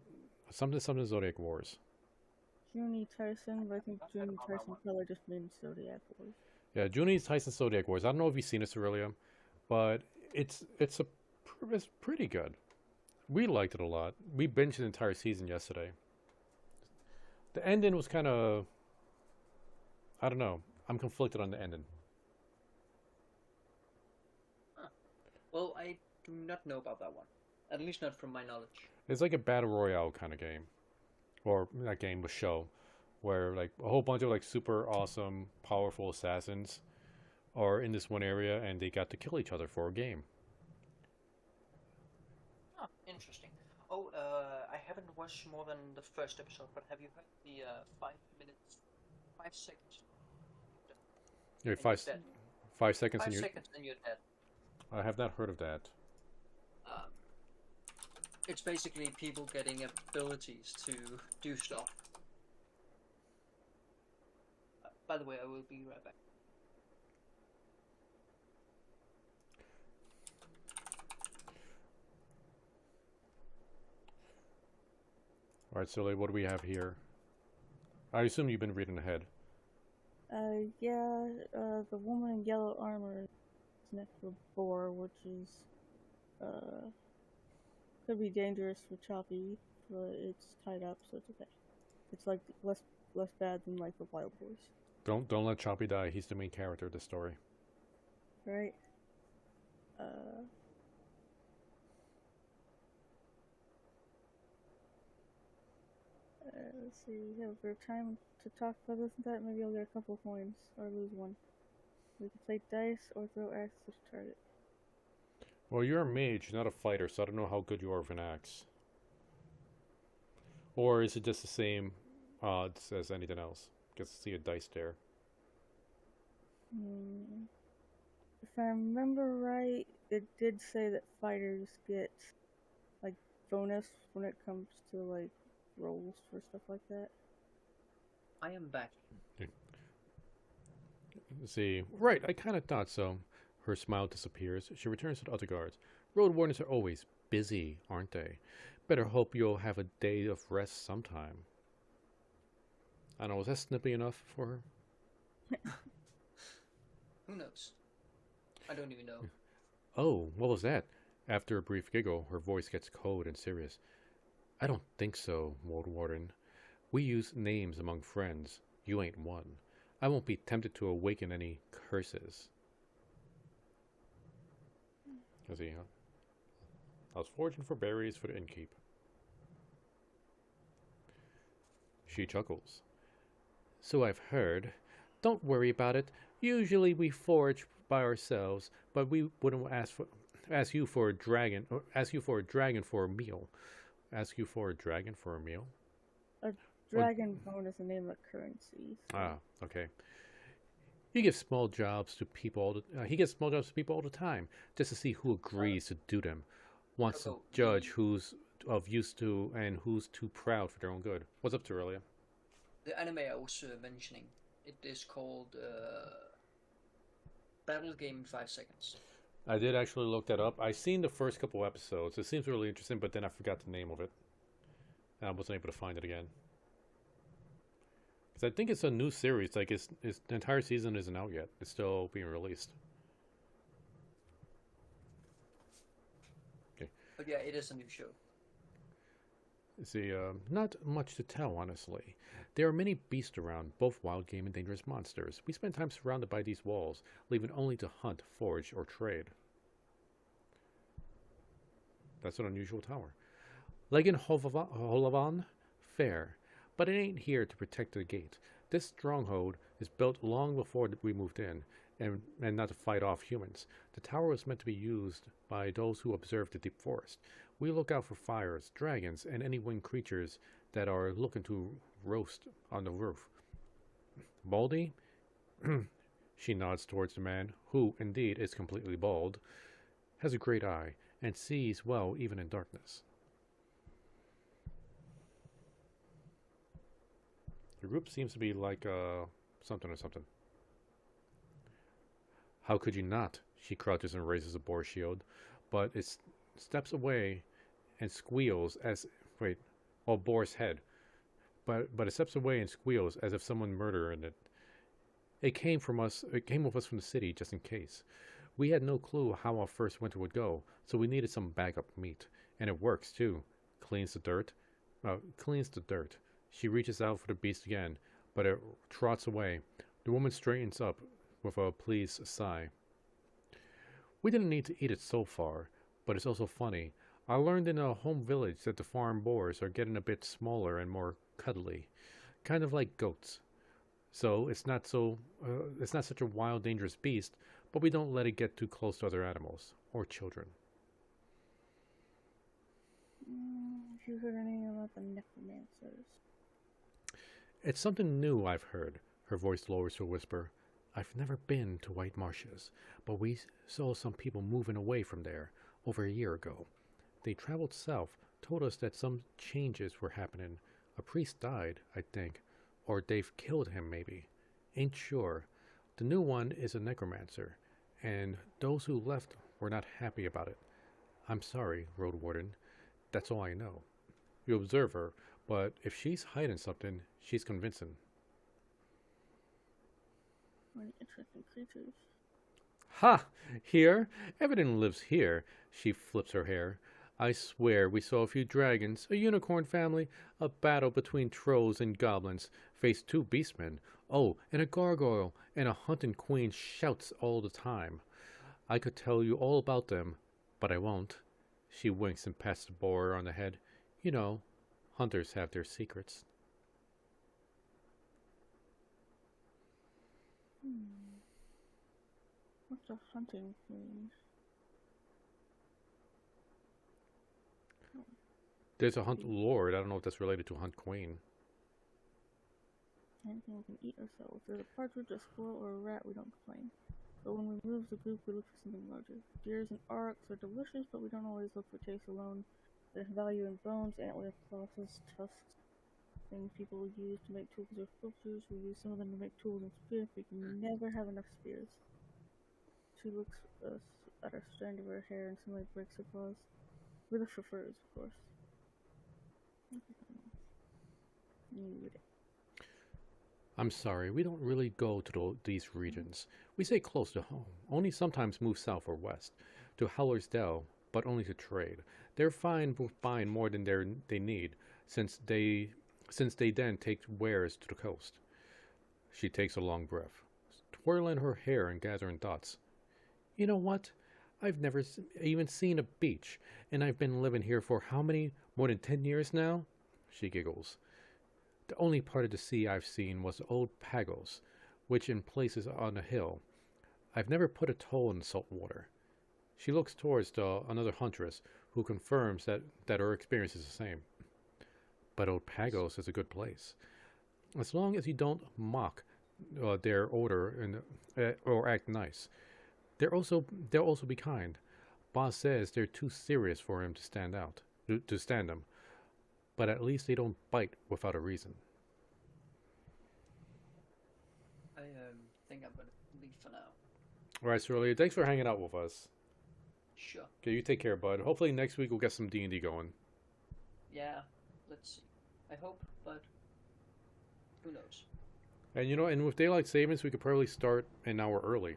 something Zodiac Wars. Junie Tyson, but I think Junie Tyson probably just means Zodiac Wars. Yeah, Junie Tyson Zodiac Wars. I don't know if you've seen this, Cyllya, but it's pretty good. We liked it a lot. We binged the entire season yesterday. The ending was kind of, I don't know. I'm conflicted on the ending. Well, I do not know about that one. At least not from my knowledge. It's like a battle royale kind of game, or not game, but show, where like a whole bunch of like super awesome, powerful assassins are in this one area, and they got to kill each other for a game. Oh, interesting. Oh, I haven't watched more than the first episode, but have you heard the 5 minutes, 5 seconds? You're And you're dead. 5 seconds, 5 and you. seconds and you're dead. I have not heard of that. It's basically people getting abilities to do stuff. By the way, I will be right back. All right, Cyllya, what do we have here? I assume you've been reading ahead. Yeah, the woman in yellow armor is next to a boar, which is, could be dangerous for Choppy, but it's tied up, so it's okay. It's like less bad than like the wild boars. Don't let Choppy die. He's the main character of the story. Right? Let's see, have we have time to talk about this and that? Maybe I'll get a couple coins, or lose one. We can play dice, or throw axes to target. Well, you're a mage, not a fighter, so I don't know how good you are with an axe. Or is it just the same odds as anything else? Gets to see a dice there. If I remember right, it did say that fighters get like bonus when it comes to like rolls for stuff like that. I am back. Let's see. Right, I kind of thought so. Her smile disappears. She returns to the other guards. Road warners are always busy, aren't they? Better hope you'll have a day of rest sometime. I don't know, was that snippy enough for her? Who knows? I don't even know. Oh, what was that? After a brief giggle, her voice gets cold and serious. I don't think so, Road Warden. We use names among friends. You ain't one. I won't be tempted to awaken any curses. Let's see, huh? I was foraging for berries for the innkeep. She chuckles. So I've heard. Don't worry about it. Usually we forage by ourselves, but we wouldn't ask you for a dragon for a meal. Ask you for a dragon for a meal? A dragon bone is the name of a currency. So. Ah, okay. He gives small jobs to people all the time, just to see who agrees to do them. wants to Coco, judge who's of use to and who's too proud for their own good. What's up, Cyllya? the anime I was mentioning, it is called Battle Game in 5 Seconds. I did actually look that up. I seen the first couple episodes. It seems really interesting, but then I forgot the name of it, and I wasn't able to find it again. Because I think it's a new series. Like it's the entire season isn't out yet. It's still being released. Okay. But yeah, it is a new show. See, not much to tell, honestly. There are many beasts around, both wild game and dangerous monsters. We spend time surrounded by these walls, leaving only to hunt, forage, or trade. That's an unusual tower. Legend Holavan? Fair. But it ain't here to protect the gate. This stronghold is built long before we moved in, and not to fight off humans. The tower was meant to be used by those who observe the deep forest. We look out for fires, dragons, and any winged creatures that are looking to roast on the roof. Baldy? She nods towards the man, who, indeed, is completely bald, has a great eye, and sees well even in darkness. The group seems to be like, something or something. How could you not? She crouches and raises a boar shield, but it steps away and squeals as boar's head, but it steps away and squeals as if someone murdered it. It came with us from the city just in case. We had no clue how our first winter would go, so we needed some backup meat, and it works too. Cleans the dirt. She reaches out for the beast again, but it trots away. The woman straightens up with a pleased sigh. We didn't need to eat it so far, but it's also funny. I learned in a home village that the farm boars are getting a bit smaller and more cuddly, kind of like goats. So it's not such a wild, dangerous beast, but we don't let it get too close to other animals or children. Have you heard anything about the necromancers? It's something new I've heard. Her voice lowers to a whisper. I've never been to White Marshes, but we saw some people moving away from there over a year ago. They traveled south, told us that some changes were happening. A priest died, I think, or they've killed him maybe. Ain't sure. The new one is a necromancer, and those who left were not happy about it. I'm sorry, Road Warden. That's all I know. You observe her, but if she's hiding something, she's convincing. What interesting creatures. Ha! Here? Everything lives here. She flips her hair. I swear we saw a few dragons, a unicorn family, a battle between trolls and goblins, faced 2 beastmen, oh, and a gargoyle, and a hunting queen shouts all the time. I could tell you all about them, but I won't. She winks and pats the boar on the head. You know, hunters have their secrets. What's a hunting queen? There's a hunt lord. I don't know if that's related to hunt queen. Anything we can eat ourselves. If there's a partridge, a squirrel, or a rat, we don't complain. But when we move the group, we look for something larger. Deers and aurochs are delicious, but we don't always look for taste alone. There's value in bones, antlers, claws, tusks, things people use to make tools or sculptures. We use some of them to make tools and spears. We can never have enough spears. She looks at a strand of her hair and suddenly breaks her claws. We look for furs, of course. I'm sorry, we don't really go to these regions. We stay close to home, only sometimes move south or west, to Howler's Dell, but only to trade. They're fine with buying more than they need, since they then take wares to the coast. She takes a long breath, twirling her hair and gathering thoughts. You know what? I've never even seen a beach, and I've been living here for how many? More than 10 years now? She giggles. The only part of the sea I've seen was the old Pagos, which in places on a hill. I've never put a toe in salt water. She looks towards another huntress, who confirms that her experience is the same. But old Pagos is a good place. As long as you don't mock their odor or act nice. They'll also be kind. Boss says they're too serious for him to stand out, to stand them. But at least they don't bite without a reason. I think I'm gonna leave for now. Alright, Cyllya, thanks for hanging out with us. Sure. Okay, you take care, bud. Hopefully next week we'll get some D&D going. Yeah, let's see. I hope, but who knows? And you know, and with daylight savings, we could probably start an hour early.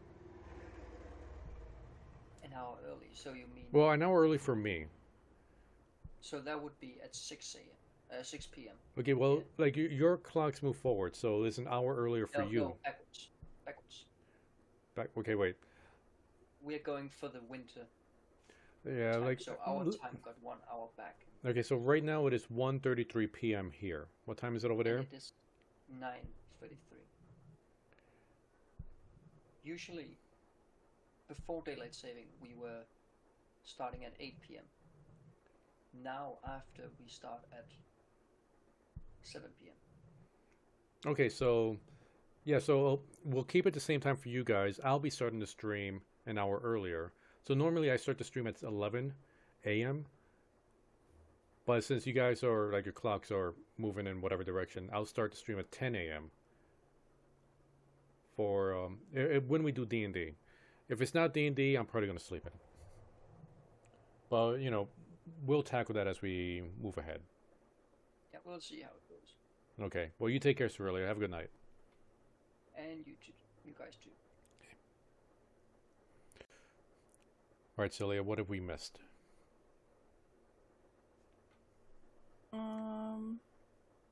An hour early, so you mean... Well, an hour early for me. So that would be at 6 a.m. 6 p.m. Okay, well, like your clocks move forward, so it's an hour earlier for you. No, backwards. Backwards. Okay, wait. We're going for the winter Yeah, time, like so our time got 1 hour back. Okay, so right now it is 1:33 p.m. here. What time is it over there? And it is 9:33. Usually, before daylight saving, we were starting at 8 p.m. Now, after, we start at 7 p.m. Okay, so yeah, so we'll keep it the same time for you guys. I'll be starting the stream an hour earlier. So normally I start the stream at 11 a.m. But since you guys are, like, your clocks are moving in whatever direction, I'll start the stream at 10 a.m. for when we do D&D. If it's not D&D, I'm probably going to sleep in. But, you know, we'll tackle that as we move ahead. Yeah, we'll see how it goes. Okay. Well, you take care, Cyllya. Have a good night. And you guys too. All right, Cyllya, what have we missed?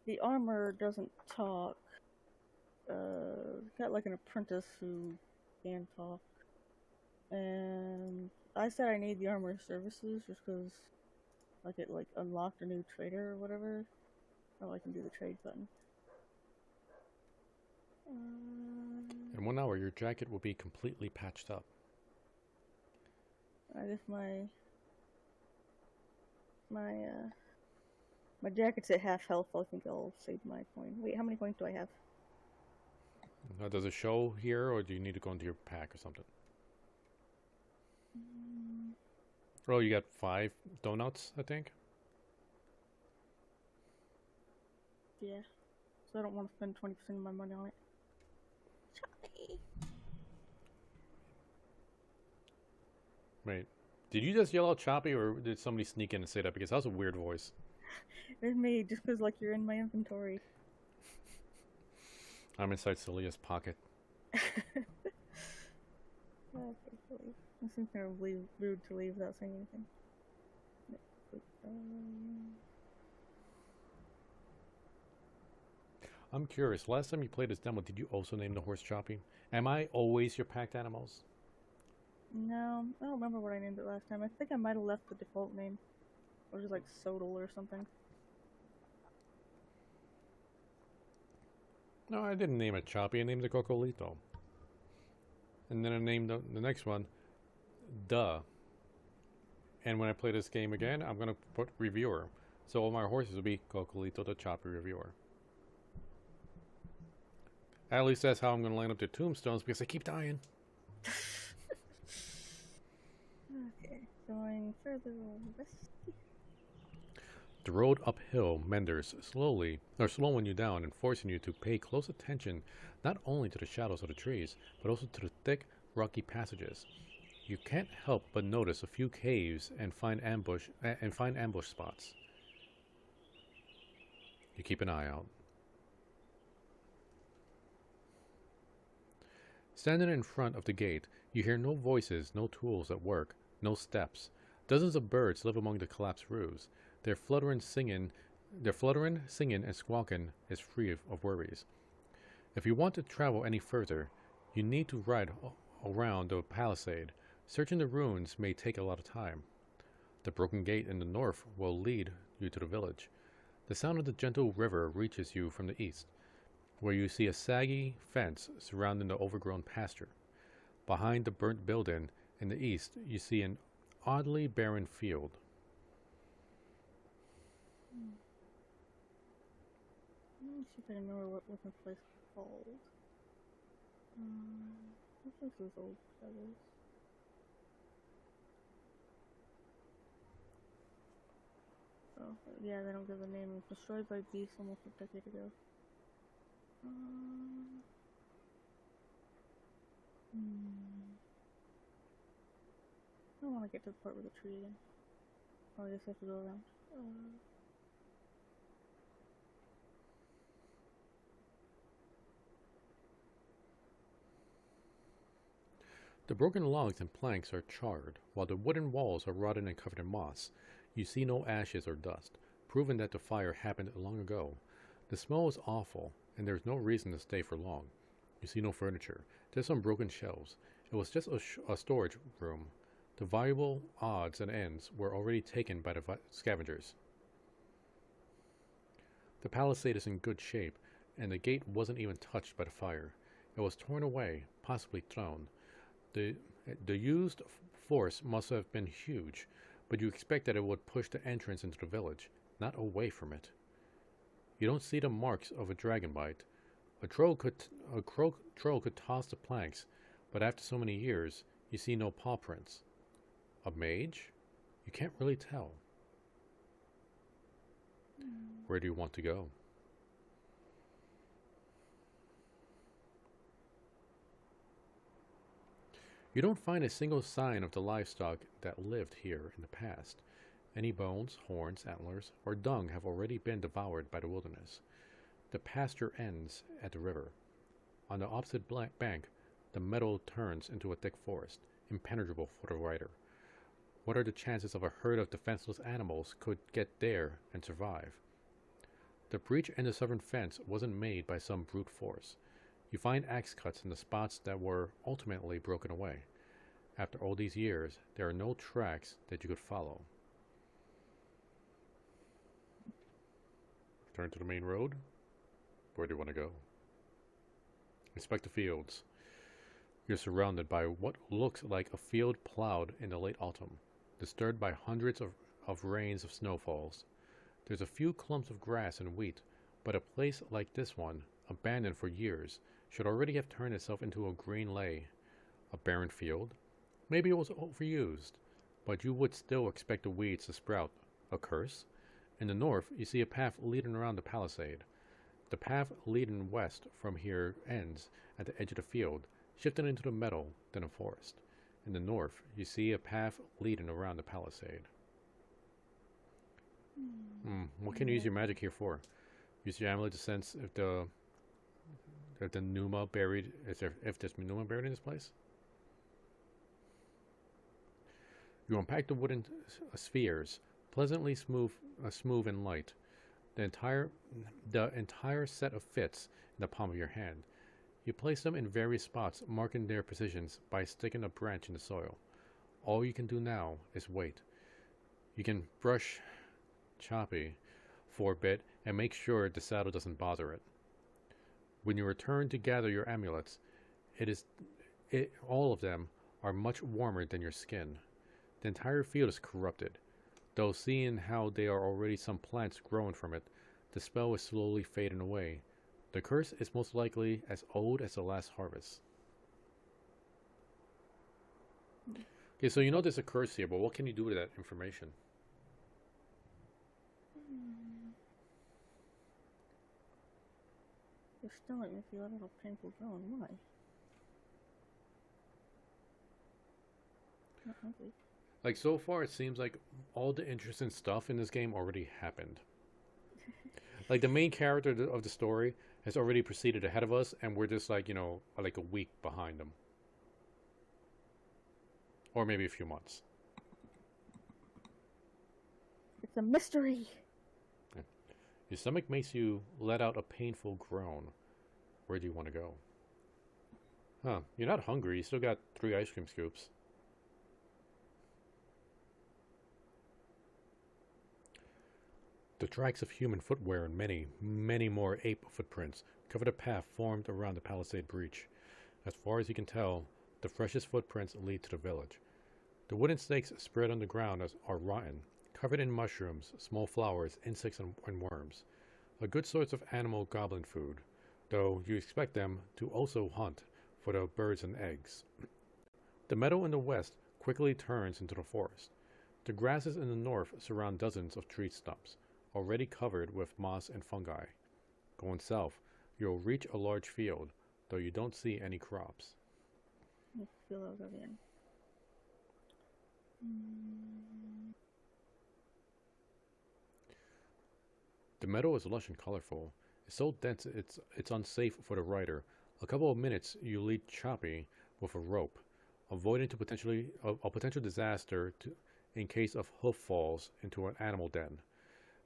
The armor doesn't talk. Got like an apprentice who can talk. And I said I need the armor services just because like it like unlocked a new trader or whatever. Oh, I can do the trade button. In 1 hour, your jacket will be completely patched up. I guess my jacket's at half health. I think I'll save my coin. Wait, how many coins do I have? Does it show here, or do you need to go into your pack or something? Oh, you got 5 donuts, I think? Yeah. So I don't want to spend 20% of my money on it. Choppy. Wait. Did you just yell out Choppy, or did somebody sneak in and say that? Because that was a weird voice. It's me, just because like you're in my inventory. I'm inside Cylya's pocket. Okay, please. It seems kind of rude to leave without saying anything. I'm curious. Last time you played this demo, did you also name the horse Choppy? Am I always your packed animals? No, I don't remember what I named it last time. I think I might have left the default name. Or just like Sodal or something. No, I didn't name it Choppy. I named it Cocolito. And then I named the next one Duh. And when I play this game again, I'm going to put Reviewer. So all my horses will be Cocolito the Choppy Reviewer. At least that's how I'm going to line up their tombstones, because I keep dying. Okay, going further west. The road uphill meanders slowly, or slowing you down and forcing you to pay close attention not only to the shadows of the trees, but also to the thick, rocky passages. You can't help but notice a few caves and find ambush spots. You keep an eye out. Standing in front of the gate, you hear no voices, no tools at work, no steps. Dozens of birds live among the collapsed roofs. Their fluttering, singing, and squawking is free of worries. If you want to travel any further, you need to ride around the palisade. Searching the ruins may take a lot of time. The broken gate in the north will lead you to the village. The sound of the gentle river reaches you from the east, where you see a saggy fence surrounding the overgrown pasture. Behind the burnt building in the east, you see an oddly barren field. Let me see if I can remember what the place was called. This is old feathers. Yeah, they don't give the name. It was destroyed by beasts almost a decade ago. I don't want to get to the part with the tree again. Oh, I guess I have to go around. The broken logs and planks are charred, while the wooden walls are rotted and covered in moss. You see no ashes or dust, proving that the fire happened long ago. The smell is awful, and there is no reason to stay for long. You see no furniture, just some broken shelves. It was just a storage room. The valuable odds and ends were already taken by the scavengers. The palisade is in good shape, and the gate wasn't even touched by the fire. It was torn away, possibly thrown. The used force must have been huge, but you expect that it would push the entrance into the village, not away from it. You don't see the marks of a dragon bite. A troll could toss the planks, but after so many years, you see no paw prints. A mage? You can't really tell. Where do you want to go? You don't find a single sign of the livestock that lived here in the past. Any bones, horns, antlers, or dung have already been devoured by the wilderness. The pasture ends at the river. On the opposite bank, the meadow turns into a thick forest, impenetrable for the rider. What are the chances of a herd of defenseless animals could get there and survive? The breach in the southern fence wasn't made by some brute force. You find axe cuts in the spots that were ultimately broken away. After all these years, there are no tracks that you could follow. Turn to the main road. Where do you want to go? Inspect the fields. You're surrounded by what looks like a field plowed in the late autumn, disturbed by hundreds of rains of snowfalls. There's a few clumps of grass and wheat, but a place like this one, abandoned for years, should already have turned itself into a green lay. A barren field? Maybe it was overused, but you would still expect the weeds to sprout. A curse? In the north, you see a path leading around the palisade. The path leading west from here ends at the edge of the field, shifting into the meadow, then a forest. In the north, you see a path leading around the palisade. What can you use your magic here for? Use your amulet to sense if there's Numa buried in this place. You unpack the wooden spheres, pleasantly smooth and light. The entire set of fits in the palm of your hand. You place them in various spots, marking their positions by sticking a branch in the soil. All you can do now is wait. You can brush Choppy for a bit and make sure the saddle doesn't bother it. When you return to gather your amulets, all of them are much warmer than your skin. The entire field is corrupted, though seeing how there are already some plants growing from it, the spell is slowly fading away. The curse is most likely as old as the last harvest. Okay, so you know there's a curse here, but what can you do with that information? You're still making me feel a little painful going. Why? Not hungry. Like, so far, it seems like all the interesting stuff in this game already happened. Like, the main character of the story has already proceeded ahead of us, and we're just like, you know, like a week behind them. Or maybe a few months. It's a mystery. Yeah. Your stomach makes you let out a painful groan. Where do you want to go? Huh, you're not hungry. You still got 3 ice cream scoops. The tracks of human footwear and many, many more ape footprints cover the path formed around the palisade breach. As far as you can tell, the freshest footprints lead to the village. The wooden stakes spread on the ground are rotten, covered in mushrooms, small flowers, insects, and worms. A good source of animal goblin food, though you expect them to also hunt for the birds and eggs. The meadow in the west quickly turns into the forest. The grasses in the north surround dozens of tree stumps. already covered with moss and fungi. Going south, you'll reach a large field, though you don't see any crops. Field over again. The meadow is lush and colorful. It's so dense it's unsafe for the rider. A couple of minutes, you lead Choppy with a rope, avoiding a potential disaster in case of hoof falls into an animal den.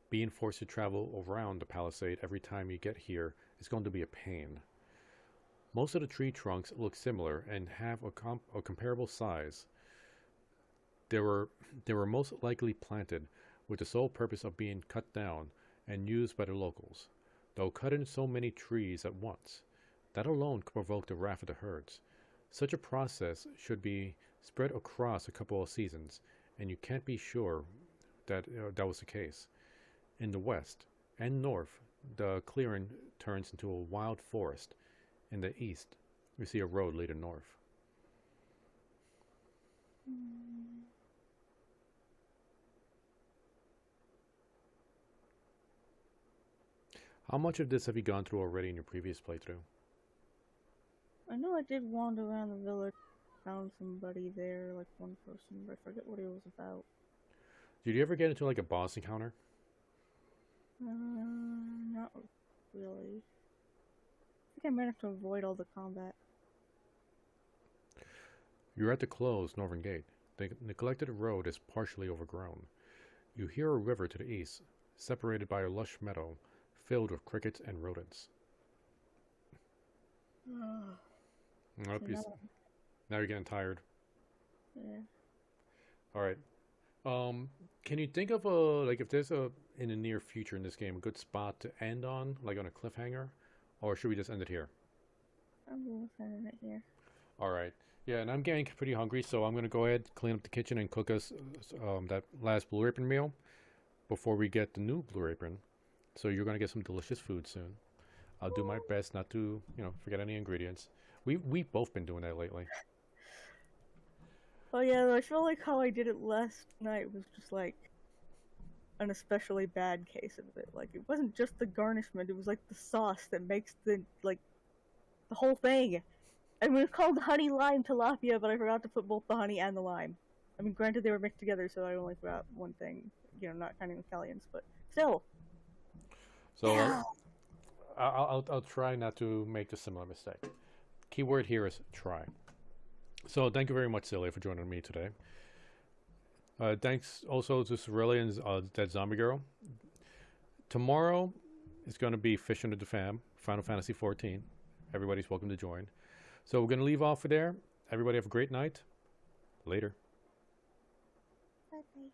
Being forced to travel around the palisade every time you get here is going to be a pain. Most of the tree trunks look similar and have a comparable size. They were most likely planted with the sole purpose of being cut down and used by the locals, though cutting so many trees at once. That alone could provoke the wrath of the herds. Such a process should be spread across a couple of seasons, and you can't be sure that that was the case. In the west and north, the clearing turns into a wild forest. In the east, we see a road leading north. How much of this have you gone through already in your previous playthrough? I know I did wander around the village, found somebody there, like one person, but I forget what it was about. Did you ever get into like a boss encounter? Not really. I think I might have to avoid all the combat. You're at the closed northern gate. The neglected road is partially overgrown. You hear a river to the east, separated by a lush meadow filled with crickets and rodents. Nope, now you're getting tired. Yeah. All right. Can you think of like if there's in the near future in this game a good spot to end on, like on a cliffhanger, or should we just end it here? I'm sending it here. All right. Yeah, and I'm getting pretty hungry, so I'm gonna go ahead, clean up the kitchen, and cook us that last Blue Apron meal before we get the new Blue Apron. So you're gonna get some delicious food soon. I'll do my best not to, forget any ingredients. We've both been doing that lately. Oh yeah, I feel like how I did it last night was just like an especially bad case of it. Like it wasn't just the garnishment; it was like the sauce that makes the whole thing. I mean, it's called honey lime tilapia, but I forgot to put both the honey and the lime. I mean, granted they were mixed together, so I only forgot one thing. Not counting Italians, but still. So I'll try not to make a similar mistake. Keyword here is try. So thank you very much, Cyllya, for joining me today. Thanks also to Cyllya and Dead Zombie Girl. Tomorrow is going to be Fish Under the Fam, Final Fantasy XIV. Everybody's welcome to join. So we're going to leave off for there. Everybody have a great night. Later. Bye-bye.